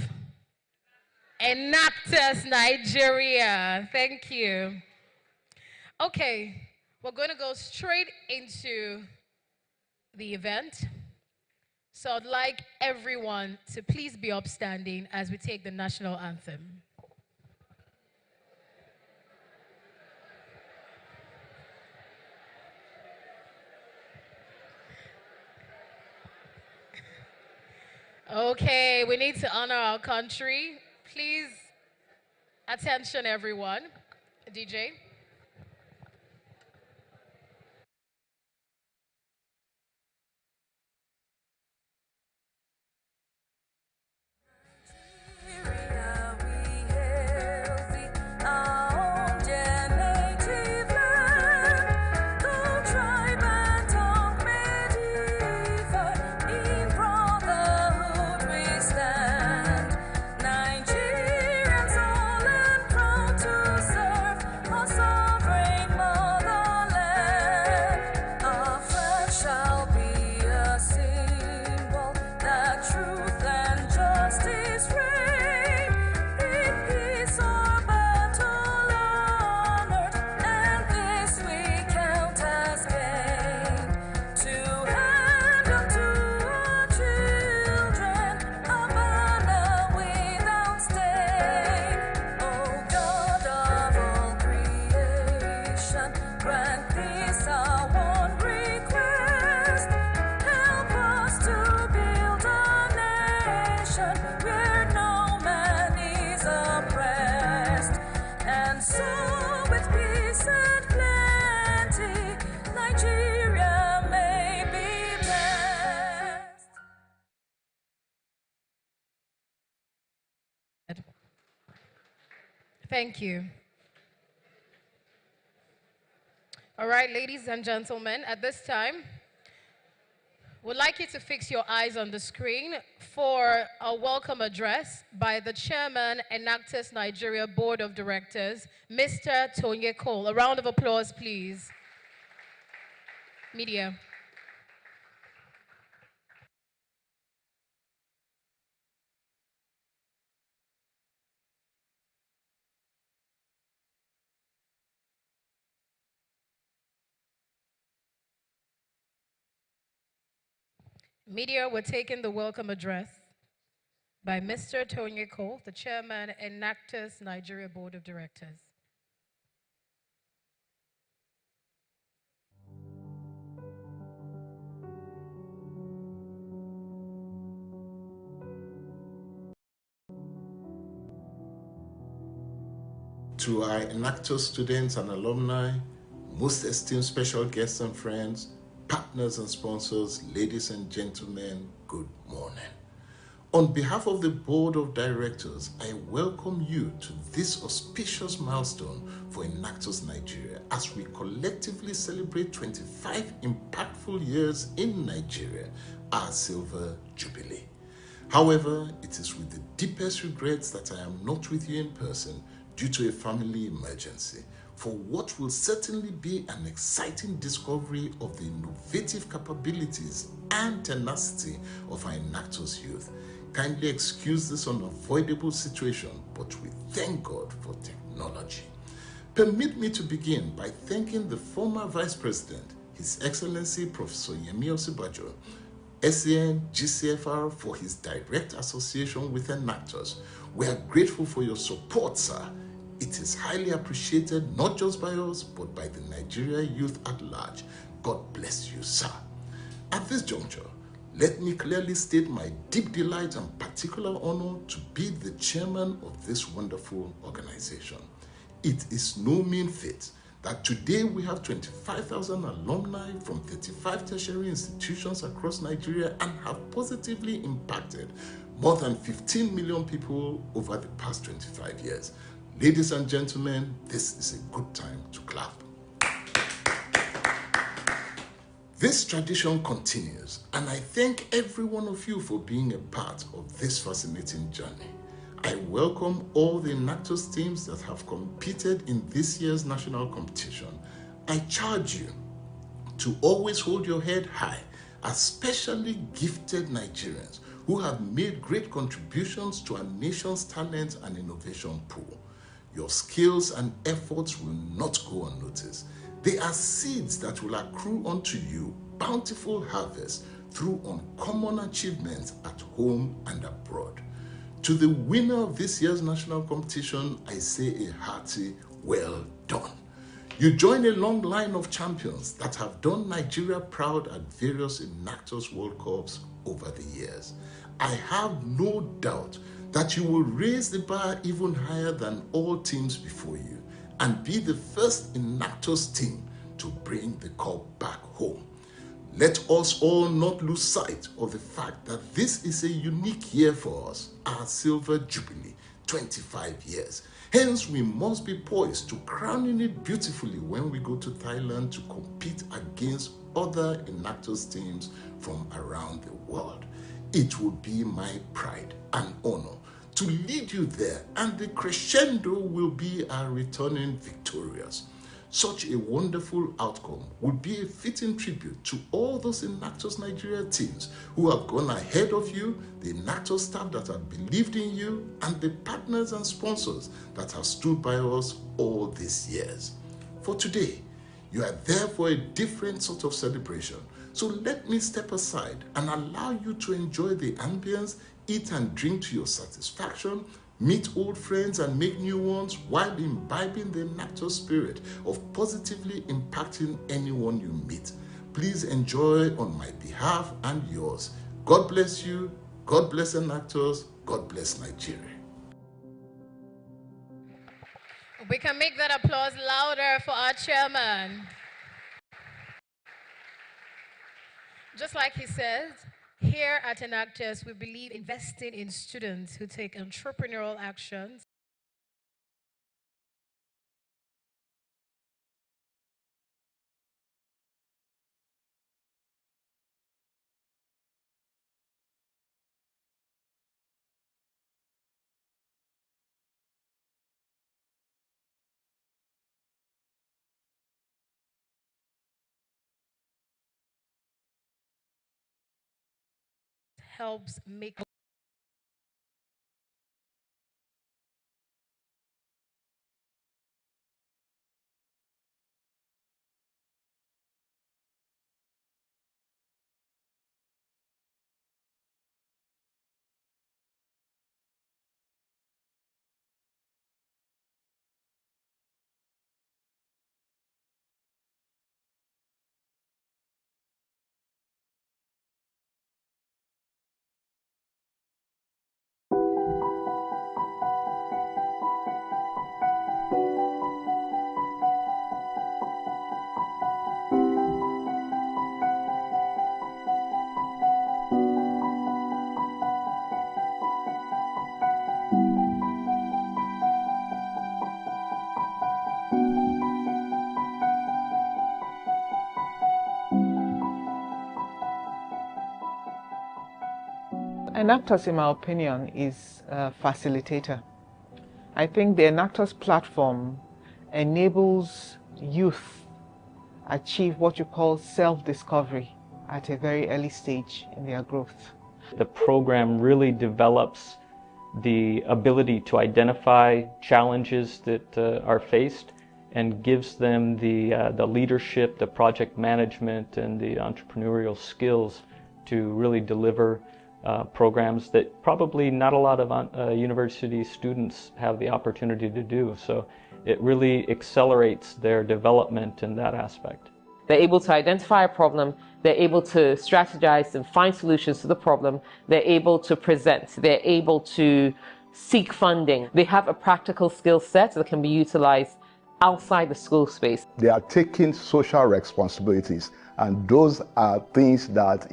Enactus Nigeria. Thank you. Okay, we're going to go straight into the event. So I'd like everyone to please be upstanding as we take the national anthem. Okay, we need to honor our country. Please, attention everyone. DJ. Thank you. All right, ladies and gentlemen, at this time, we'd like you to fix your eyes on the screen for a welcome address by the Chairman, Enactus Nigeria Board of Directors, Mr. Tonye Cole. A round of applause, please. Media. Media, we're taking the welcome address by Mr. Tonye Cole, the Chairman, Enactus Nigeria Board of Directors. To our Enactus students and alumni, most esteemed special guests and friends, partners and sponsors, ladies and gentlemen, good morning. On behalf of the Board of Directors, I welcome you to this auspicious milestone for Enactus Nigeria as we collectively celebrate 25 impactful years in Nigeria, our Silver Jubilee. However, it is with the deepest regrets that I am not with you in person due to a family emergency for what will certainly be an exciting discovery of the innovative capabilities and tenacity of our Enactus youth. Kindly excuse this unavoidable situation, but we thank God for technology. Permit me to begin by thanking the former Vice President, His Excellency Professor Yemi Osibajo, SAN GCFR, for his direct association with Enactus. We are grateful for your support, sir. It is highly appreciated not just by us, but by the Nigeria youth at large. God bless you, sir. At this juncture, let me clearly state my deep delight and particular honor to be the chairman of this wonderful organization. It is no mean feat that today we have 25,000 alumni from 35 tertiary institutions across Nigeria and have positively impacted more than 15 million people over the past 25 years. Ladies and gentlemen, this is a good time to clap. This tradition continues, and I thank every one of you for being a part of this fascinating journey. I welcome all the Enactus teams that have competed in this year's national competition. I charge you to always hold your head high, especially gifted Nigerians who have made great contributions to our nation's talent and innovation pool. Your skills and efforts will not go unnoticed. They are seeds that will accrue unto you bountiful harvest through uncommon achievements at home and abroad. To the winner of this year's national competition, I say a hearty well done. You join a long line of champions that have done Nigeria proud at various Enactus World Cups over the years. I have no doubt that you will raise the bar even higher than all teams before you and be the first Enactus team to bring the cup back home. Let us all not lose sight of the fact that this is a unique year for us, our Silver Jubilee, 25 years. Hence, we must be poised to crowning it beautifully when we go to Thailand to compete against other Enactus teams from around the world. It will be my pride and honor to lead you there, and the crescendo will be our returning victorious. Such a wonderful outcome would be a fitting tribute to all those Enactus Nigeria teams who have gone ahead of you, the Enactus staff that have believed in you, and the partners and sponsors that have stood by us all these years. For today, you are there for a different sort of celebration. So let me step aside and allow you to enjoy the ambience, eat and drink to your satisfaction, meet old friends and make new ones while imbibing the Enactus spirit of positively impacting anyone you meet. Please enjoy on my behalf and yours. God bless you. God bless Enactus. God bless Nigeria. We can make that applause louder for our chairman. Just like he said, here at Enactus, we believe investing in students who take entrepreneurial actions helps make Enactus, in my opinion, is a facilitator. I think the Enactus platform enables youth achieve what you call self-discovery at a very early stage in their growth. The program really develops the ability to identify challenges that are faced and gives them the leadership, the project management, and the entrepreneurial skills to really deliver programs that probably not a lot of university students have the opportunity to do. So it really accelerates their development in that aspect. They're able to identify a problem, they're able to strategize and find solutions to the problem, they're able to present, they're able to seek funding. They have a practical skill set that can be utilized outside the school space. They are taking social responsibilities, and those are things that,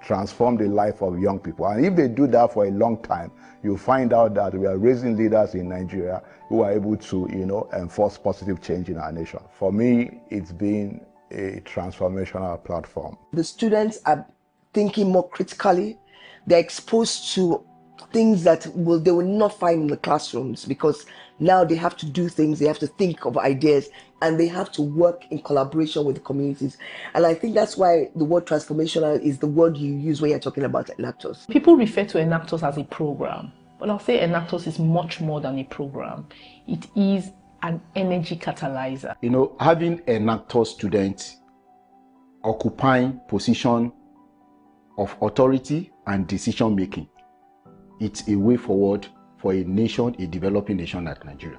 transform the life of young people. And if they do that for a long time, you'll find out that we are raising leaders in Nigeria who are able to, enforce positive change in our nation. For me, it's been a transformational platform. The students are thinking more critically. They're exposed to things that they will not find in the classrooms, because now they have to do things, they have to think of ideas, and they have to work in collaboration with the communities. And I think that's why the word transformational is the word you use when you're talking about Enactus. People refer to Enactus as a program, but I'll say Enactus is much more than a program. It is an energy catalyzer. Having Enactus students occupying position of authority and decision making, it's a way forward for a nation, a developing nation like Nigeria.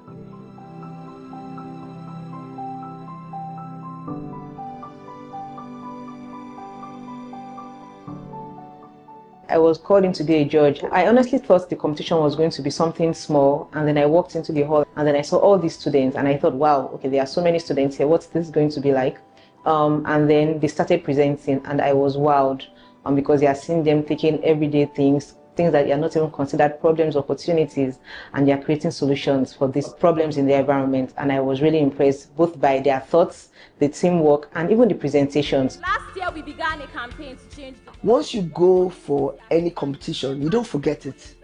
I was called in to be a judge. I honestly thought the competition was going to be something small, and then I walked into the hall and then I saw all these students and I thought, wow, okay, there are so many students here. What's this going to be like? And then they started presenting and I was wowed because you are seeing them taking everyday things that are not even considered problems, opportunities, and they are creating solutions for these problems in the environment. And I was really impressed both by their thoughts, the teamwork, and even the presentations. Last year we began a campaign to change. Once you go for any competition, you don't forget it.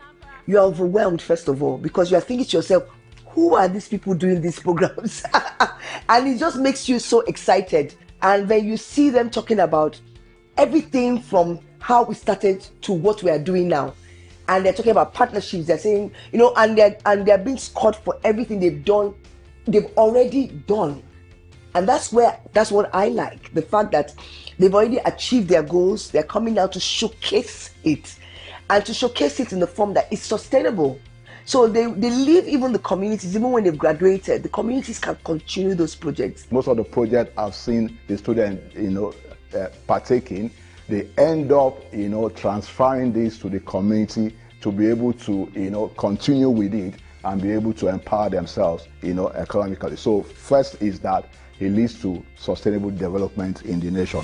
You are overwhelmed, first of all, because you are thinking to yourself, who are these people doing these programs? And it just makes you so excited. And when you see them talking about everything from how we started to what we are doing now, and they're talking about partnerships, they're saying, and they're being scored for everything they've already done. And that's what I like, the fact that they've already achieved their goals. They're coming out to showcase it, and to showcase it in the form that is sustainable. So they leave even the communities, even when they've graduated, the communities can continue those projects. Most of the projects I've seen the students, partaking, they end up, transferring this to the community to be able to, continue with it and be able to empower themselves, economically. So first is that it leads to sustainable development in the nation.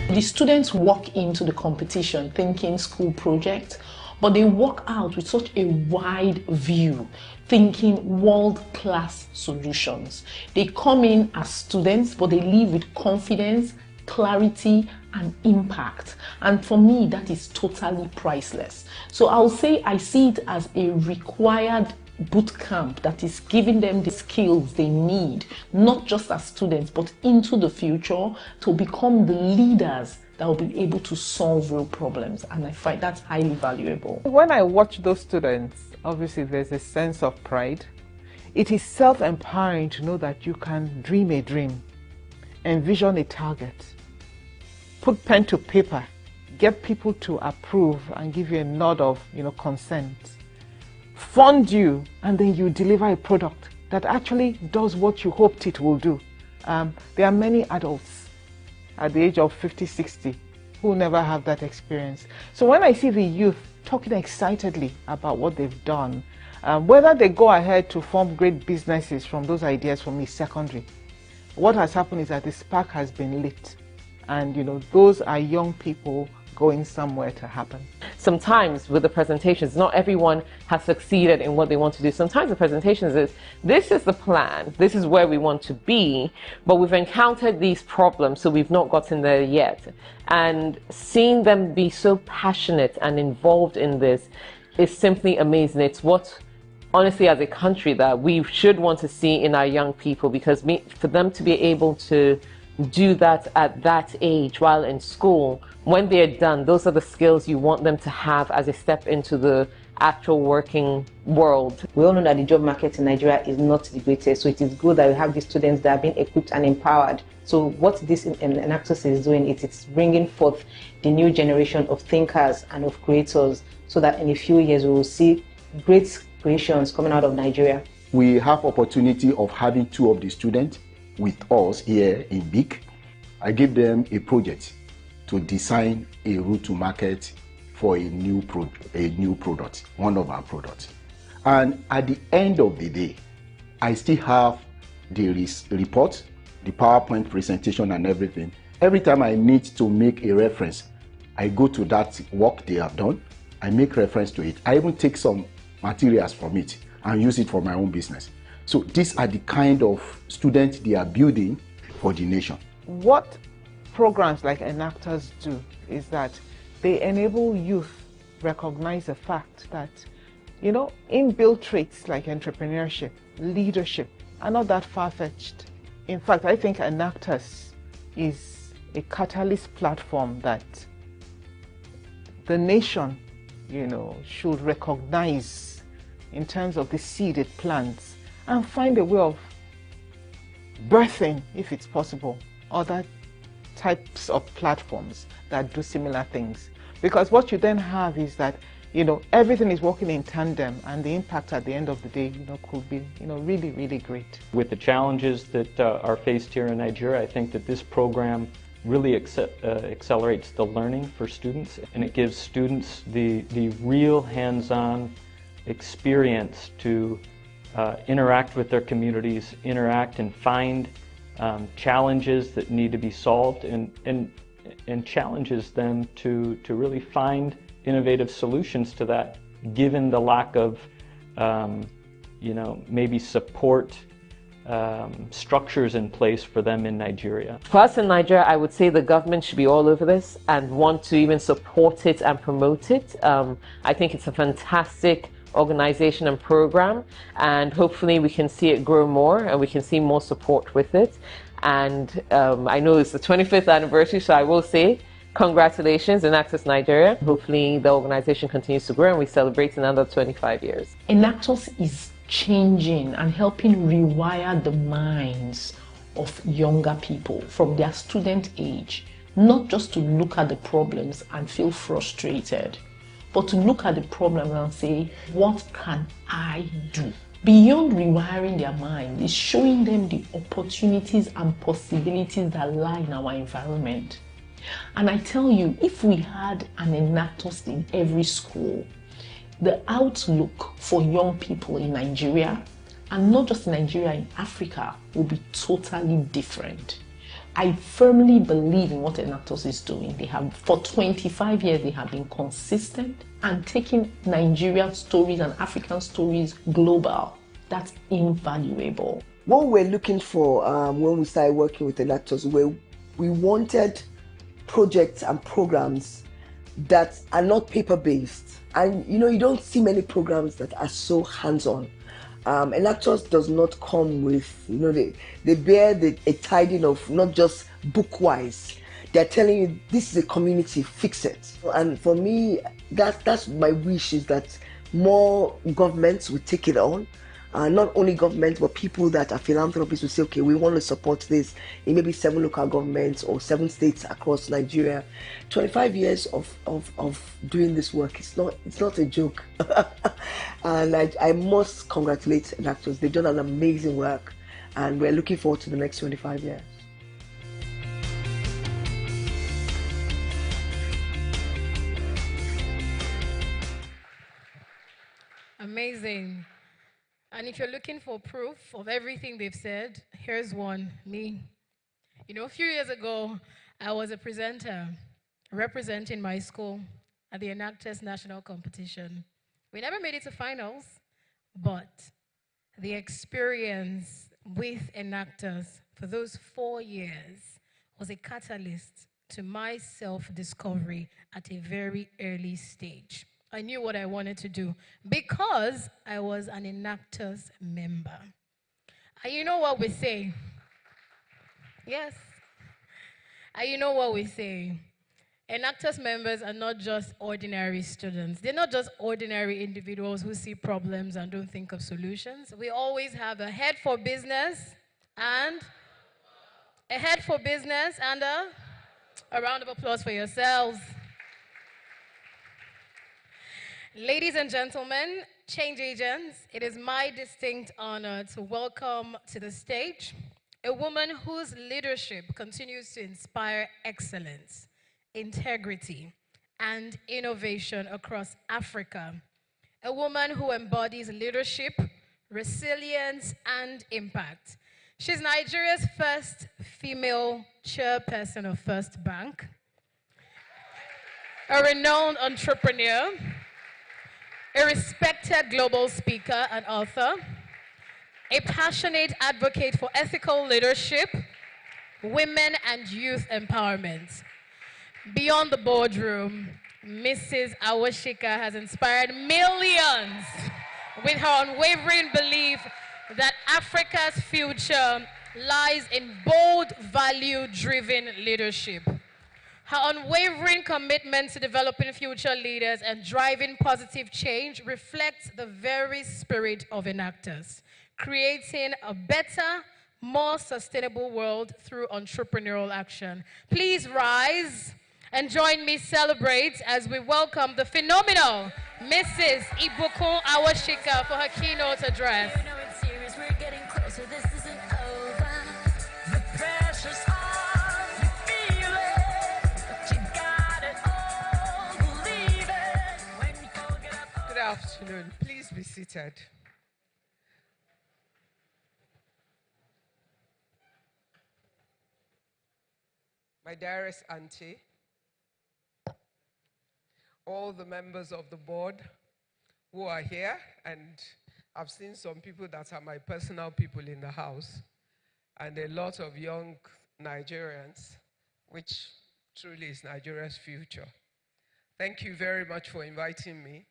The students walk into the competition thinking school project, but they walk out with such a wide view, thinking world-class solutions. They come in as students, but they leave with confidence, clarity, and impact. And for me, that is totally priceless. So I'll say I see it as a required boot camp that is giving them the skills they need, not just as students, but into the future to become the leaders that will be able to solve real problems. And I find that's highly valuable. When I watch those students, obviously there's a sense of pride. It is self-empowering to know that you can dream a dream, envision a target, put pen to paper, get people to approve and give you a nod of consent, fund you, and then you deliver a product that actually does what you hoped it will do. There are many adults at the age of 50, 60 who never have that experience. So when I see the youth talking excitedly about what they've done, whether they go ahead to form great businesses from those ideas, for me, secondary. What has happened is that the spark has been lit. And those are young people going somewhere to happen. Sometimes with the presentations, not everyone has succeeded in what they want to do. Sometimes the presentations is, this is the plan, this is where we want to be, but we've encountered these problems, so we've not gotten there yet. And seeing them be so passionate and involved in this is simply amazing. It's what, honestly, as a country, that we should want to see in our young people, because for them to be able to do that at that age while in school, when they're done, those are the skills you want them to have as a step into the actual working world. We all know that the job market in Nigeria is not the greatest, so it is good that we have these students that are being equipped and empowered. So what this Enactus is doing, it's bringing forth the new generation of thinkers and of creators, so that in a few years we will see great creations coming out of Nigeria. We have opportunity of having 2 of the students with us here in BIC. I give them a project to design a route to market for a new product, one of our products. And at the end of the day, I still have the report, the PowerPoint presentation and everything. Every time I need to make a reference, I go to that work they have done, I make reference to it. I even take some materials from it and use it for my own business. So these are the kind of students they are building for the nation. What programs like Enactus do is that they enable youth recognize the fact that, inbuilt traits like entrepreneurship, leadership are not that far-fetched. In fact, I think Enactus is a catalyst platform that the nation, should recognize in terms of the seed it plants, and find a way of birthing, if it's possible, other types of platforms that do similar things. Because what you then have is that, everything is working in tandem, and the impact at the end of the day, could be, really, really great. With the challenges that are faced here in Nigeria, I think that this program really accelerates the learning for students, and it gives students the real hands-on experience to interact with their communities, interact and find challenges that need to be solved, and challenges them to really find innovative solutions to that, given the lack of maybe support structures in place for them in Nigeria. For us in Nigeria, I would say the government should be all over this and want to even support it and promote it. I think it's a fantastic organization and program, and hopefully we can see it grow more and we can see more support with it. And I know it's the 25th anniversary, so I will say congratulations, Enactus Nigeria. Hopefully the organization continues to grow and we celebrate another 25 years. Enactus is changing and helping rewire the minds of younger people from their student age, not just to look at the problems and feel frustrated, but to look at the problem and say, what can I do? Beyond rewiring their mind is showing them the opportunities and possibilities that lie in our environment. And I tell you, if we had an Enactus in every school, the outlook for young people in Nigeria, and not just in Nigeria, in Africa, will be totally different. I firmly believe in what Enactus is doing. For 25 years, they have been consistent and taking Nigerian stories and African stories global. That's invaluable. What we're looking for when we started working with Enactus, we wanted projects and programs that are not paper-based. And you don't see many programs that are so hands-on. Enactus does not come with, they bear a tiding of not just book-wise. They're telling you, this is a community, fix it. And for me, that's my wish, is that more governments will take it on. Not only governments, but people that are philanthropists will say, okay, we want to support this in maybe 7 local governments or 7 states across Nigeria. 25 years of doing this work, it's not a joke. And I must congratulate Enactus. They've done an amazing work, and we're looking forward to the next 25 years. Amazing. And if you're looking for proof of everything they've said, here's one, me. A few years ago, I was a presenter, representing my school at the Enactus National Competition. We never made it to finals, but the experience with Enactus for those 4 years was a catalyst to my self-discovery at a very early stage. I knew what I wanted to do because I was an Enactus member. And you know what we say? Yes. And you know what we say? Enactus members are not just ordinary students. They're not just ordinary individuals who see problems and don't think of solutions. We always have a head for business and a round of applause for yourselves. Ladies and gentlemen, change agents, it is my distinct honor to welcome to the stage a woman whose leadership continues to inspire excellence, integrity, and innovation across Africa. A woman who embodies leadership, resilience, and impact. She's Nigeria's first female chairperson of First Bank, a renowned entrepreneur, a respected global speaker and author, a passionate advocate for ethical leadership, women and youth empowerment. Beyond the boardroom, Mrs. Awashika has inspired millions with her unwavering belief that Africa's future lies in bold, value-driven leadership. Her unwavering commitment to developing future leaders and driving positive change reflects the very spirit of Enactus, creating a better, more sustainable world through entrepreneurial action. Please rise and join me celebrate as we welcome the phenomenal Mrs. Ibukun Awashika for her keynote address. You know it's serious, we're getting closer, this isn't over. The pressure's on, you feel it, but you got it all, believe it. When you get up. Good afternoon, please be seated. My dearest auntie, all the members of the board who are here, and I've seen some people that are my personal people in the house, and a lot of young Nigerians, which truly is Nigeria's future. Thank you very much for inviting me,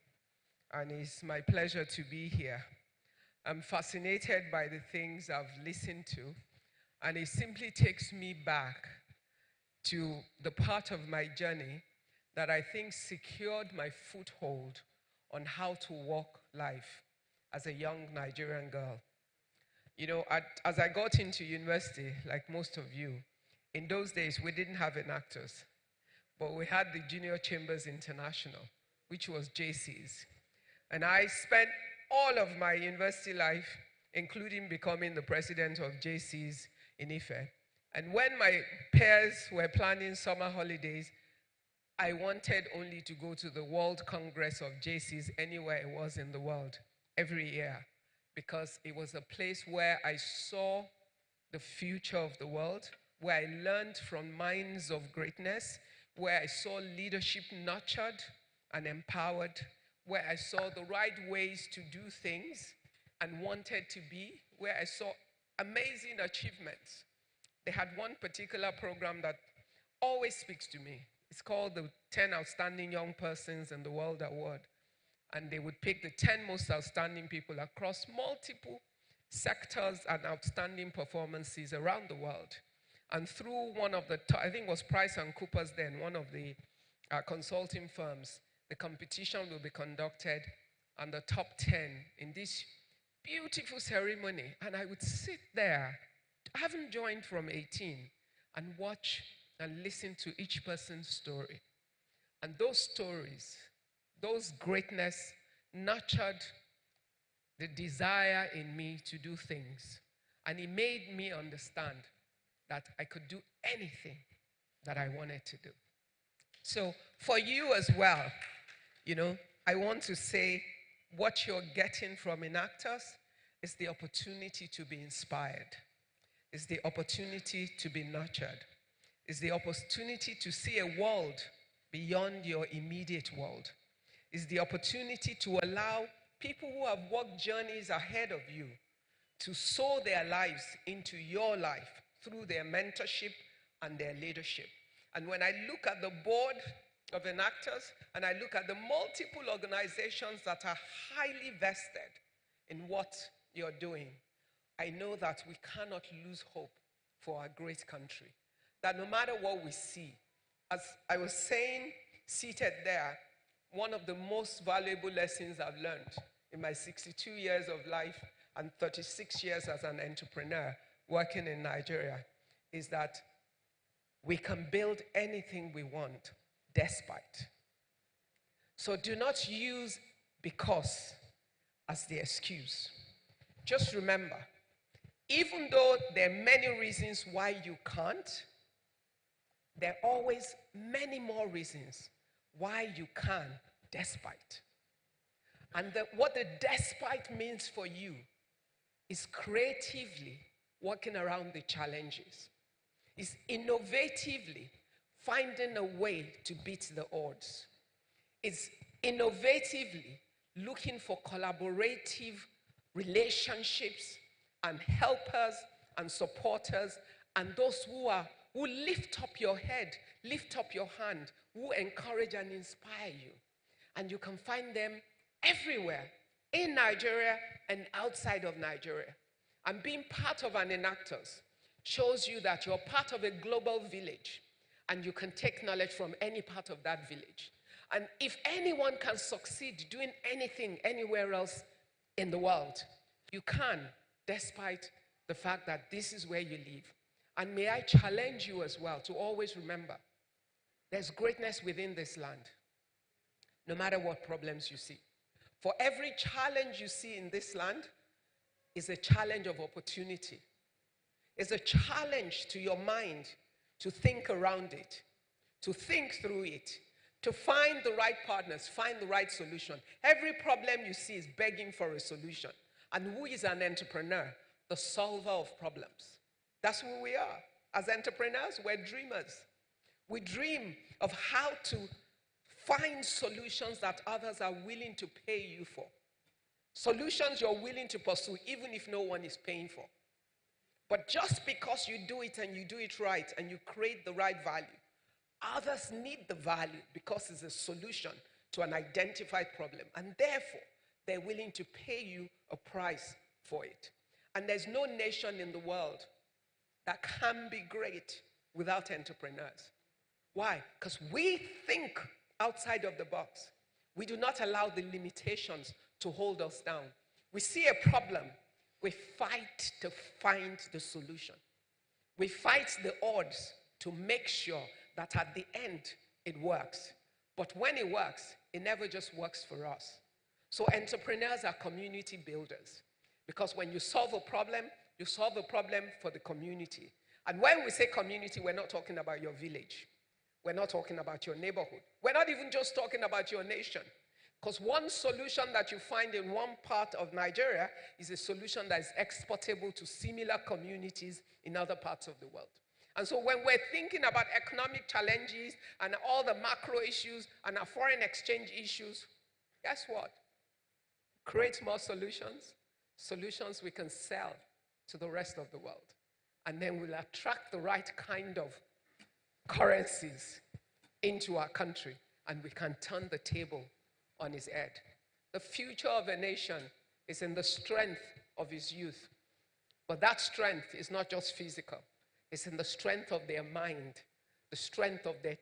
and it's my pleasure to be here. I'm fascinated by the things I've listened to, and it simply takes me back to the part of my journey that I think secured my foothold on how to walk life as a young Nigerian girl. You know, as I got into university, like most of you, in those days we didn't have Enactus, but we had the Junior Chambers International, which was JC's. And I spent all of my university life, including becoming the president of JC's in Ife. And when my peers were planning summer holidays, I wanted only to go to the World Congress of JCs anywhere it was in the world every year, because it was a place where I saw the future of the world, where I learned from minds of greatness, where I saw leadership nurtured and empowered, where I saw the right ways to do things and wanted to be, where I saw amazing achievements. They had one particular program that always speaks to me. It's called the 10 Outstanding Young Persons in the World Award. And they would pick the 10 most outstanding people across multiple sectors and outstanding performances around the world. And through one of the, I think it was Price and Coopers then, one of the consulting firms, the competition will be conducted and the top 10 in this beautiful ceremony. And I would sit there, I haven't joined from 18, and watch and listen to each person's story. And those stories, those greatness nurtured the desire in me to do things. And it made me understand that I could do anything that I wanted to do. So for you as well, you know, I want to say what you're getting from Enactus is the opportunity to be inspired. It's the opportunity to be nurtured. It's the opportunity to see a world beyond your immediate world. It's the opportunity to allow people who have walked journeys ahead of you to sow their lives into your life through their mentorship and their leadership. And when I look at the board of Enactus and I look at the multiple organizations that are highly vested in what you're doing, I know that we cannot lose hope for our great country. That no matter what we see, as I was saying, seated there, one of the most valuable lessons I've learned in my 62 years of life and 36 years as an entrepreneur working in Nigeria is that we can build anything we want despite. So do not use because as the excuse. Just remember, even though there are many reasons why you can't, there are always many more reasons why you can despite. And what the despite means for you is creatively working around the challenges, is innovatively finding a way to beat the odds, is innovatively looking for collaborative relationships and helpers and supporters and those who lift up your head, lift up your hand, who encourage and inspire you. And you can find them everywhere in Nigeria and outside of Nigeria. And being part of an Enactus shows you that you're part of a global village and you can take knowledge from any part of that village. And if anyone can succeed doing anything anywhere else in the world, you can, despite the fact that this is where you live. And may I challenge you as well to always remember, there's greatness within this land, no matter what problems you see. For every challenge you see in this land is a challenge of opportunity. It's a challenge to your mind to think around it, to think through it, to find the right partners, find the right solution. Every problem you see is begging for a solution. And who is an entrepreneur? The solver of problems. That's who we are. As entrepreneurs, we're dreamers. We dream of how to find solutions that others are willing to pay you for. Solutions you're willing to pursue even if no one is paying for. But just because you do it and you do it right and you create the right value, others need the value because it's a solution to an identified problem. And therefore, they're willing to pay you a price for it. And there's no nation in the world that can be great without entrepreneurs. Why? Because we think outside of the box. We do not allow the limitations to hold us down. We see a problem, we fight to find the solution. We fight the odds to make sure that at the end it works. But when it works, it never just works for us. So entrepreneurs are community builders. Because when you solve a problem, you solve a problem for the community. And when we say community, we're not talking about your village. We're not talking about your neighborhood. We're not even just talking about your nation. Because one solution that you find in one part of Nigeria is a solution that is exportable to similar communities in other parts of the world. And so when we're thinking about economic challenges and all the macro issues and our foreign exchange issues, guess what? Create more solutions, solutions we can sell to the rest of the world. And then we'll attract the right kind of currencies into our country, and we can turn the table on its head. The future of a nation is in the strength of its youth. But that strength is not just physical. It's in the strength of their mind, the strength of their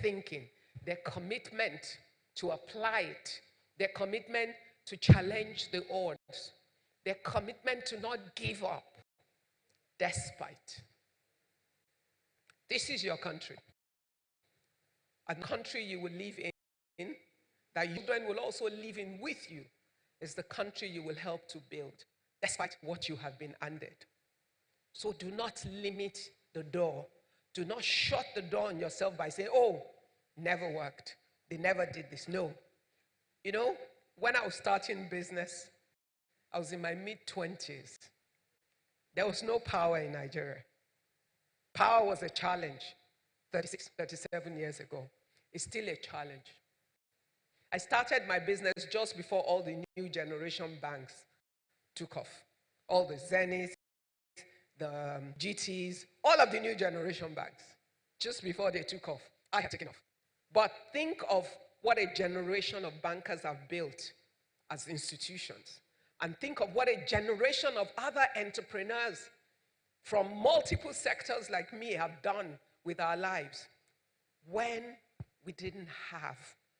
thinking, their commitment to apply it, their commitment to challenge the odds, their commitment to not give up despite. This is your country. A country you will live in, that your children will also live in with you, is the country you will help to build, despite what you have been handed. So do not limit the door. Do not shut the door on yourself by saying, oh, never worked. They never did this. No. You know, when I was starting business, I was in my mid-20s. There was no power in Nigeria. Power was a challenge 36, 37 years ago. is still a challenge. I started my business just before all the new generation banks took off. All the Zeniths, the GTs, all of the new generation banks. Just before they took off, I had taken off. But think of what a generation of bankers have built as institutions. And think of what a generation of other entrepreneurs from multiple sectors like me have done with our lives when we didn't have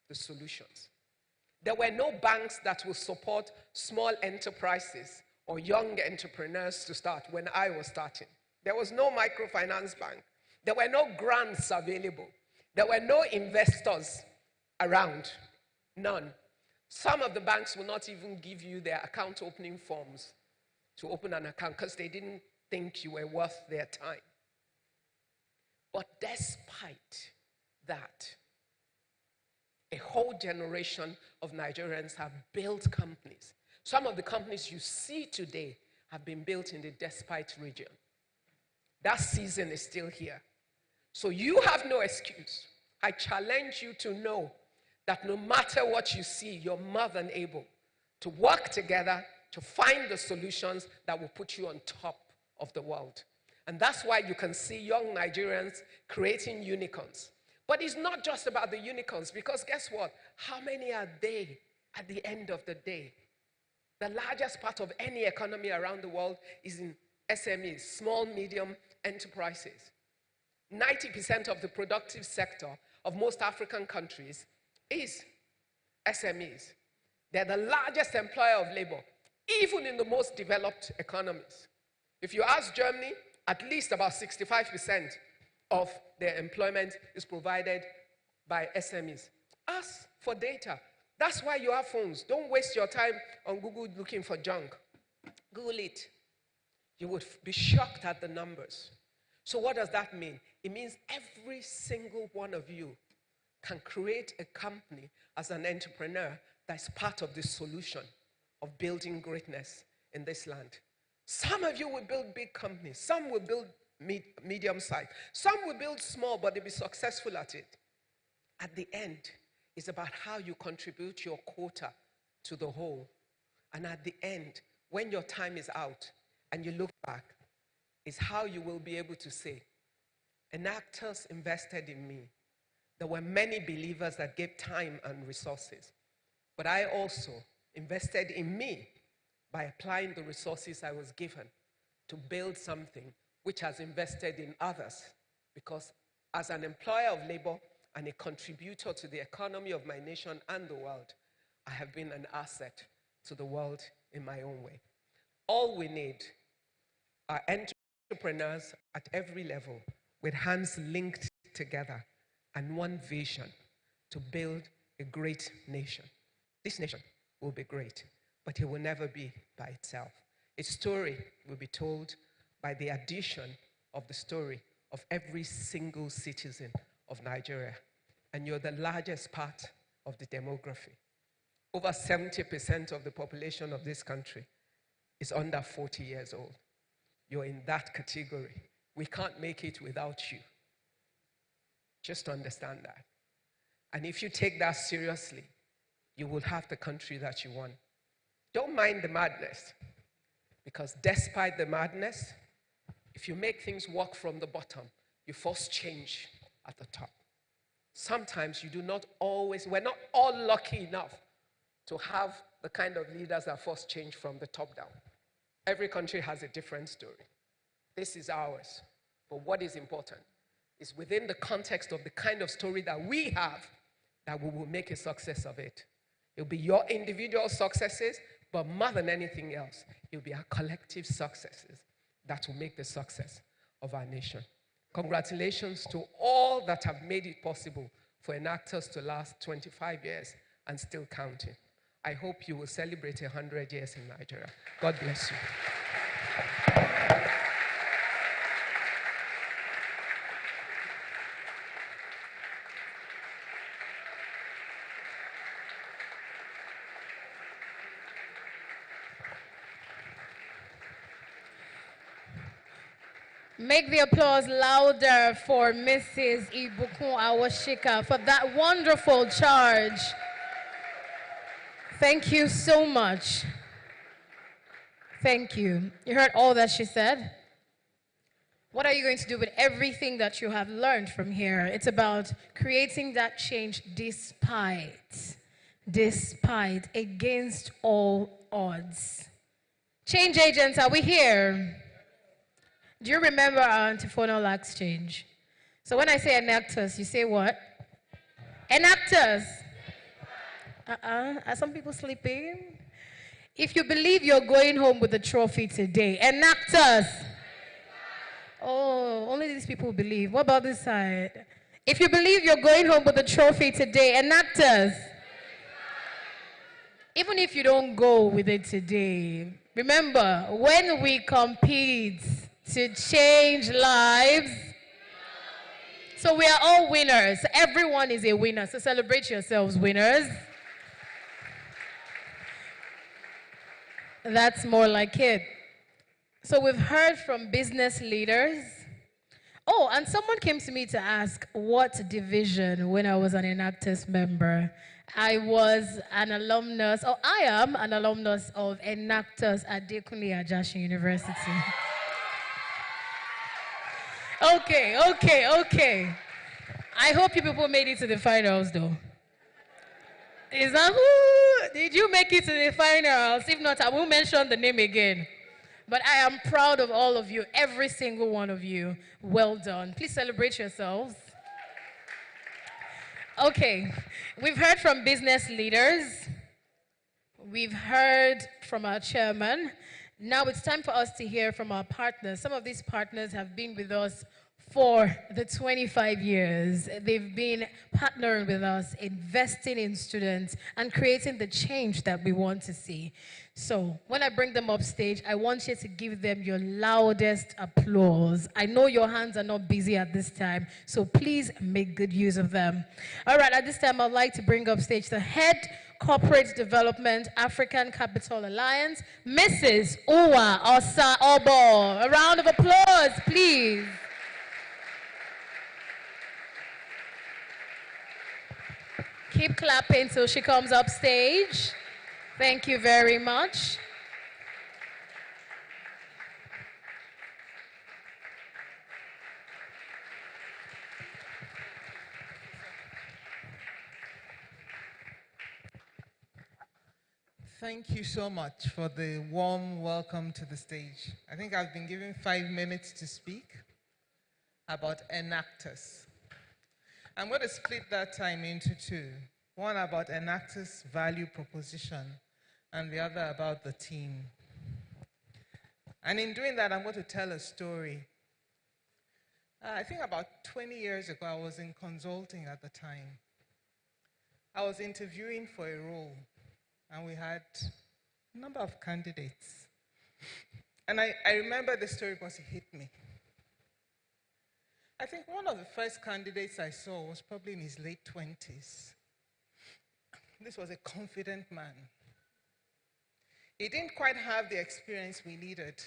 the solutions. There were no banks that would support small enterprises or young entrepreneurs to start when I was starting. There was no microfinance bank. There were no grants available. There were no investors around. None. Some of the banks will not even give you their account opening forms to open an account because they didn't think you were worth their time. But despite that, a whole generation of Nigerians have built companies. Some of the companies you see today have been built in the Despite region. That season is still here. So you have no excuse. I challenge you to know that no matter what you see, you're more than able to work together to find the solutions that will put you on top of the world. And that's why you can see young Nigerians creating unicorns. But it's not just about the unicorns, because guess what? How many are they at the end of the day? The largest part of any economy around the world is in SMEs, small, medium enterprises. 90% of the productive sector of most African countries is SMEs. They're the largest employer of labor, even in the most developed economies. If you ask Germany, at least about 65% of their employment is provided by SMEs. Ask for data. That's why you have phones. Don't waste your time on Google looking for junk. Google it. You would be shocked at the numbers. So what does that mean? It means every single one of you can create a company as an entrepreneur that's part of the solution of building greatness in this land. Some of you will build big companies. Some will build medium-sized. Some will build small, but they'll be successful at it. At the end, it's about how you contribute your quota to the whole. And at the end, when your time is out and you look back, is how you will be able to say, Enactus invested in me. There were many believers that gave time and resources. But I also invested in me by applying the resources I was given to build something which has invested in others. Because as an employer of labor and a contributor to the economy of my nation and the world, I have been an asset to the world in my own way. All we need are entrepreneurs at every level with hands linked together and one vision to build a great nation. This nation will be great, but it will never be by itself. Its story will be told by the addition of the story of every single citizen of Nigeria. And you're the largest part of the demography. Over 70% of the population of this country is under 40 years old. You're in that category. We can't make it without you. Just understand that. And if you take that seriously, you will have the country that you want. Don't mind the madness, because despite the madness, if you make things work from the bottom, you force change at the top. Sometimes you do not always, we're not all lucky enough to have the kind of leaders that force change from the top down. Every country has a different story. This is ours. But what is important is within the context of the kind of story that we have, that we will make a success of it. It'll be your individual successes, but more than anything else, it'll be our collective successes that will make the success of our nation. Congratulations to all that have made it possible for Enactus to last 25 years and still counting. I hope you will celebrate 100 years in Nigeria. God bless you. Make the applause louder for Mrs. Ibukun Awashika for that wonderful charge. Thank you so much. Thank you. You heard all that she said? What are you going to do with everything that you have learned from here? It's about creating that change despite, against all odds. Change agents, are we here? Do you remember our antiphonal exchange? So when I say Enactus, you say what? Enactus. Are some people sleeping? If you believe you're going home with the trophy today, Enactus. Oh, only these people believe. What about this side? If you believe you're going home with the trophy today, Enactus. Even if you don't go with it today, remember, when we compete to change lives, so we are all winners. Everyone is a winner, so celebrate yourselves, winners. That's more like it. So we've heard from business leaders. Oh, and someone came to me to ask what division when I was an Enactus member. I was an alumnus, or I am an alumnus of Enactus at Adekunle Ajasin University. Okay. I hope you people made it to the finals, though. Is that who? Did you make it to the finals? If not, I will mention the name again. But I am proud of all of you, every single one of you. Well done. Please celebrate yourselves. Okay, we've heard from business leaders. We've heard from our chairman. Now it's time for us to hear from our partners. Some of these partners have been with us for the 25 years. They've been partnering with us, investing in students, and creating the change that we want to see. So when I bring them up stage, I want you to give them your loudest applause. I know your hands are not busy at this time, so please make good use of them. All right, at this time, I'd like to bring up stage the head Corporate Development African Capital Alliance, Mrs. Uwa Osa Obo. A round of applause, please. Keep clapping till she comes up stage. Thank you very much. Thank you so much for the warm welcome to the stage. I think I've been given 5 minutes to speak about Enactus. I'm going to split that time into two. One about Enactus value proposition and the other about the team. And in doing that, I'm going to tell a story. I think about 20 years ago, I was in consulting at the time. I was interviewing for a role, and we had a number of candidates. And I remember the story because it hit me. I think one of the first candidates I saw was probably in his late 20s. This was a confident man. He didn't quite have the experience we needed,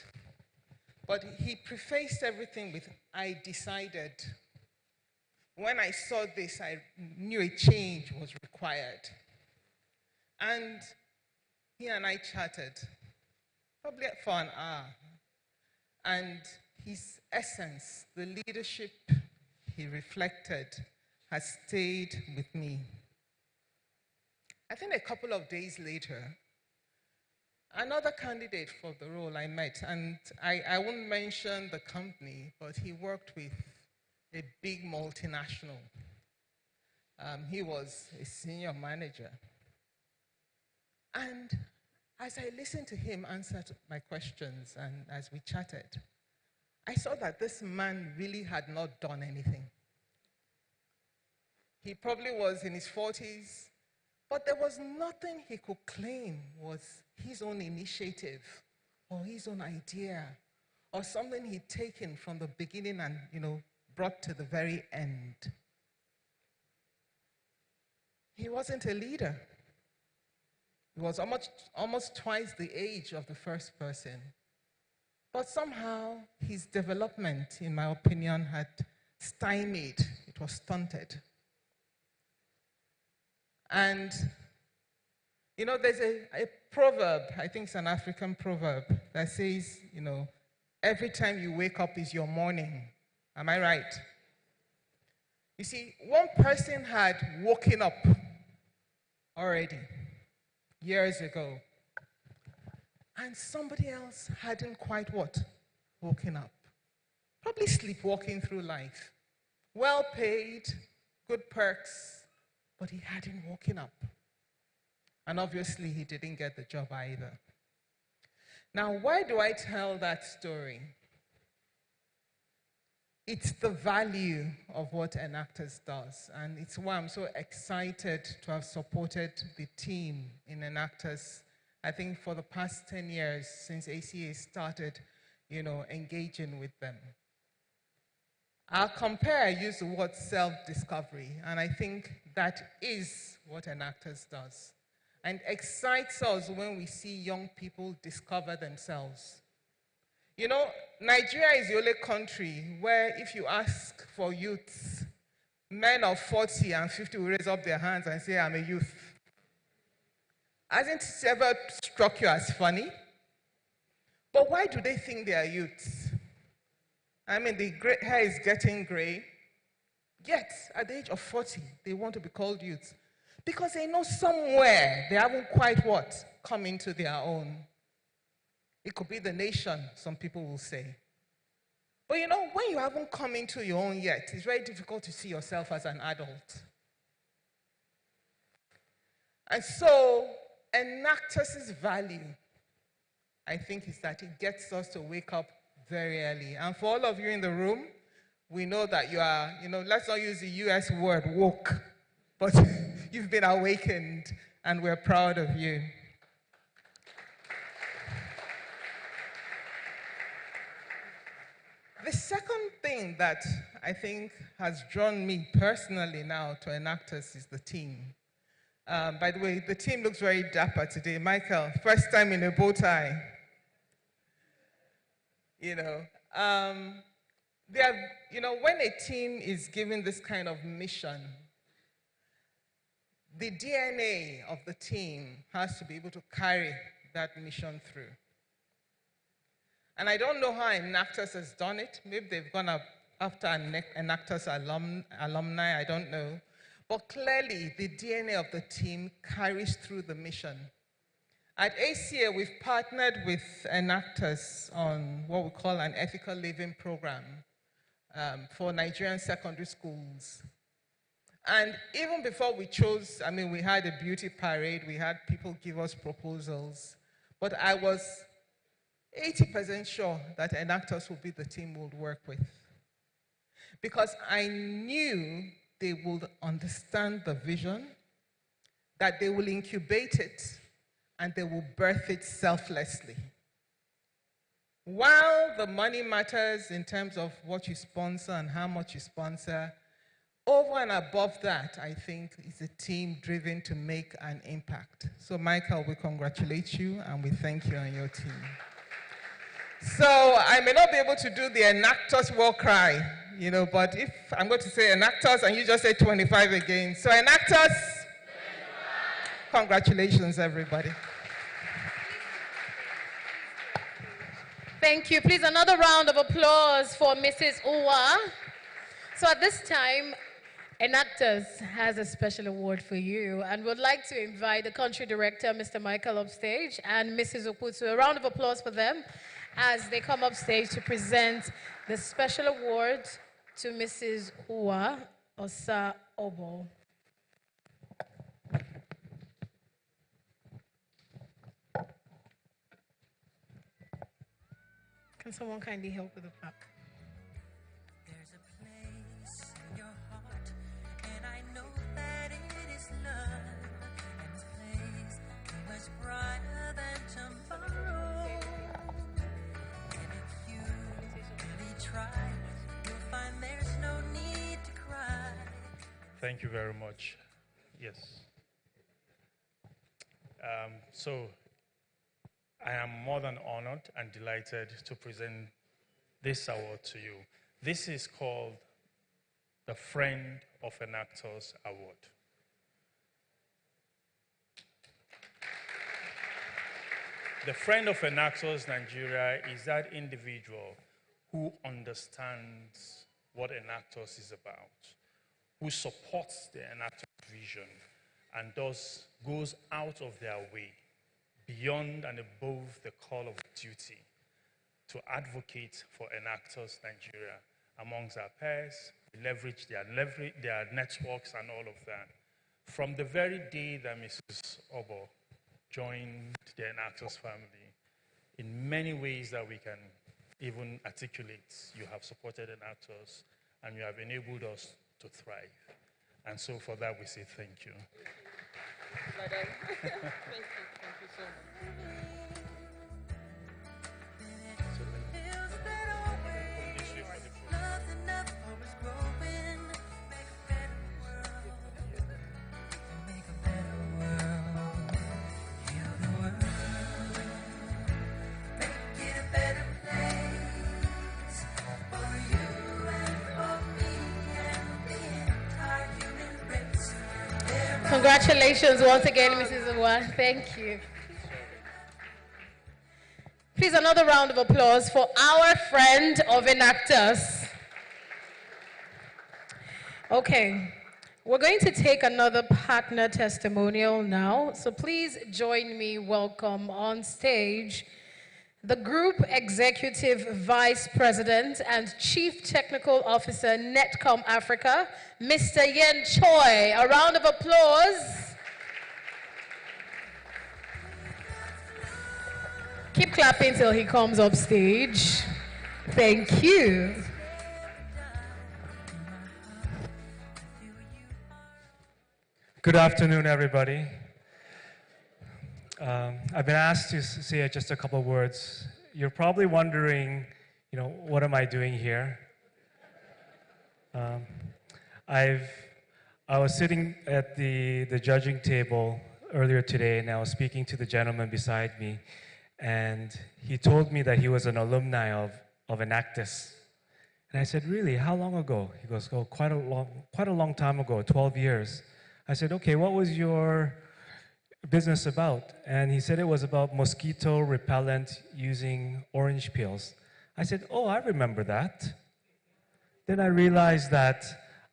but he prefaced everything with, "I decided." When I saw this, I knew a change was required. And he and I chatted, probably for an hour. And his essence, the leadership he reflected, has stayed with me. I think a couple of days later, another candidate for the role I met, and I won't mention the company, but he worked with a big multinational. He was a senior manager. And as I listened to him answer my questions and as we chatted, I saw that this man really had not done anything. He probably was in his 40s, but there was nothing he could claim was his own initiative or his own idea or something he'd taken from the beginning and, brought to the very end. He wasn't a leader. He was almost twice the age of the first person. But somehow his development, in my opinion, had stymied. It was stunted. And, you know, there's a proverb, I think it's an African proverb, that says, you know, every time you wake up is your morning. Am I right? You see, one person had woken up already, years ago, and somebody else hadn't quite what? Woken up. Probably sleepwalking through life. Well paid, good perks, but he hadn't woken up. And obviously he didn't get the job either. Now, why do I tell that story? It's the value of what Enactus does, and it's why I'm so excited to have supported the team in Enactus, I think for the past 10 years since ACA started, you know, engaging with them. I'll compare, I use the word self-discovery, and I think that is what Enactus does. And excites us when we see young people discover themselves. You know, Nigeria is the only country where if you ask for youths, men of 40 and 50 will raise up their hands and say, I'm a youth. Hasn't it ever struck you as funny? But why do they think they are youths? I mean, the gray hair is getting gray, yet at the age of 40, they want to be called youths. Because they know somewhere they haven't quite what? Come into their own. It could be the nation, some people will say. But you know, when you haven't come into your own yet, it's very difficult to see yourself as an adult. And so, Enactus's value, I think, is that it gets us to wake up very early. And for all of you in the room, we know that you are, you know, let's not use the US word woke, but you've been awakened, and we're proud of you. The second thing that I think has drawn me personally now to Enactus is the team. By the way, the team looks very dapper today. Michael, first time in a bow tie. You know, when a team is given this kind of mission, the DNA of the team has to be able to carry that mission through. And I don't know how Enactus has done it. Maybe they've gone up after Enactus alumni, I don't know. But clearly, the DNA of the team carries through the mission. At ACA, we've partnered with Enactus on what we call an ethical living program for Nigerian secondary schools. And even before we chose, I mean, we had a beauty parade, we had people give us proposals, but I was 80% sure that Enactus would be the team we would work with. Because I knew they would understand the vision, that they will incubate it, and they will birth it selflessly. While the money matters in terms of what you sponsor and how much you sponsor, over and above that, I think, is a team driven to make an impact. So, Michael, we congratulate you and we thank you and your team. So, I may not be able to do the Enactus war cry, you know, but if I'm going to say Enactus and you just say 25 again. So, Enactus, congratulations, everybody. Thank you. Please, another round of applause for Mrs. Uwa. So at this time, Enactus has a special award for you, and would like to invite the country director, Mr. Michael, upstage, and Mrs. Okutu. A round of applause for them as they come upstage to present the special award to Mrs. Uwa Osa Obo. Can someone kindly help with the pack? There's a place in your heart, and I know that it is love. And this place is much brighter than tomorrow. And if you really try, you'll find there's no need to cry. Thank you very much. Yes. So, I am more than honored and delighted to present this award to you. This is called the Friend of Enactus Award. The Friend of Enactus Nigeria is that individual who understands what Enactus is about, who supports the Enactus vision, and thus goes out of their way, beyond and above the call of duty, to advocate for Enactus Nigeria amongst our peers, leverage their networks and all of that. From the very day that Mrs. Obo joined the Enactus family, in many ways that we can even articulate, you have supported Enactus and you have enabled us to thrive. And so for that we say thank you. Madam. Thank you so much. Congratulations once again, Mrs. Awan. Thank you. Please, another round of applause for our friend of Enactus. Okay, we're going to take another partner testimonial now. So please join me, welcome on stage the Group Executive Vice President and Chief Technical Officer, Netcom Africa, Mr. Yen Choi. A round of applause. Keep clapping till he comes up stage. Thank you. Good afternoon, everybody. I've been asked to say just a couple of words. You're probably wondering, what am I doing here? I was sitting at the judging table earlier today, and I was speaking to the gentleman beside me, and he told me that he was an alumni of Enactus. And I said, really, how long ago? He goes, oh, quite a long time ago, 12 years. I said, okay, what was your business about? And he said it was about mosquito repellent using orange peels. I said, oh, I remember that. Then I realized that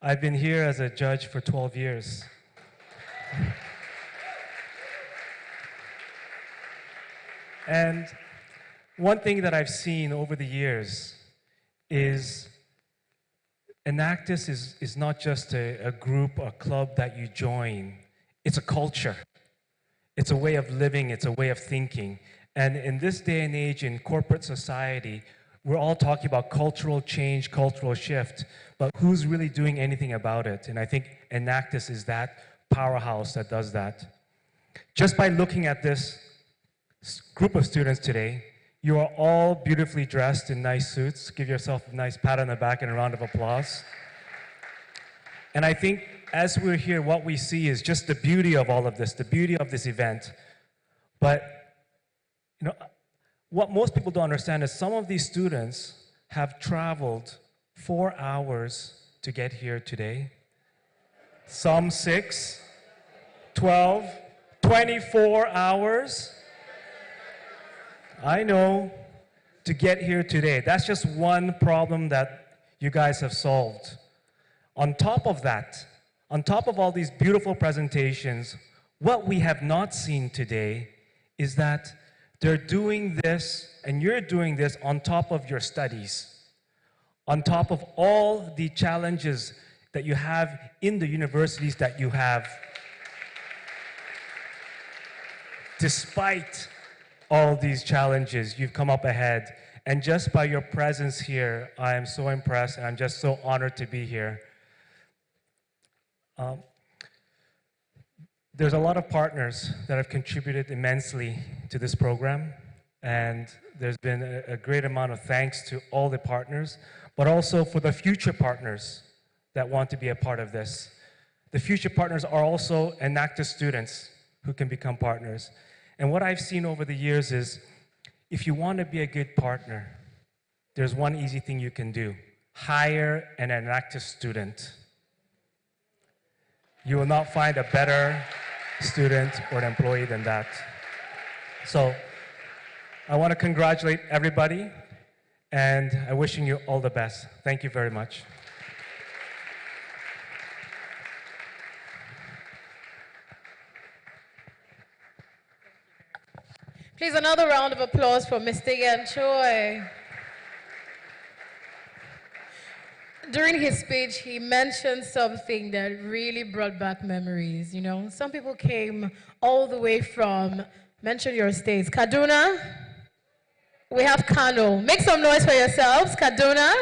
I've been here as a judge for 12 years. And one thing that I've seen over the years is Enactus is not just a group, a club that you join. It's a culture. It's a way of living. It's a way of thinking. And in this day and age in corporate society, we're all talking about cultural change, cultural shift, but who's really doing anything about it? And I think Enactus is that powerhouse that does that. Just by looking at this group of students today, you are all beautifully dressed in nice suits. Give yourself a nice pat on the back and a round of applause. And I think as we're here, what we see is just the beauty of all of this, the beauty of this event. But, what most people don't understand is some of these students have traveled 4 hours to get here today. Some 6, 12, 24 hours. I know, to get here today. That's just one problem that you guys have solved. On top of that, on top of all these beautiful presentations, what we have not seen today is that they're doing this, and you're doing this on top of your studies, on top of all the challenges that you have in the universities that you have. Despite all these challenges, you've come up ahead. And just by your presence here, I am so impressed, and I'm just so honored to be here. There's a lot of partners that have contributed immensely to this program, and there's been a great amount of thanks to all the partners, but also for the future partners that want to be a part of this. The future partners are also Enactus students who can become partners. And what I've seen over the years is If you want to be a good partner, there's one easy thing you can do. Hire an Enactus student. You will not find a better student or employee than that. So I want to congratulate everybody, and I'm wishing you all the best. Thank you very much. Please, another round of applause for Mr. Yan Choi. During his speech, he mentioned something that really brought back memories. You know, some people came all the way from, mention your states, Kaduna. We have Kano. Make some noise for yourselves, Kaduna.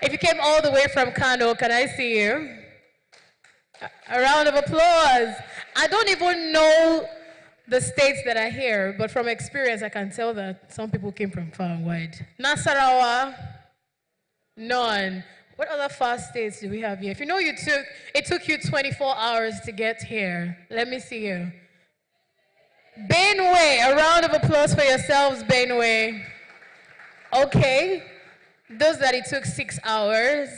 If you came all the way from Kano, can I see you? A round of applause. I don't even know the states that are here, but from experience, I can tell that some people came from far and wide. Nasarawa, none. What other far states do we have here? If you know it took you 24 hours to get here, let me see you. Benue, a round of applause for yourselves, Benue. Okay, those that it took 6 hours.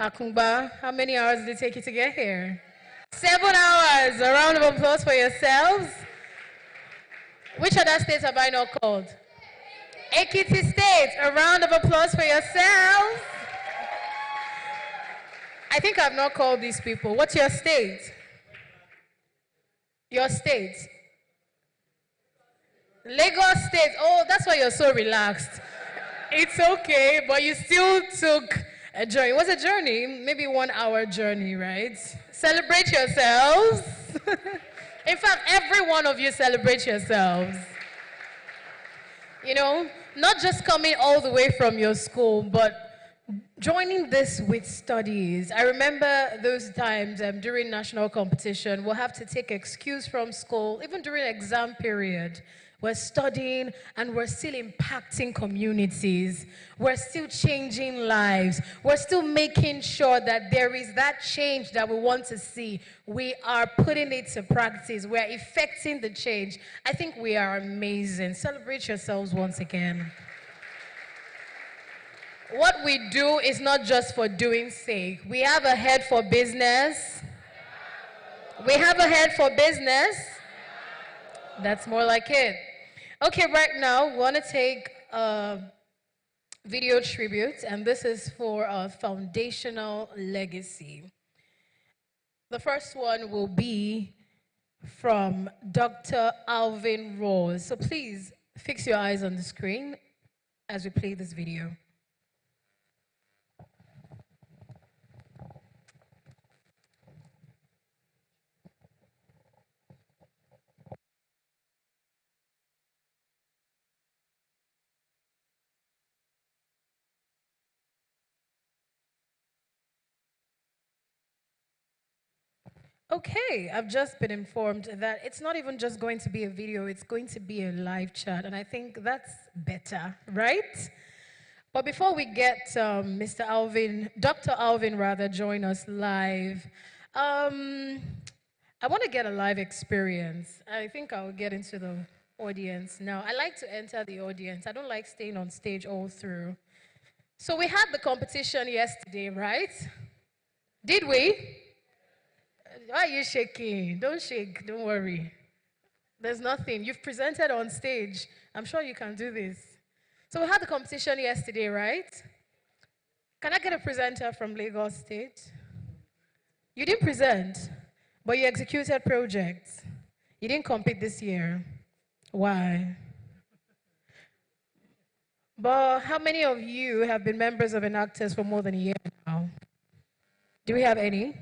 Akumba, how many hours did it take you to get here? 7 hours, a round of applause for yourselves. Which other states have I not called? Ekiti State, a round of applause for yourselves. I think I've not called these people. What's your state? Your state? Lagos State. Oh, that's why you're so relaxed. It's okay, but you still took a journey. It was a journey, maybe 1 hour journey, right? Celebrate yourselves. In fact, every one of you celebrate yourselves. You know, not just coming all the way from your school, but joining this with studies. I remember those times during national competition, we'll have to take excuse from school, even during exam period. We're studying and we're still impacting communities. We're still changing lives. We're still making sure that there is that change that we want to see. We are putting it to practice. We're effecting the change. I think we are amazing. Celebrate yourselves once again. What we do is not just for doing sake. We have a head for business. We have a head for business. That's more like it. Okay, right now, we want to take a video tribute, and this is for a foundational legacy. The first one will be from Dr. Alvin Rose. So please fix your eyes on the screen as we play this video. Okay, I've just been informed that it's not even just going to be a video, it's going to be a live chat, and I think that's better, right? But before we get Dr. Alvin rather, join us live, I want to get a live experience. I think I'll get into the audience now. I like to enter the audience. I don't like staying on stage all through. So we had the competition yesterday, right? Did we? Why are you shaking? Don't shake, don't worry. There's nothing. You've presented on stage. I'm sure you can do this. So we had the competition yesterday, right? Can I get a presenter from Lagos State? You didn't present, but you executed projects. You didn't compete this year. Why? But how many of you have been members of Enactus for more than a year now? Do we have any?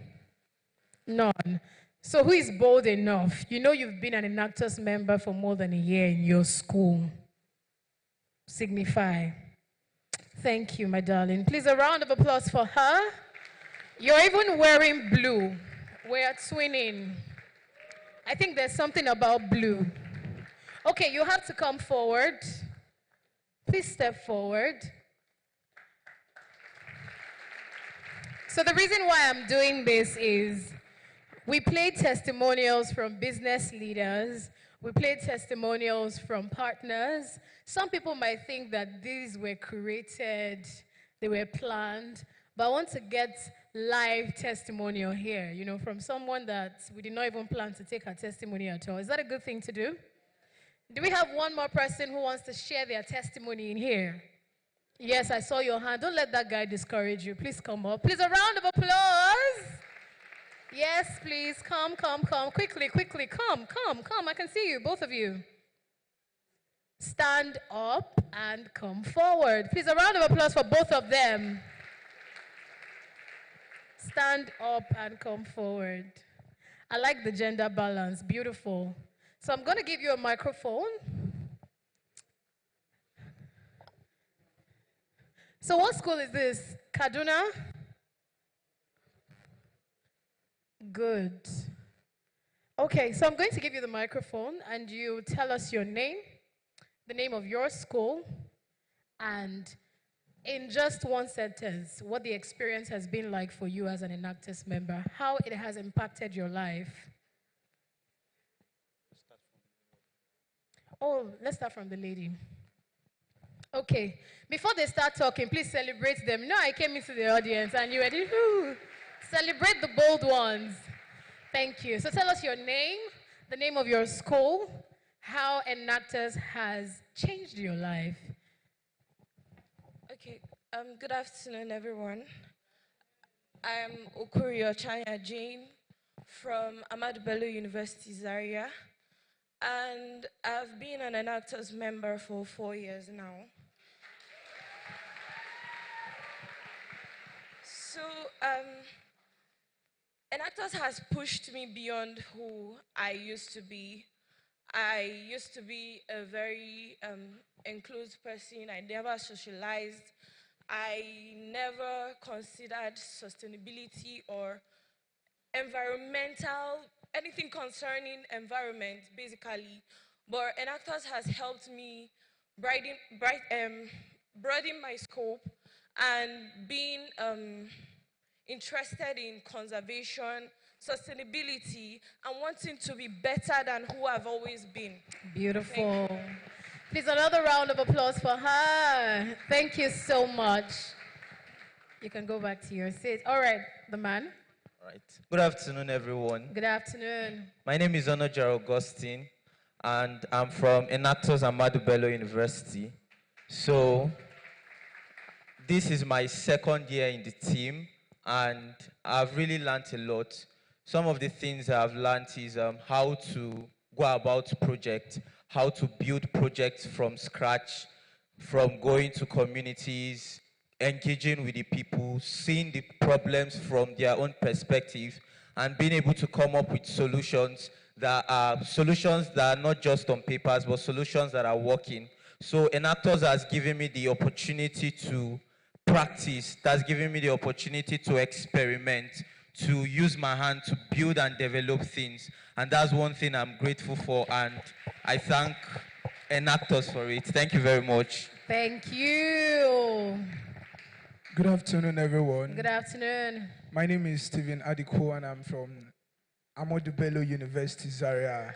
None. So who is bold enough? You know you've been an Enactus member for more than a year in your school. Signify. Thank you, my darling. Please, a round of applause for her. You're even wearing blue. We're twinning. I think there's something about blue. Okay, you have to come forward. Please step forward. So the reason why I'm doing this is We played testimonials from business leaders. We played testimonials from partners. Some people might think that these were created, they were planned, but I want to get live testimonial here, you know, from someone that we did not even plan to take her testimony at all. Is that a good thing to do? Do we have one more person who wants to share their testimony in here? Yes, I saw your hand. Don't let that guy discourage you. Please come up. Please, a round of applause. Yes, please. Come. Quickly. Come. I can see you, both of you. Stand up and come forward. Please, a round of applause for both of them. Stand up and come forward. I like the gender balance. Beautiful. So I'm going to give you a microphone. So what school is this? Kaduna? Good. Okay, so I'm going to give you the microphone and you tell us your name, the name of your school, and in just one sentence, what the experience has been like for you as an Enactus member, how it has impacted your life. Oh, let's start from the lady. Okay, before they start talking, please celebrate them. No, I came into the audience and you were, celebrate the bold ones. Thank you. So tell us your name, the name of your school, how Enactus has changed your life. Okay, good afternoon, everyone. I'm Okurio Chanya Jane from Ahmadu Bello University, Zaria. And I've been an Enactus member for 4 years now. So, Enactus has pushed me beyond who I used to be. I used to be a very enclosed person. I never socialized. I never considered sustainability or environmental, anything concerning environment, basically. But Enactus has helped me broaden my scope and being interested in conservation, sustainability, and wanting to be better than who I've always been. Beautiful. Please, another round of applause for her. Thank you so much. You can go back to your seat. All right, the man. All right. Good afternoon, everyone. Good afternoon. My name is Onojar Augustine, and I'm from Enactus Ahmadu Bello University. So, this is my second year in the team, and I've really learned a lot. Some of the things I've learned is how to go about projects, how to build projects from scratch, from going to communities, engaging with the people, seeing the problems from their own perspective, and being able to come up with solutions that are not just on papers, but solutions that are working. So Enactus has given me the opportunity to practice, that's given me the opportunity to experiment, to use my hand to build and develop things. And that's one thing I'm grateful for, and I thank Enactus for it. Thank you very much. Thank you. Good afternoon, everyone. Good afternoon. My name is Stephen Adiko, and I'm from Ahmadu Bello University, Zaria.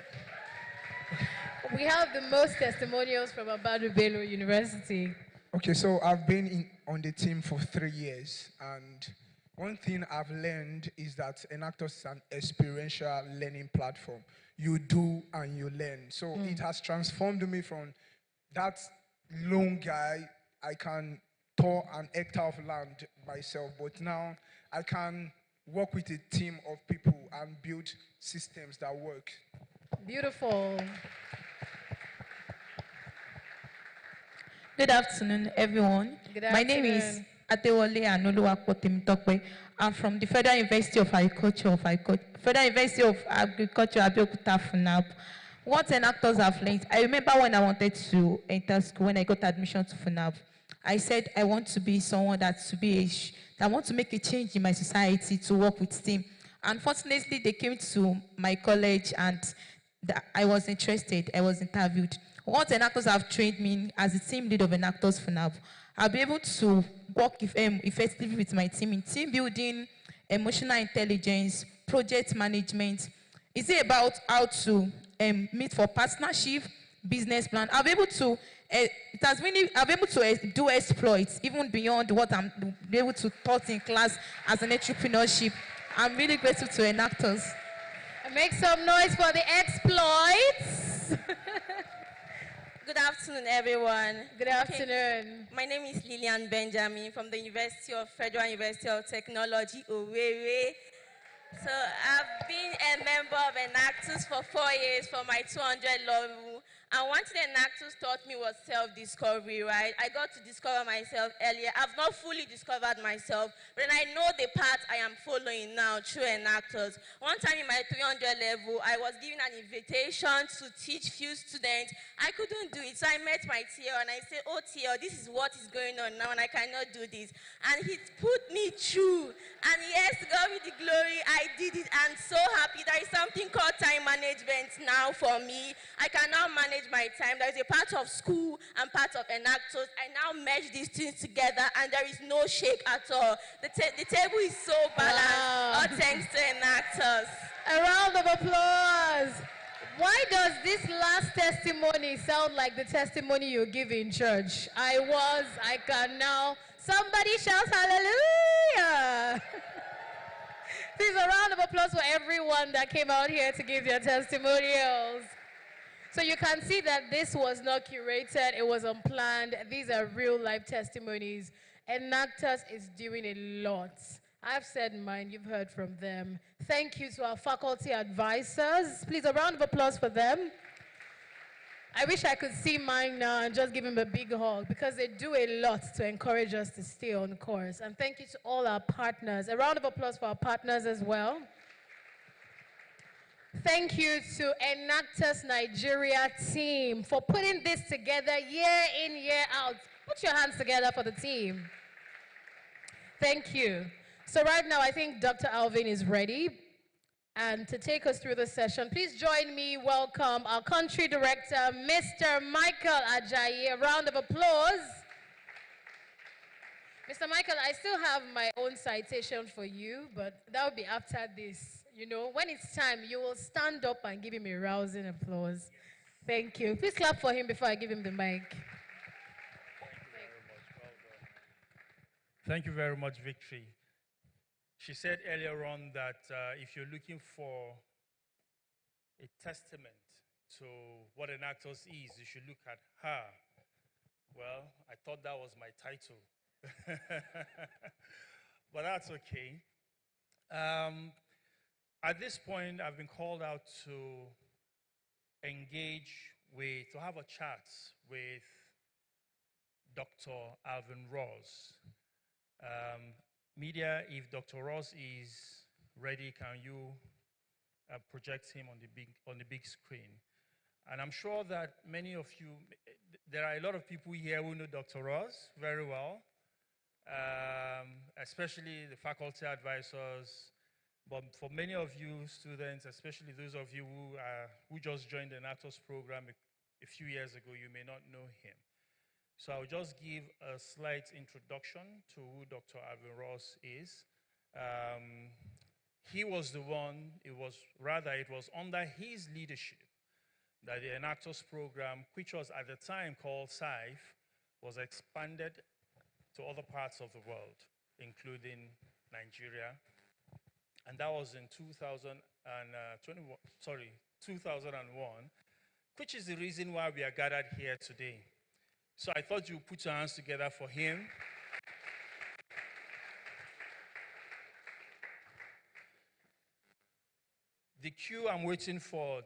We have the most testimonials from Ahmadu Bello University. Okay, so I've been on the team for 3 years, and one thing I've learned is that Enactus is an experiential learning platform. You do and you learn. So it has transformed me from that lone guy. I can tour an hectare of land myself, but now I can work with a team of people and build systems that work. Beautiful. Good afternoon, everyone. Good My name is afternoon. Adewale Anoluwapotemitope. I'm from the Federal University of Agriculture, Abeokuta, FUNAB. What Enactus have learned, I remember when I wanted to enter school, when I got admission to FUNAB, I said I want to be someone that want to make a change in my society, to work with STEAM. Unfortunately, they came to my college and I was interested. I was interviewed. Once Enactus have trained me as the team lead of Enactus FUNAB, I'll be able to work effectively with my team in team building, emotional intelligence, project management. Is it about how to meet for partnership, business plan? I've able to, I've able to do exploits even beyond what I'm able to taught in class as an entrepreneurship. I'm really grateful to Enactus. Make some noise for the exploits. Good afternoon, everyone. Good afternoon. My name is Lillian Benjamin from the Federal University of Technology, Owerri. So I've been a member of Enactus for 4 years for my 200 level. And one thing Enactus taught me was self-discovery, right? I got to discover myself earlier. I've not fully discovered myself, but I know the path I am following now through Enactus. One time in my 300 level, I was given an invitation to teach few students. I couldn't do it, so I met my TL and I said, oh TL, this is what is going on now and I cannot do this. And he put me through. And yes, God be the glory, I did it. I'm so happy. There is something called time management now for me. I can now manage my time. There is a part of school and part of Enactus. I now merge these things together and there is no shake at all. The table is so balanced. Wow. All thanks to Enactus. A round of applause. Why does this last testimony sound like the testimony you give in church? I can now. Somebody shout hallelujah. Please, a round of applause for everyone that came out here to give their testimonials. So you can see that this was not curated, it was unplanned. These are real life testimonies. Enactus is doing a lot. I've said mine, you've heard from them. Thank you to our faculty advisors. Please, a round of applause for them. I wish I could see mine now and just give him a big hug because they do a lot to encourage us to stay on course. And thank you to all our partners. A round of applause for our partners as well. Thank you to Enactus Nigeria team for putting this together year in, year out. Put your hands together for the team. Thank you. So right now, I think Dr. Alvin is ready. And to take us through the session, please join me, welcome our country director, Mr. Michael Ajayi. A round of applause. Mr. Michael, I still have my own citation for you, but that will be after this. You know, when it's time, you will stand up and give him a rousing applause. Thank you. Please clap for him before I give him the mic. Thank you very much, Victory. She said earlier on that if you're looking for a testament to what Enactus is, you should look at her. Well, I thought that was my title. But that's okay. At this point, I've been called out to engage with, to have a chat with Dr. Alvin Ross. Media, if Dr. Ross is ready, can you project him on the big screen? And I'm sure that many of you, there are a lot of people here who know Dr. Ross very well, especially the faculty advisors. But for many of you students, especially those of you who just joined the Enactus program a few years ago, you may not know him. So I'll just give a slight introduction to who Dr. Alvin Ross is. He was the one, it was under his leadership that the Enactus program, which was at the time called SAIF, was expanded to other parts of the world, including Nigeria. And that was in 2001, which is the reason why we are gathered here today. So I thought you would put your hands together for him. The cue I'm waiting for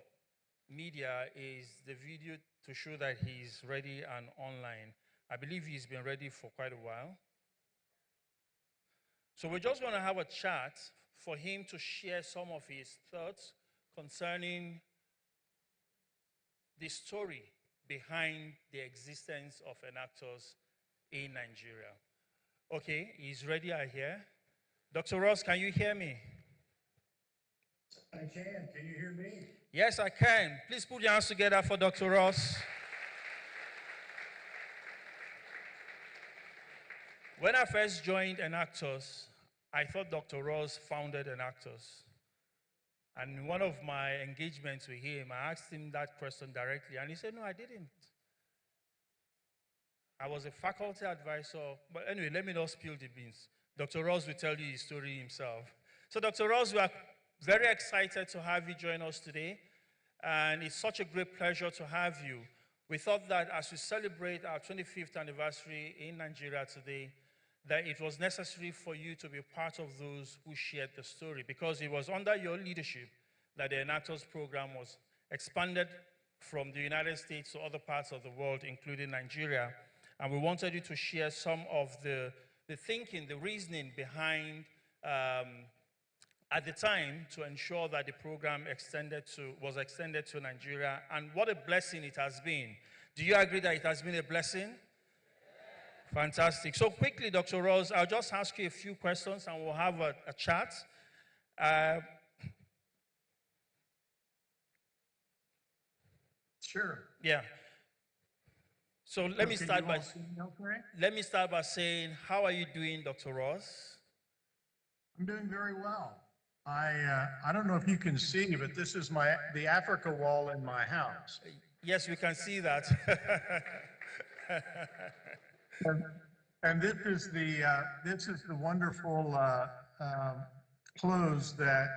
media is the video to show that he's ready and online. I believe he's been ready for quite a while. So we're just going to have a chat for him to share some of his thoughts concerning the story behind the existence of Enactus in Nigeria. Okay, he's ready, I hear. Dr. Ross, can you hear me? I can. Can you hear me? Yes, I can. Please put your hands together for Dr. Ross. When I first joined Enactus, I thought Dr. Ross founded Enactus. And in one of my engagements with him, I asked him that question directly, and he said, no, I didn't. I was a faculty advisor, but anyway, let me not spill the beans. Dr. Ross will tell you his story himself. So Dr. Ross, we are very excited to have you join us today, and it's such a great pleasure to have you. We thought that as we celebrate our 25th anniversary in Nigeria today, that it was necessary for you to be part of those who shared the story, because it was under your leadership that the Enactus program was expanded from the United States to other parts of the world, including Nigeria. And we wanted you to share some of the thinking, the reasoning behind, at the time, to ensure that the program was extended to Nigeria, and what a blessing it has been. Do you agree that it has been a blessing? Fantastic. So quickly, Dr. Ross, I'll just ask you a few questions and we'll have a chat. Sure. Yeah. So let me start by saying, how are you doing, Dr. Ross? I'm doing very well. I don't know if you can see, but this is the Africa wall in my house. Yes, we can see that. and this is the wonderful clothes that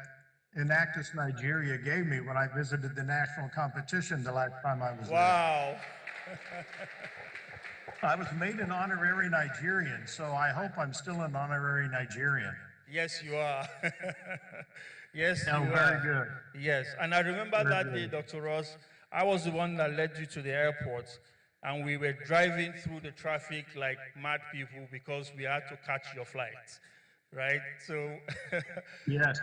Enactus Nigeria gave me when I visited the national competition the last time I was there. Wow. I was made an honorary Nigerian, so I hope I'm still an honorary Nigerian. Yes, you are. Yes, you are. Very good. Yes, and I remember that day, Dr. Ross, I was the one that led you to the airport, and we were driving through the traffic like mad people because we had to catch your flight, right? So, yes.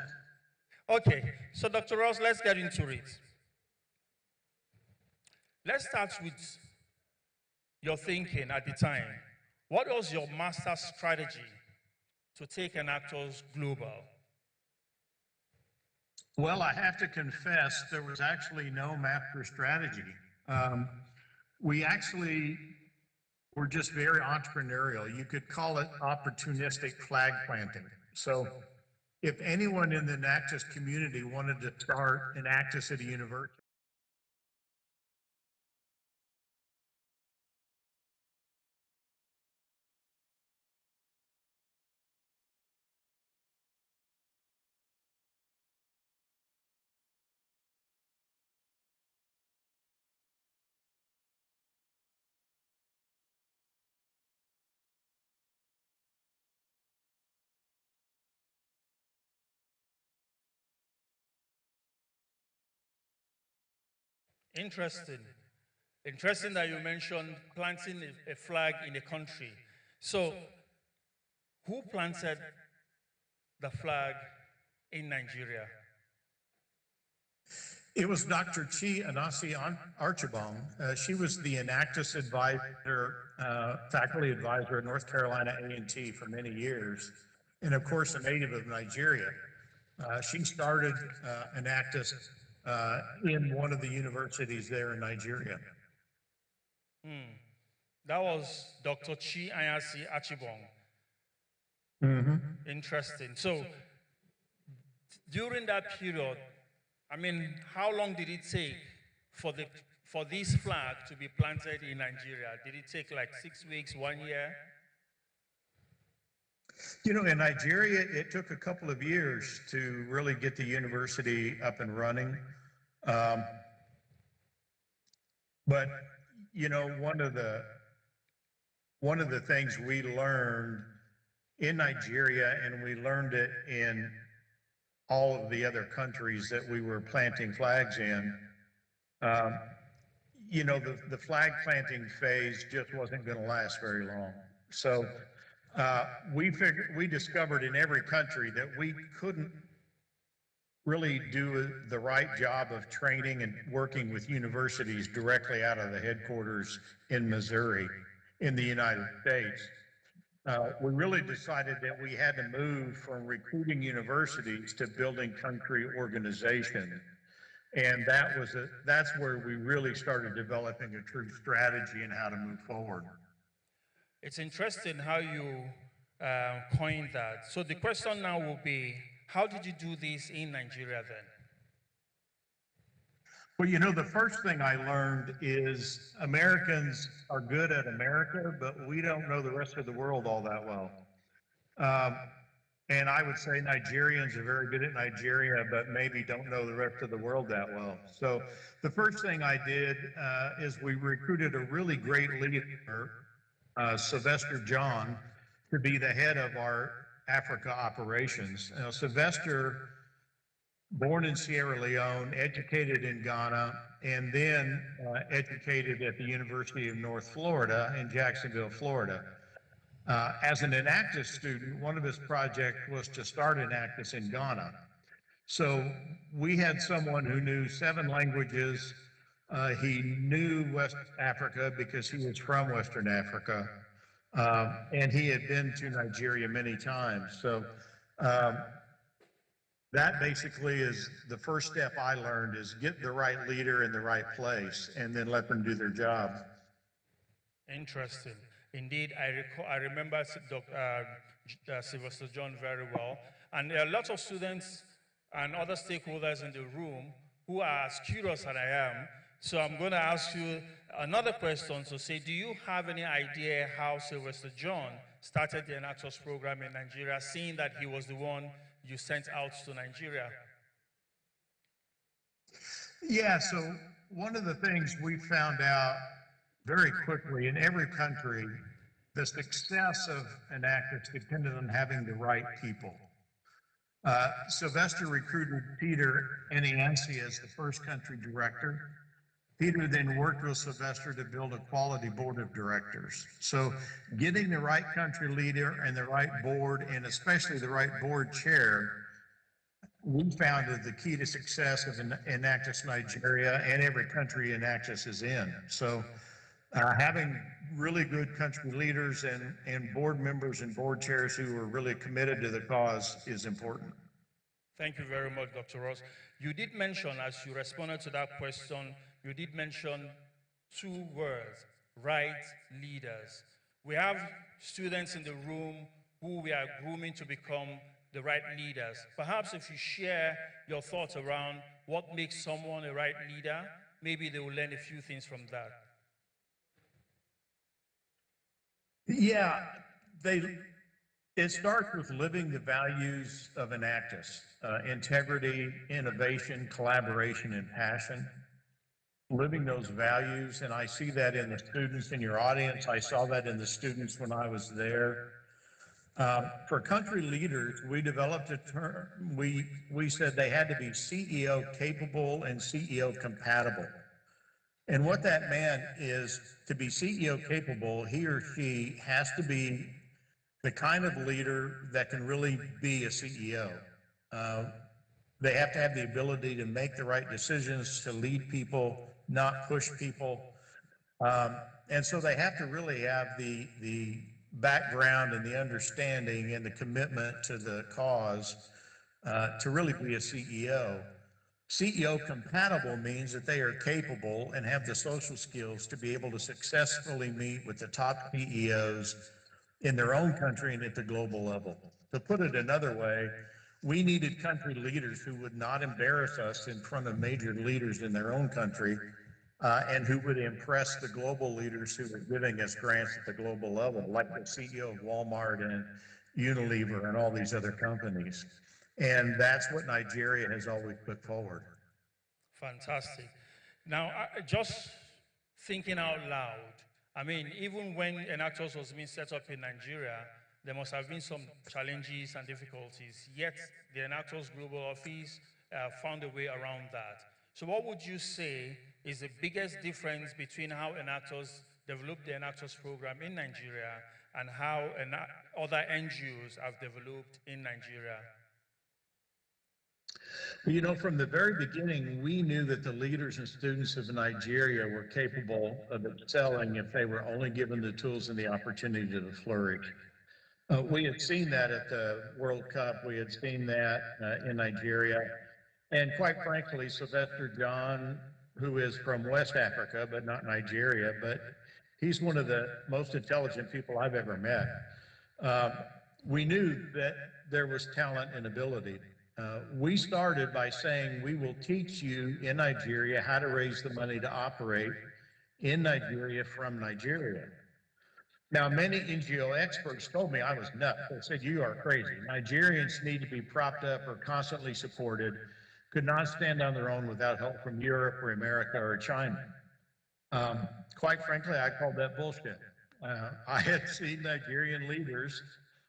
Okay, so Dr. Ross, let's get into it. Let's start with your thinking at the time. What was your master strategy to take Enactus global? Well, I have to confess, there was actually no master strategy. We actually were just very entrepreneurial. You could call it opportunistic flag planting. So if anyone in the Enactus community wanted to start Enactus at a university, Interesting. Interesting that you mentioned planting a flag in a country. So, who planted the flag in Nigeria? it was Dr. Chi Anasi Archibong. She was the Enactus advisor, faculty advisor at North Carolina A&T for many years, and of course a native of Nigeria. She started Enactus in one of the universities there in Nigeria. That was Dr. Chi Anasi Archibong. Interesting. So, during that period, I mean, how long did it take for this flag to be planted in Nigeria? Did it take like 6 weeks, 1 year? You know, in Nigeria, it took a couple of years to really get the university up and running. But, you know, one of the things we learned in Nigeria, and we learned it in all of the other countries that we were planting flags in, you know, the flag planting phase just wasn't going to last very long. So we discovered in every country that we couldn't really do the right job of training and working with universities directly out of the headquarters in Missouri in the United States. We really decided that we had to move from recruiting universities to building country organizations. And that's where we really started developing a true strategy and how to move forward. It's interesting how you coined that. So the question now will be, how did you do this in Nigeria then? Well, you know, the first thing I learned is Americans are good at America, but we don't know the rest of the world all that well. And I would say Nigerians are very good at Nigeria, but maybe don't know the rest of the world that well. So the first thing I did is we recruited a really great leader, Sylvester John, to be the head of our Africa operations. Sylvester, born in Sierra Leone, educated in Ghana, and then educated at the University of North Florida in Jacksonville, Florida. As an Enactus student, one of his projects was to start Enactus in Ghana. So we had someone who knew 7 languages. He knew West Africa because he was from Western Africa. And he had been to Nigeria many times. So that basically is the first step I learned, is get the right leader in the right place and then let them do their job. Interesting. Indeed, I remember Sylvester John very well. And there are lots of students and other stakeholders in the room who are as curious as I am. So I'm going to ask you another question to say, do you have any idea how Sylvester John started the Enactus program in Nigeria, seeing that he was the one you sent out to Nigeria? Yeah, so one of the things we found out very quickly in every country, the success of Enactus depended on having the right people. Sylvester recruited Peter Eniansi as the first country director. Peter then worked with Sylvester to build a quality board of directors. So getting the right country leader and the right board, and especially the right board chair, we found is the key to success of Enactus Nigeria and every country Enactus is in. So having really good country leaders and board members and board chairs who are really committed to the cause is important. Thank you very much, Dr. Ross. You did mention, as you responded to that question, you did mention 2 words, right leaders. We have students in the room who we are grooming to become the right leaders. Perhaps if you share your thoughts around what makes someone a right leader, maybe they will learn a few things from that. Yeah, it starts with living the values of Enactus, integrity, innovation, collaboration, and passion. Living those values, and I see that in the students in your audience. I saw that in the students when I was there. For country leaders, we developed a term. We said they had to be CEO capable and CEO compatible. And what that meant is, to be CEO capable, he or she has to be the kind of leader that can really be a CEO. They have to have the ability to make the right decisions, to lead people, not push people. And so they have to really have the background and the understanding and the commitment to the cause to really be a CEO. CEO compatible means that they are capable and have the social skills to be able to successfully meet with the top CEOs in their own country and at the global level. To put it another way, we needed country leaders who would not embarrass us in front of major leaders in their own country, and who would impress the global leaders who were giving us grants at the global level, like the CEO of Walmart and Unilever and all these other companies. And that's what Nigeria has always put forward. Fantastic. Now, just thinking out loud, I mean, even when Enactus was being set up in Nigeria, there must have been some challenges and difficulties, yet the Enactus Global Office found a way around that. So what would you say is the biggest difference between how Enactus developed the Enactus program in Nigeria and how other NGOs have developed in Nigeria? You know, from the very beginning, we knew that the leaders and students of Nigeria were capable of excelling if they were only given the tools and the opportunity to flourish. We had seen that at the World Cup. We had seen that in Nigeria. And quite frankly, Sylvester John, who is from West Africa, but not Nigeria, but he's one of the most intelligent people I've ever met. We knew that there was talent and ability. We started by saying we will teach you in Nigeria how to raise the money to operate in Nigeria from Nigeria. Now, many NGO experts told me I was nuts. They said, you are crazy. Nigerians need to be propped up or constantly supported, could not stand on their own without help from Europe or America or China. Quite frankly, I called that bullshit. I had seen Nigerian leaders,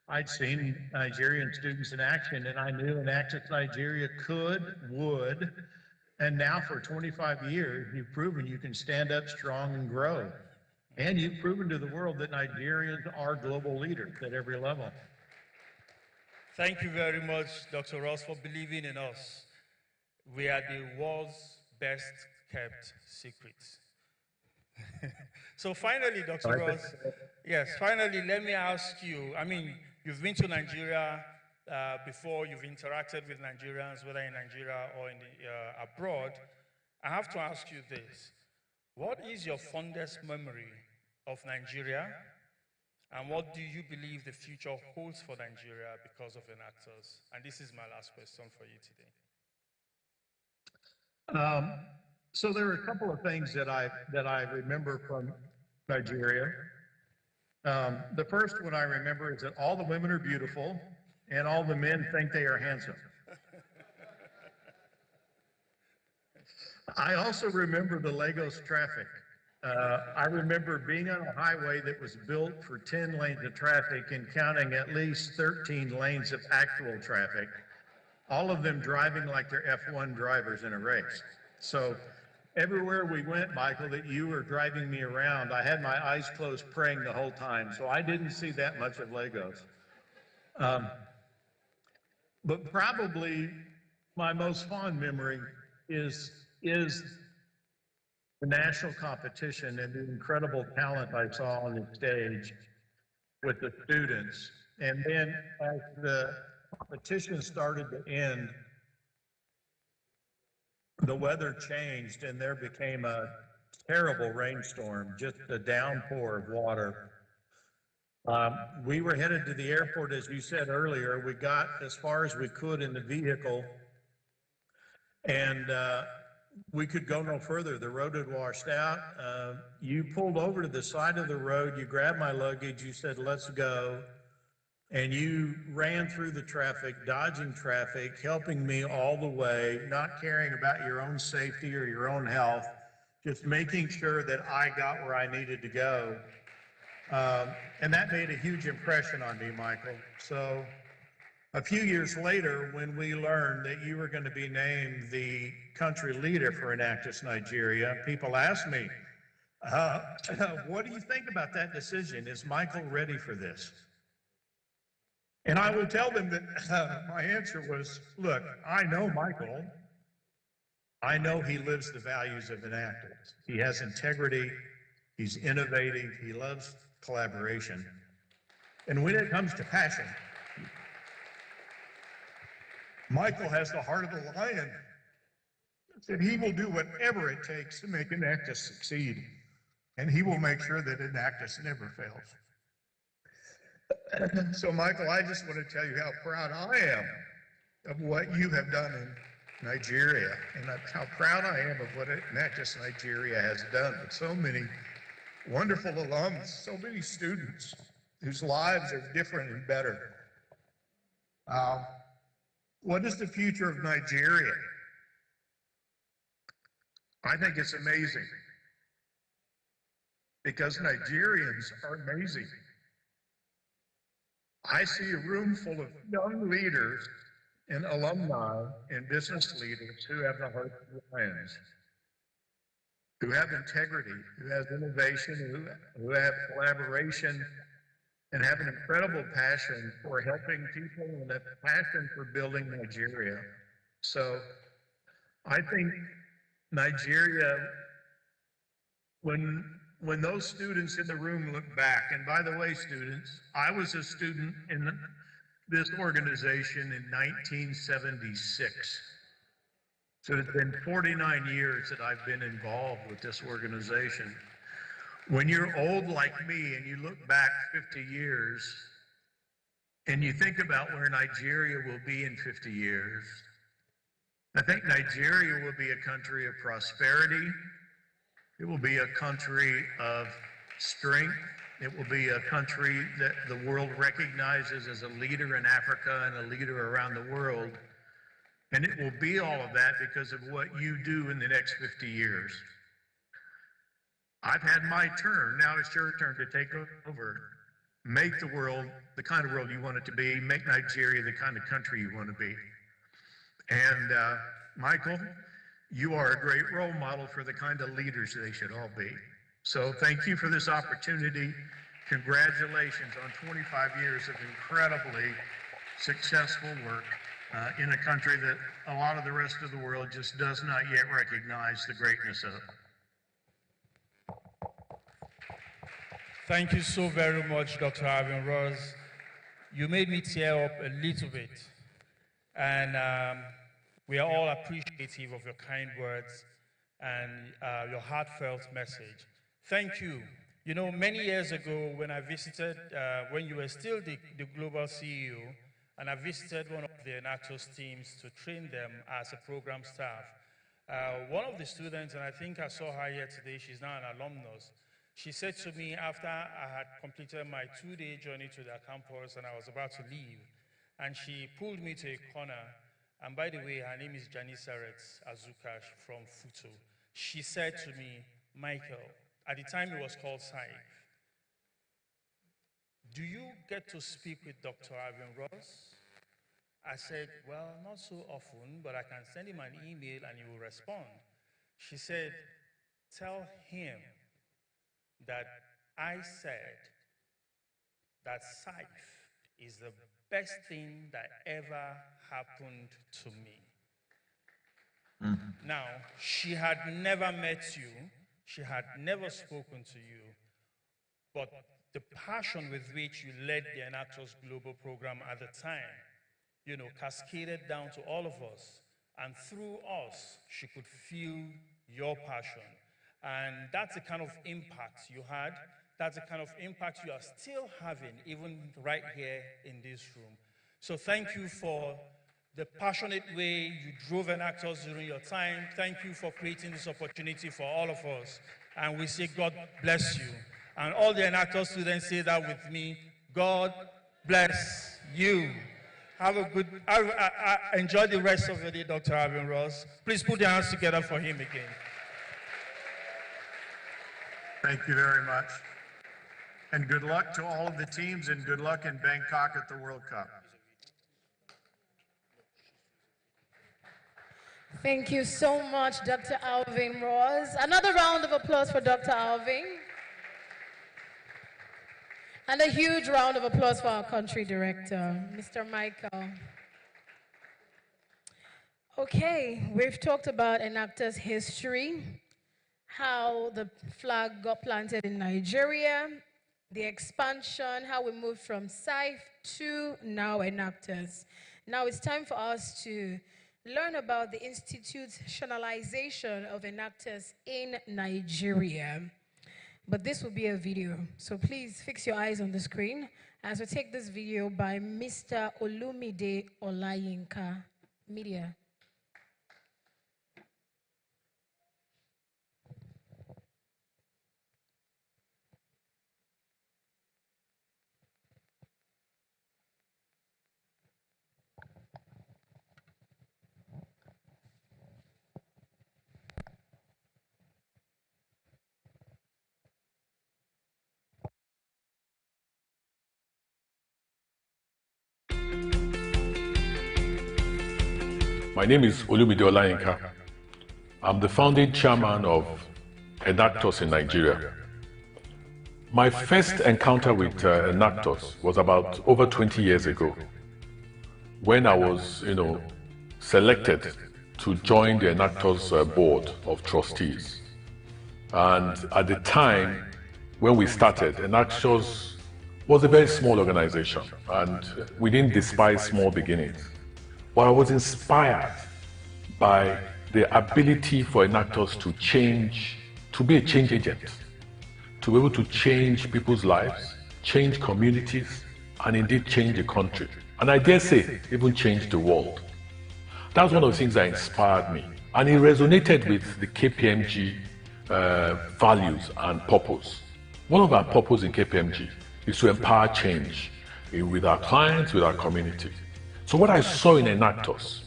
I'd seen Nigerian students in action, and I knew Enactus Nigeria could, would, and now for 25 years, you've proven you can stand up strong and grow. And you've proven to the world that Nigerians are global leaders at every level. Thank you very much, Dr. Ross, for believing in us. We are the world's best kept secrets. So finally, Dr. Ross, yes, finally, let me ask you, I mean, you've been to Nigeria before, you've interacted with Nigerians, whether in Nigeria or in abroad. I have to ask you this. What is your fondest memory of Nigeria, and what do you believe the future holds for Nigeria because of Enactus? And this is my last question for you today. So there are a couple of things that I remember from Nigeria. The first one I remember is that all the women are beautiful and all the men think they are handsome. I also remember the Lagos traffic. I remember being on a highway that was built for 10 lanes of traffic and counting at least 13 lanes of actual traffic, all of them driving like they're F1 drivers in a race. So everywhere we went, Michael, that you were driving me around, I had my eyes closed praying the whole time, so I didn't see that much of Lagos. But probably my most fond memory is the national competition and the incredible talent I saw on the stage with the students. And then as the competition started to end, the weather changed and there became a terrible rainstorm, just a downpour of water. We were headed to the airport, as you said earlier. We got as far as we could in the vehicle, and we could go no further. The road had washed out. You pulled over to the side of the road, you grabbed my luggage, you said, let's go. And you ran through the traffic, dodging traffic, helping me all the way, not caring about your own safety or your own health, just making sure that I got where I needed to go. And that made a huge impression on me, Michael. So a few years later, when we learned that you were going to be named the country leader for Enactus Nigeria, people asked me, what do you think about that decision? Is Michael ready for this? And I will tell them that my answer was, look, I know Michael. I know he lives the values of Enactus. He has integrity. He's innovative. He loves collaboration. And when it comes to passion, Michael has the heart of a lion. That he will do whatever it takes to make Enactus succeed. And he will make sure that Enactus never fails. So, Michael, I just want to tell you how proud I am of what you have done in Nigeria, and how proud I am of what Enactus Nigeria has done with so many wonderful alums, so many students whose lives are different and better. What is the future of Nigeria? I think it's amazing, because Nigerians are amazing. I see a room full of young leaders and alumni and business leaders who have the heart of lions, who have integrity, who have innovation, who have collaboration, and have an incredible passion for helping people and a passion for building Nigeria. So I think Nigeria, when those students in the room look back, and by the way, students, I was a student in this organization in 1976. So it's been 49 years that I've been involved with this organization. When you're old like me and you look back 50 years and you think about where Nigeria will be in 50 years, I think Nigeria will be a country of prosperity. It will be a country of strength. It will be a country that the world recognizes as a leader in Africa and a leader around the world. And it will be all of that because of what you do in the next 50 years. I've had my turn. Now it's your turn to take over. Make the world the kind of world you want it to be. Make Nigeria the kind of country you want to be. And Michael, you are a great role model for the kind of leaders they should all be. So thank you for this opportunity. Congratulations on 25 years of incredibly successful work in a country that a lot of the rest of the world just does not yet recognize the greatness of. Thank you so very much, Dr. Alvin Ross. You made me tear up a little bit. And we are all appreciative of your kind words and your heartfelt message. Thank you. You know, many years ago when I visited, when you were still the global CEO, and I visited one of the Enactus teams to train them as a program staff, one of the students, and I think I saw her here today, she's now an alumnus, she said to me after I had completed my 2-day journey to their campus and I was about to leave, and she pulled me to a corner, and by the way, her name is Janissaret Azukash from Futo. She said to me, Michael, at the time it was called SAIF, do you get to speak with Dr. Alvin Ross? I said, well, not so often, but I can send him an email and he will respond. She said, tell him that I said that SAIF is the best thing that ever happened to me. Now, she had never met you, she had never spoken to you, but the passion with which you led the Enactus Global Program at the time, you know, cascaded down to all of us. And through us, she could feel your passion. And that's the kind of impact you had. That's the kind of impact you are still having, even right here in this room. So thank you for the passionate way you drove Enactus during your time. Thank you for creating this opportunity for all of us. And we say, God bless you. And all the Enactus students say that with me, God bless you. Have a good, enjoy the rest of the day, Dr. Alvin Ross. Please put your hands together for him again. Thank you very much. And good luck to all of the teams and good luck in Bangkok at the World Cup. Thank you so much, Dr. Alvin Ross. Another round of applause for Dr. Alvin. And a huge round of applause for our country director, Mr. Michael. Okay, we've talked about Enactus history, how the flag got planted in Nigeria, the expansion, how we moved from SAIF to now Enactus. Now it's time for us to learn about the institutionalization of Enactus in Nigeria. But this will be a video, so please fix your eyes on the screen as we take this video by Mr. Olumide Olayinka Media. My name is Olumide Olayinka. I'm the founding chairman of Enactus in Nigeria. My first encounter with Enactus was about over 20 years ago when I was, selected to join the Enactus board of trustees. And at the time when we started, Enactus was a very small organization and we didn't despise small beginnings. But I was inspired by the ability for Enactus to change, to be a change agent, to be able to change people's lives, change communities, and indeed change the country, and I dare say, even change the world. That's one of the things that inspired me, and it resonated with the KPMG values and purpose. One of our purpose in KPMG is to empower change with our clients, with our community. So what I saw in Enactus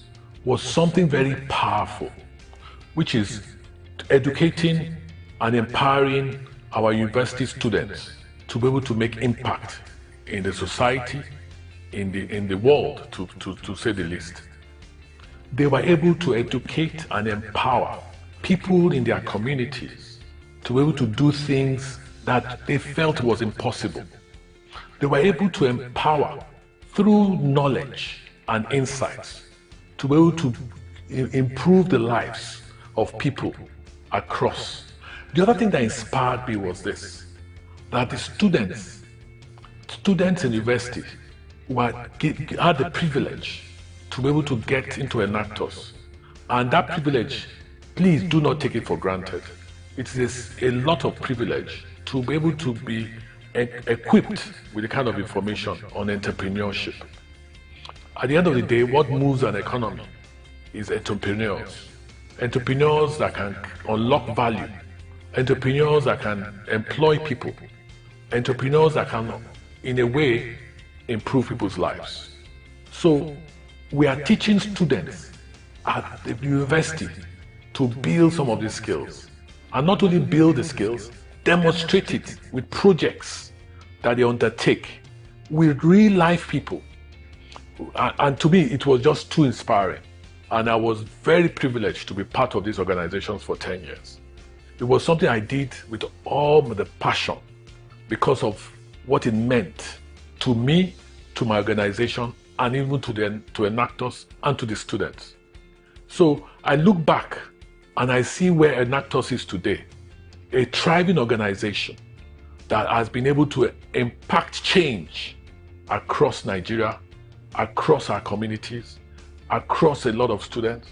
was something very powerful, which is educating and empowering our university students to be able to make impact in the society, in the world, to say the least. They were able to educate and empower people in their communities to be able to do things that they felt was impossible. They were able to empower through knowledge and insights to be able to improve the lives of people across. The other thing that inspired me was this, that the students in university had the privilege to be able to get into Enactus. And that privilege, please do not take it for granted. It is a lot of privilege to be able to be equipped with the kind of information on entrepreneurship. At the end of the day, what moves an economy is entrepreneurs. Entrepreneurs that can unlock value. Entrepreneurs that can employ people. Entrepreneurs that can, in a way, improve people's lives. So, we are teaching students at the university to build some of these skills. And not only build the skills, demonstrate it with projects that they undertake with real life people. And to me, it was just too inspiring. And I was very privileged to be part of these organizations for 10 years. It was something I did with all the passion because of what it meant to me, to my organization, and even to Enactus and to the students. So I look back and I see where Enactus is today, a thriving organization that has been able to impact change across Nigeria, across our communities, across a lot of students.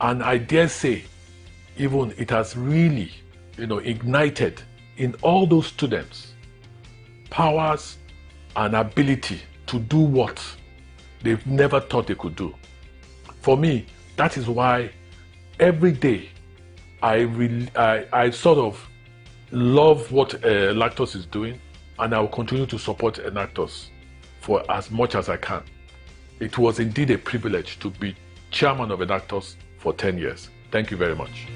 And I dare say, even it has really, ignited in all those students powers and ability to do what they've never thought they could do. For me, that is why every day I sort of love what Enactus is doing, and I will continue to support Enactus for as much as I can. It was indeed a privilege to be chairman of Enactus for 10 years. Thank you very much.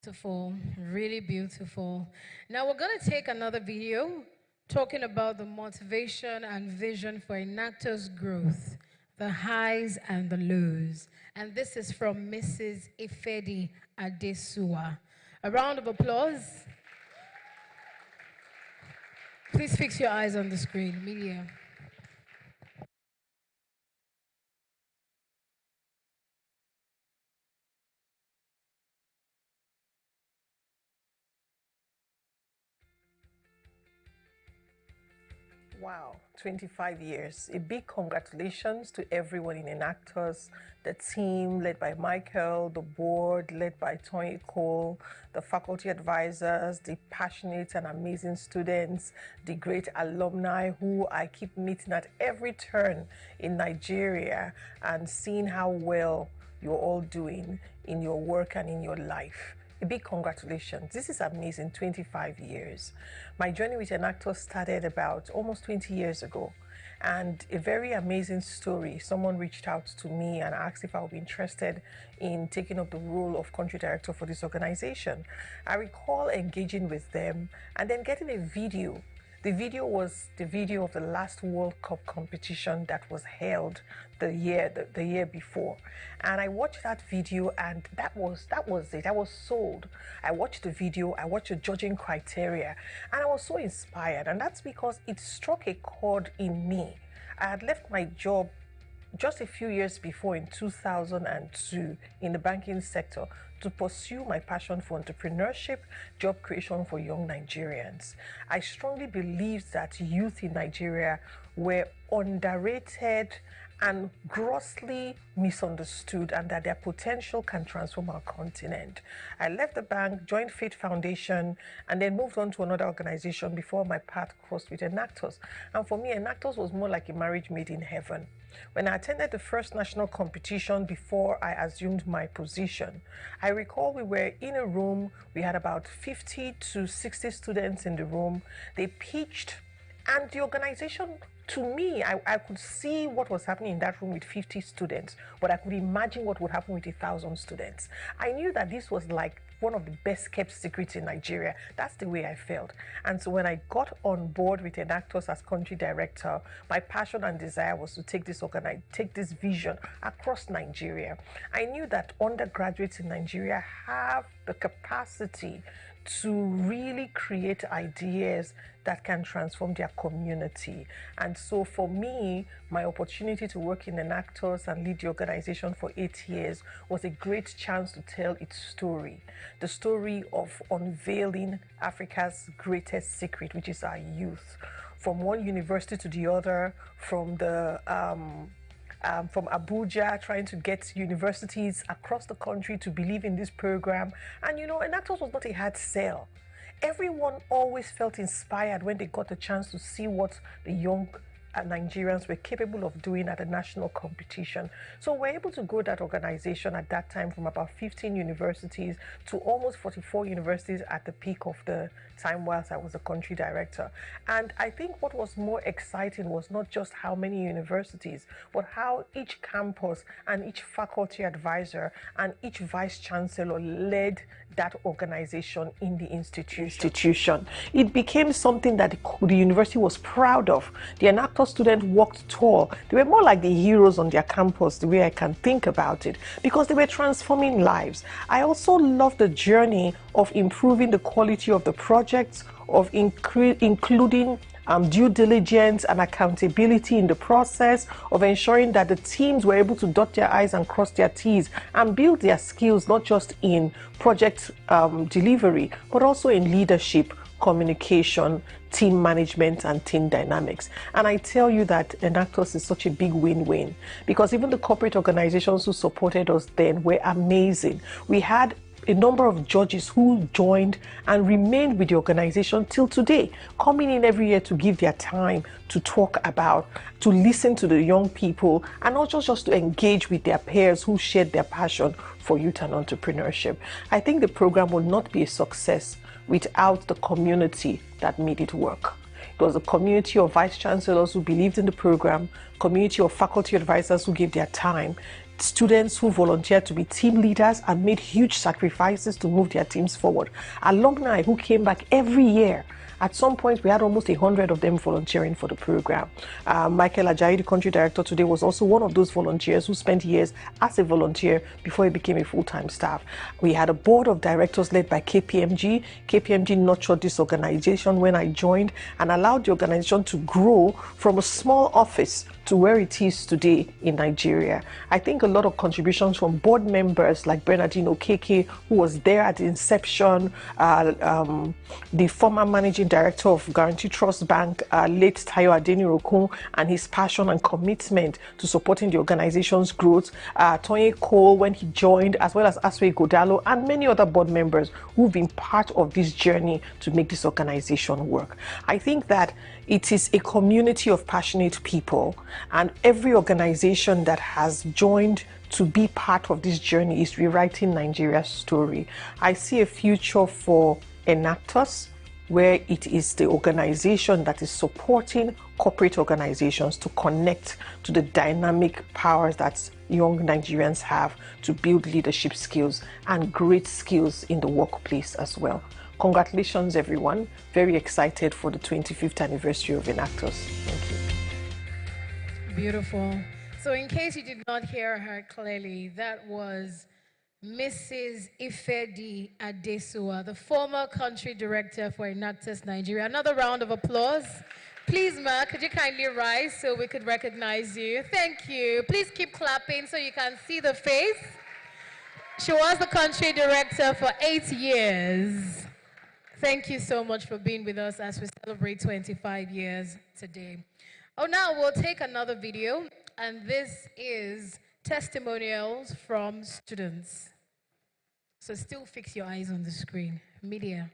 Beautiful, really beautiful. Now we're going to take another video talking about the motivation and vision for Enactus growth, the highs and the lows. And this is from Mrs. Ifedi Adesua. A round of applause. Please fix your eyes on the screen, media. Wow, 25 years. A big congratulations to everyone in Enactus, the team led by Michael, the board led by Tony Cole, the faculty advisors, the passionate and amazing students, the great alumni who I keep meeting at every turn in Nigeria and seeing how well you're all doing in your work and in your life. A big congratulations. This is amazing, 25 years. My journey with Enactus started about almost 20 years ago. And a very amazing story. Someone reached out to me and asked if I would be interested in taking up the role of country director for this organization. I recall engaging with them and then getting a video. The video was the video of the last World Cup competition that was held the year before. And I watched that video and that was it. I was sold. I watched the video, I watched the judging criteria, and I was so inspired. And that's because it struck a chord in me. I had left my job just a few years before in 2002 in the banking sector to pursue my passion for entrepreneurship, job creation for young Nigerians. I strongly believe that youth in Nigeria were underrated and grossly misunderstood, and that their potential can transform our continent. I left the bank, joined Faith Foundation, and then moved on to another organization before my path crossed with Enactus. And for me, Enactus was more like a marriage made in heaven. When I attended the first national competition before I assumed my position, I recall we were in a room, we had about 50 to 60 students in the room. They pitched, and the organization, to me, I could see what was happening in that room with 50 students, but I could imagine what would happen with 1,000 students. I knew that this was like one of the best kept secrets in Nigeria. That's the way I felt. And so when I got on board with Enactus as country director, my passion and desire was to take this vision across Nigeria. I knew that undergraduates in Nigeria have the capacity to really create ideas that can transform their community. And so for me, my opportunity to work in Enactus and lead the organization for 8 years was a great chance to tell its story, the story of unveiling Africa's greatest secret, which is our youth. From one university to the other, from Abuja, trying to get universities across the country to believe in this program. And you know, Enactus was not a hard sell. Everyone always felt inspired when they got the chance to see what the young Nigerians were capable of doing at a national competition. So we're able to grow that organization at that time from about 15 universities to almost 44 universities at the peak of the time whilst I was a country director. And I think what was more exciting was not just how many universities, but how each campus and each faculty advisor and each vice chancellor led that organization in the institution. It became something that the university was proud of. The Enactus students walked tall. They were more like the heroes on their campus, the way I can think about it, because they were transforming lives. I also love the journey of improving the quality of the projects, of including due diligence and accountability in the process, of ensuring that the teams were able to dot their I's and cross their T's and build their skills, not just in project delivery, but also in leadership, communication, team management, and team dynamics. And I tell you that Enactus is such a big win-win, because even the corporate organizations who supported us then were amazing. We had a number of judges who joined and remained with the organization till today, coming in every year to give their time to talk about, to listen to the young people, and also just to engage with their peers who shared their passion for youth and entrepreneurship. I think the program will not be a success without the community that made it work. It was a community of vice chancellors who believed in the program, community of faculty advisors who gave their time, students who volunteered to be team leaders and made huge sacrifices to move their teams forward, alumni who came back every year. At some point, we had almost 100 of them volunteering for the program. Michael Ajayi, the country director today, was also one of those volunteers who spent years as a volunteer before he became a full-time staff. We had a board of directors led by KPMG. KPMG nurtured this organization when I joined and allowed the organization to grow from a small office to where it is today in Nigeria. I think a lot of contributions from board members like Bernardine Okeke, who was there at the inception, the former managing director of Guarantee Trust Bank, late Tayo Adenirokun, and his passion and commitment to supporting the organization's growth, Tony Cole when he joined, as well as Aswe Godalo, and many other board members who've been part of this journey to make this organization work. I think that it is a community of passionate people, and every organization that has joined to be part of this journey is rewriting Nigeria's story. I see a future for Enactus, where it is the organization that is supporting corporate organizations to connect to the dynamic powers that young Nigerians have to build leadership skills and great skills in the workplace as well. Congratulations, everyone. Very excited for the 25th anniversary of Enactus. Thank you. Beautiful. So in case you did not hear her clearly, that was Mrs. Ifedi Adesua, the former country director for Enactus Nigeria. Another round of applause. Please, Ma, could you kindly rise so we could recognize you? Thank you. Please keep clapping so you can see the face. She was the country director for 8 years. Thank you so much for being with us as we celebrate 25 years today. Oh, now we'll take another video. and this is testimonials from students. So still fix your eyes on the screen. Media.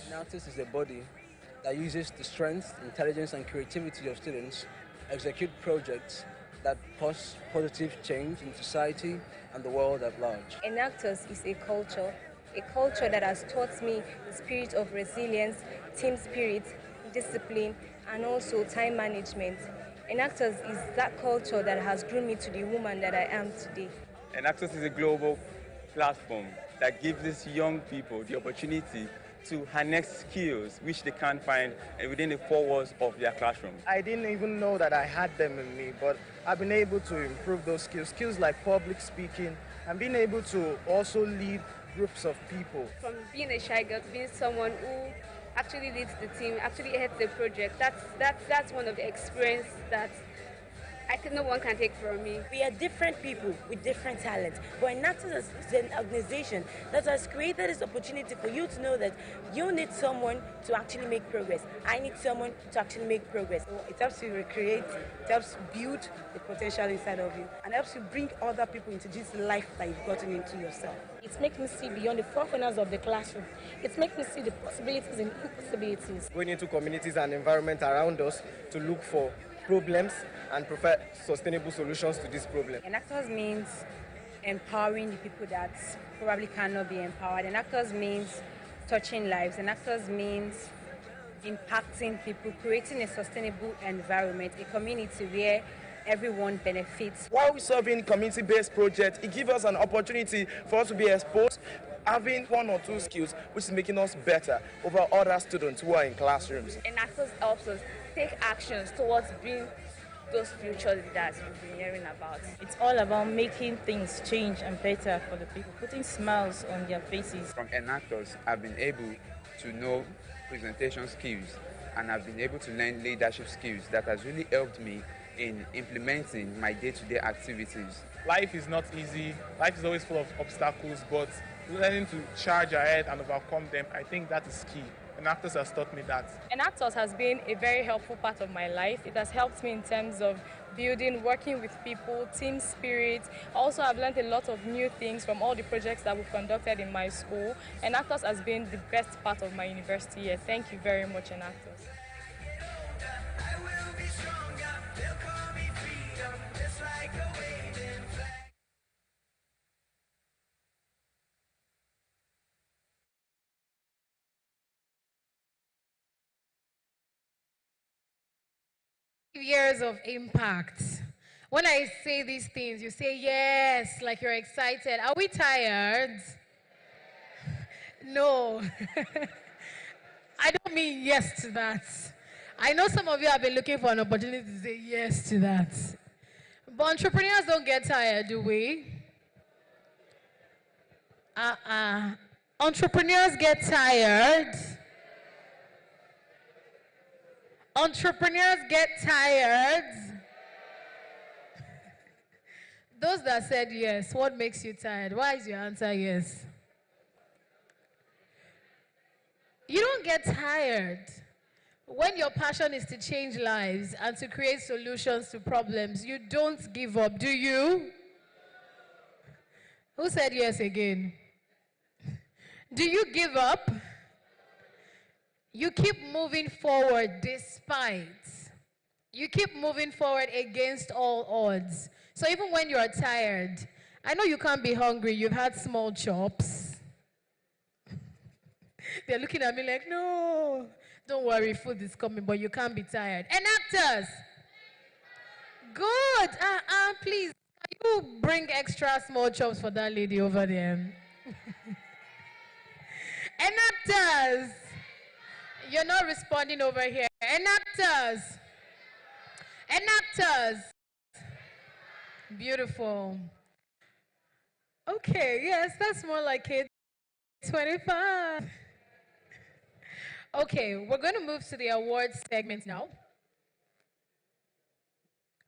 Enactus is a body that uses the strength, intelligence, and creativity of students execute projects that cause positive change in society and the world at large. Enactus is a culture that has taught me the spirit of resilience, team spirit, discipline, and also time management. Enactus is that culture that has grown me to the woman that I am today. Enactus is a global platform that gives these young people the opportunity to harness skills which they can't find within the four walls of their classroom. I didn't even know that I had them in me, but I've been able to improve those skills like public speaking, and being able to also lead groups of people. From being a shy girl to being someone who actually leads the team, actually heads the project, that's one of the experiences that I think no one can take from me. We are different people with different talents, but Enactus is an organization that has created this opportunity for you to know that you need someone to actually make progress. I need someone to actually make progress. So it helps you recreate, it helps build the potential inside of you, and helps you bring other people into this life that you've gotten into yourself. It makes me see beyond the four corners of the classroom. It makes me see the possibilities and impossibilities. Going into communities and environment around us to look for problems and provide sustainable solutions to these problems. Enactus means empowering the people that probably cannot be empowered. Enactus means touching lives. Enactus means impacting people, creating a sustainable environment, a community where everyone benefits. While we're serving community-based projects, it gives us an opportunity for us to be exposed, having one or two skills, which is making us better over other students who are in classrooms. Enactus helps us take actions towards being those future leaders we've been hearing about. It's all about making things change and better for the people, putting smiles on their faces. From Enactus, I've been able to know presentation skills, and I've been able to learn leadership skills that has really helped me in implementing my day-to-day activities. Life is not easy. Life is always full of obstacles, but learning to charge ahead and overcome them, I think that is key. Enactus has taught me that. Enactus has been a very helpful part of my life. It has helped me in terms of building, working with people, team spirit. Also, I've learned a lot of new things from all the projects that we've conducted in my school. Enactus has been the best part of my university year. Thank you very much, Enactus. Years of impact. When I say these things, you say yes, like you're excited. Are we tired? No. I don't mean yes to that. I know some of you have been looking for an opportunity to say yes to that. But entrepreneurs don't get tired, do we? Entrepreneurs get tired. Entrepreneurs get tired. Those that said yes, what makes you tired? Why is your answer yes? You don't get tired when your passion is to change lives and to create solutions to problems. You don't give up, do you? Who said yes again? Do you give up? You keep moving forward despite. You keep moving forward against all odds. So even when you're tired, I know you can't be hungry. You've had small chops. They're looking at me like, no. Don't worry, food is coming, but you can't be tired. Enactors! Good! Please, can you bring extra small chops for that lady over there? Enactors! You're not responding over here. Enactors! Enactors! Beautiful. Okay, yes, that's more like it. 25. Okay, we're going to move to the awards segment now,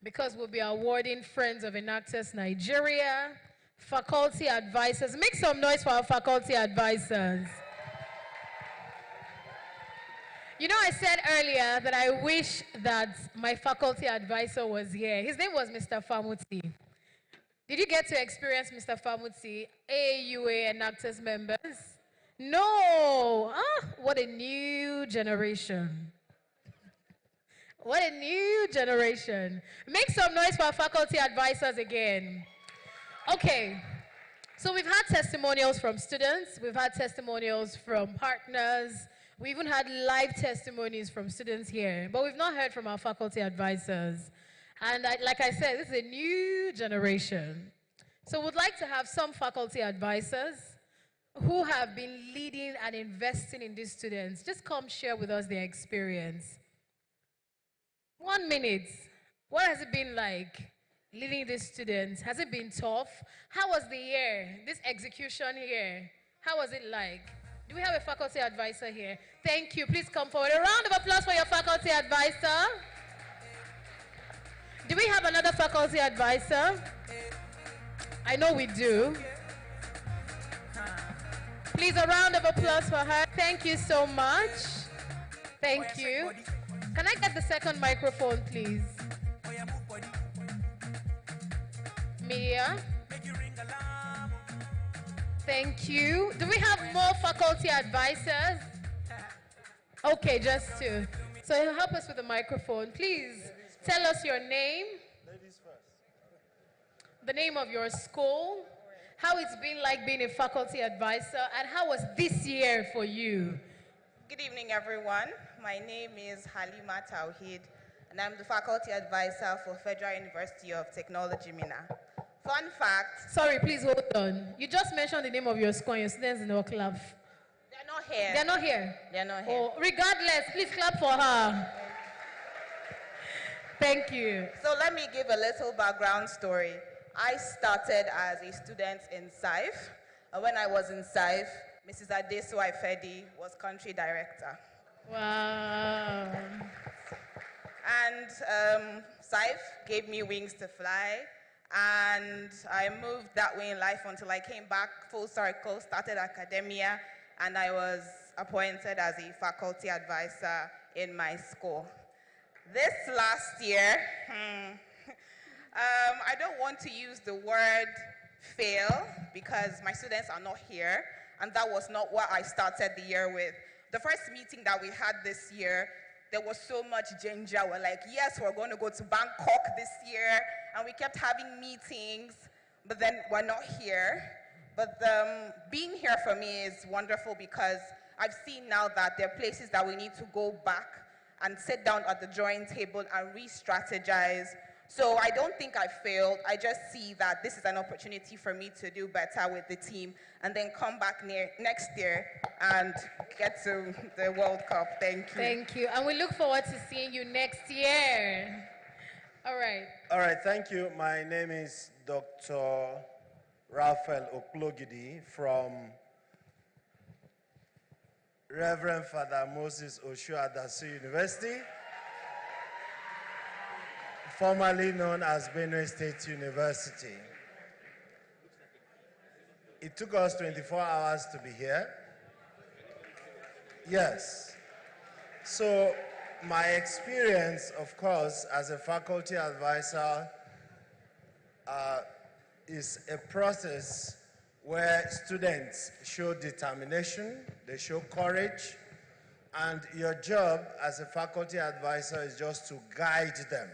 because we'll be awarding Friends of Enactus Nigeria, faculty advisors. Make some noise for our faculty advisors. You know, I said earlier that I wish that my faculty advisor was here. His name was Mr. Famuti. Did you get to experience Mr. Famuti, AUA Enactus members? No! What a new generation. What a new generation. Make some noise for our faculty advisors again. Okay, so we've had testimonials from students, we've had testimonials from partners, we even had live testimonies from students here, but we've not heard from our faculty advisors. And like I said, this is a new generation. So we'd like to have some faculty advisors who have been leading and investing in these students. Just come share with us their experience. 1 minute. What has it been like leading these students? Has it been tough? How was the year, this execution year? How was it like? Do we have a faculty advisor here? Thank you. Please come forward. A round of applause for your faculty advisor. Do we have another faculty advisor? I know we do. Please, a round of applause for her. Thank you so much. Thank you. Can I get the second microphone, please? Mia. Thank you. Do we have more faculty advisors? Okay, just two. So help us with the microphone. Please tell us your name. Ladies first. The name of your school. How it's been like being a faculty advisor, and how was this year for you? Good evening, everyone. My name is Halima Tawhid, and I'm the faculty advisor for Federal University of Technology, Minna. Fun fact. Sorry, please hold on. You just mentioned the name of your school and your students in our club. They're not here. They're not here? They're not here. Oh, regardless, please clap for her. Thank you. So let me give a little background story. I started as a student in SAIF. And when I was in SAIF, Mrs. Adesu Ifedi was country director. Wow. And SAIF gave me wings to fly. And I moved that way in life until I came back full circle, started academia, and I was appointed as a faculty advisor in my school. This last year, I don't want to use the word fail because my students are not here, and that was not what I started the year with. The first meeting that we had this year, there was so much ginger. We're like, yes, we're going to go to Bangkok this year, and we kept having meetings, but then we're not here. But being here for me is wonderful because I've seen now that there are places that we need to go back and sit down at the drawing table and re-strategize. So I don't think I failed. I just see that this is an opportunity for me to do better with the team and then come back next year and get to the World Cup. Thank you. Thank you. And we look forward to seeing you next year. All right. All right, thank you. My name is Dr. Raphael Oklogidi from Reverend Father Moses Oshuadasu University, formerly known as Benue State University. It took us 24 hours to be here. Yes. So my experience, of course, as a faculty advisor is a process where students show determination, they show courage, and your job as a faculty advisor is just to guide them.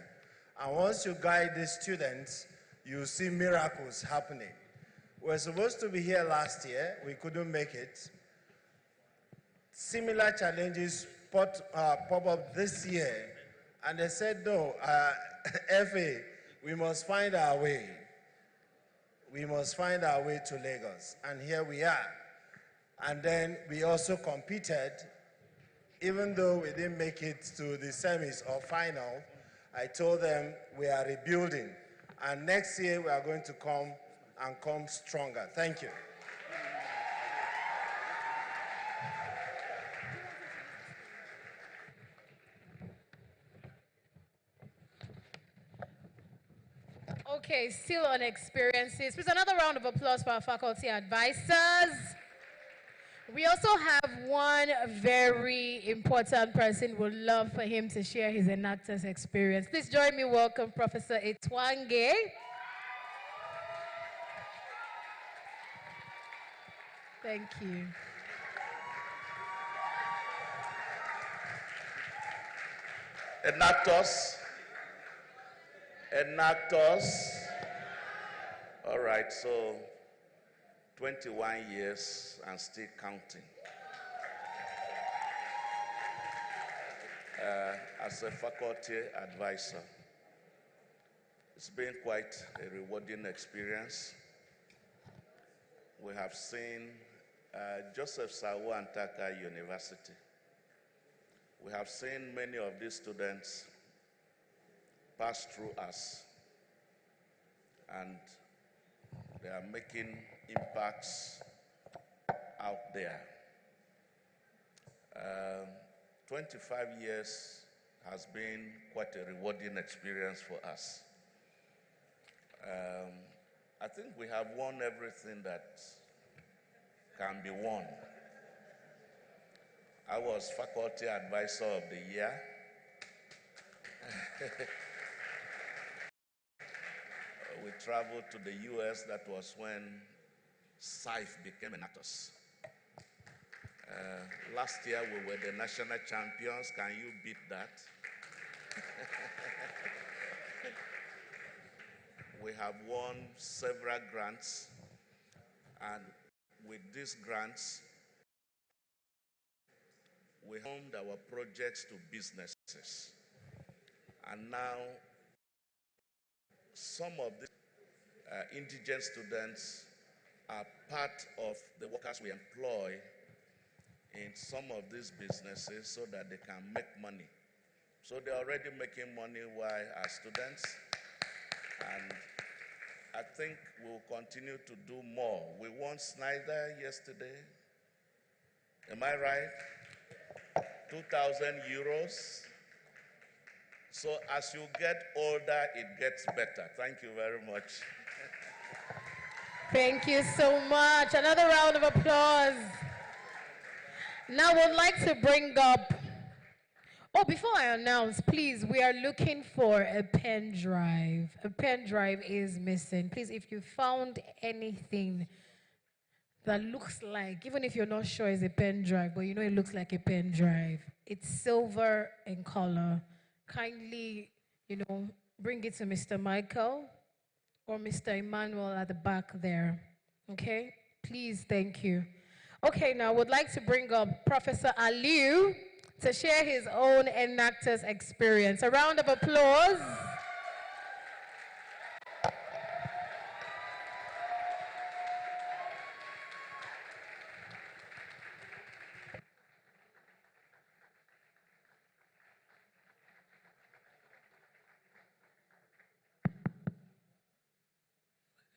And once you guide the students, you see miracles happening. We were supposed to be here last year. We couldn't make it. Similar challenges pop up this year, and they said, no, FA, we must find our way. We must find our way to Lagos, and here we are. And then we also competed, even though we didn't make it to the semis or final. I told them we are rebuilding, and next year we are going to come stronger. Thank you. Okay, still on experiences. Please, another round of applause for our faculty advisors. We also have one very important person. Would love for him to share his Enactus experience. Please join me welcome Professor Etwange. Thank you. Enactus. All right, so 21 years and still counting. As a faculty advisor, it's been quite a rewarding experience. We have seen Joseph Sawo Antaka University. We have seen many of these students pass through us, and they are making impacts out there. 25 years has been quite a rewarding experience for us. I think we have won everything that can be won. I was faculty advisor of the year. We traveled to the US. That was when SIFE became Enactus. Last year we were the national champions. Can you beat that? We have won several grants, and with these grants, we homed our projects to businesses. And now, some of the indigent students are part of the workers we employ in some of these businesses so that they can make money. So they're already making money while as students, and I think we'll continue to do more. We won Snyder yesterday. Am I right? 2,000 euros. So as you get older, it gets better. Thank you very much. Thank you so much. Another round of applause. Now we'd like to bring up, before I announce, please, we are looking for a pen drive. A pen drive is missing. Please, if you found anything that looks like, even if you're not sure it's a pen drive, but you know it looks like a pen drive, it's silver in color. Kindly, bring it to Mr. Michael or Mr. Emmanuel at the back there. Okay? Please, thank you. Okay, now I would like to bring up Professor Aliu to share his own Enactus experience. A round of applause.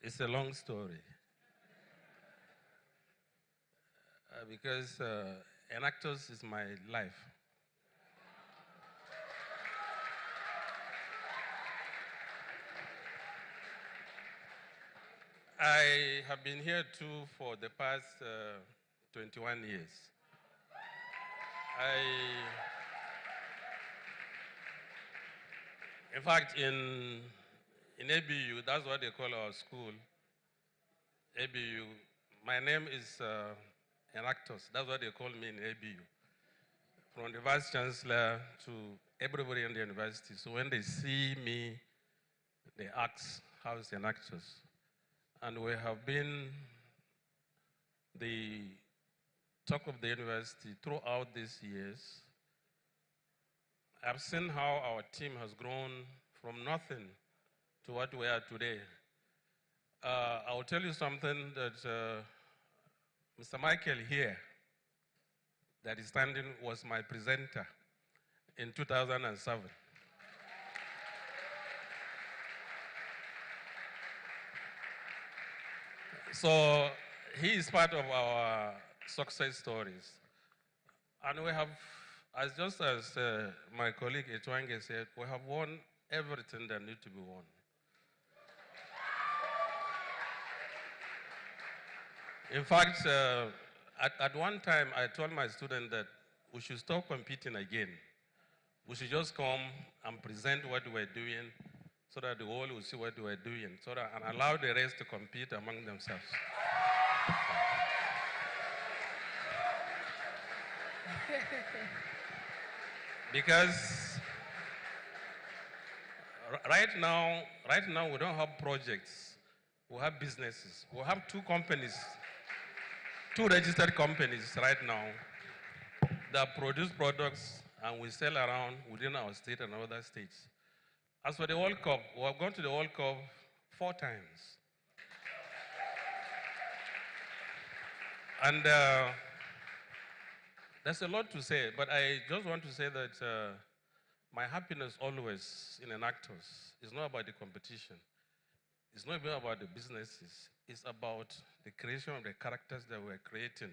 It's a long story. Because Enactus is my life. I have been here too for the past 21 years. In fact, in ABU, that's what they call our school, ABU. My name is Enactus. That's what they call me in ABU. From the Vice Chancellor to everybody in the university. So when they see me, they ask, how is Enactus? And we have been the talk of the university throughout these years. I've seen how our team has grown from nothing to what we are today. I will tell you something that Mr. Michael here, that is standing, was my presenter in 2007. So he is part of our success stories. And we have, as my colleague Etwange said, we have won everything that needs to be won. In fact, at one time, I told my students that we should stop competing again. We should just come and present what we're doing so that the world will see what we're doing, and allow the rest to compete among themselves. Because right now we don't have projects, we have businesses. We have two companies, two registered companies right now that produce products and we sell around within our state and other states. As for the World Cup, we have gone to the World Cup 4 times. And there's a lot to say, but I just want to say that my happiness always in Enactus is not about the competition. It's not even about the businesses. It's about the creation of the characters that we're creating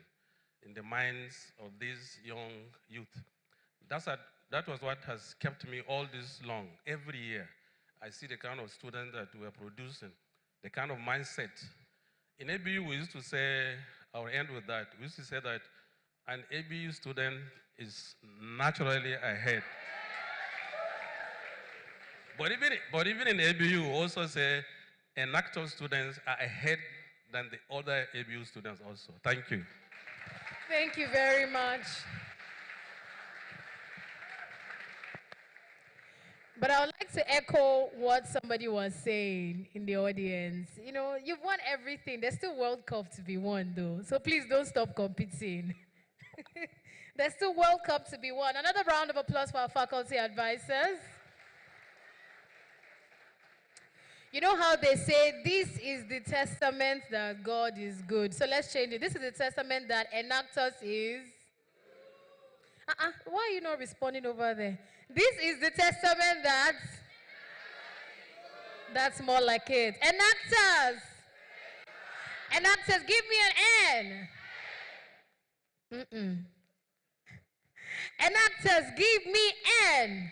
in the minds of these young youth. That was what has kept me all this long. Every year, I see the kind of students that we're producing, the kind of mindset. In ABU, we used to say, I'll end with that, we used to say that an ABU student is naturally ahead. But even in ABU, we also say Enactus students are ahead than the other ABU students also. Thank you. Thank you very much. But I would like to echo what somebody was saying in the audience. You know, you've won everything. There's still World Cup to be won, though. So please don't stop competing. There's still World Cup to be won. Another round of applause for our faculty advisors. You know how they say, this is the testament that God is good. So let's change it. This is the testament that Enactus is. Why are you not responding over there? This is the testament that. That's more like it. Enactus. Enactus, give me an N. Enactus, give me N.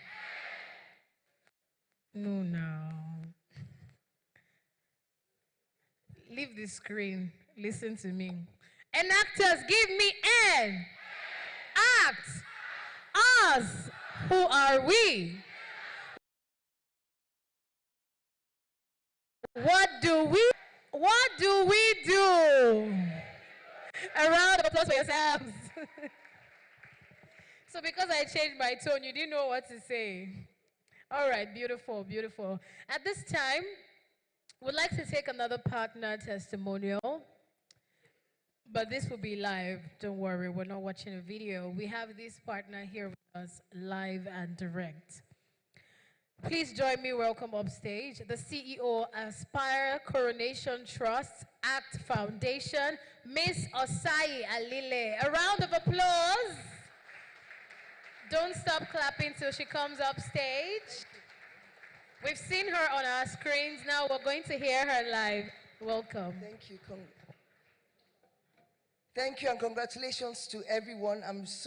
No. Leave the screen. Listen to me. Enactus, give me N. Act. Us. Who are we? What do we do? A round of applause for yourselves. So because I changed my tone, you didn't know what to say. All right, beautiful. At this time, we'd like to take another partner testimonial, but this will be live. Don't worry, we're not watching a video. We have this partner here with us live and direct. Please join me, welcome upstage, the CEO, Aspire Coronation Trust, ACT Foundation, Miss Osai Alile. A round of applause. Don't stop clapping till she comes upstage. We've seen her on our screens. Now we're going to hear her live. Welcome. Thank you. Thank you and congratulations to everyone. I'm so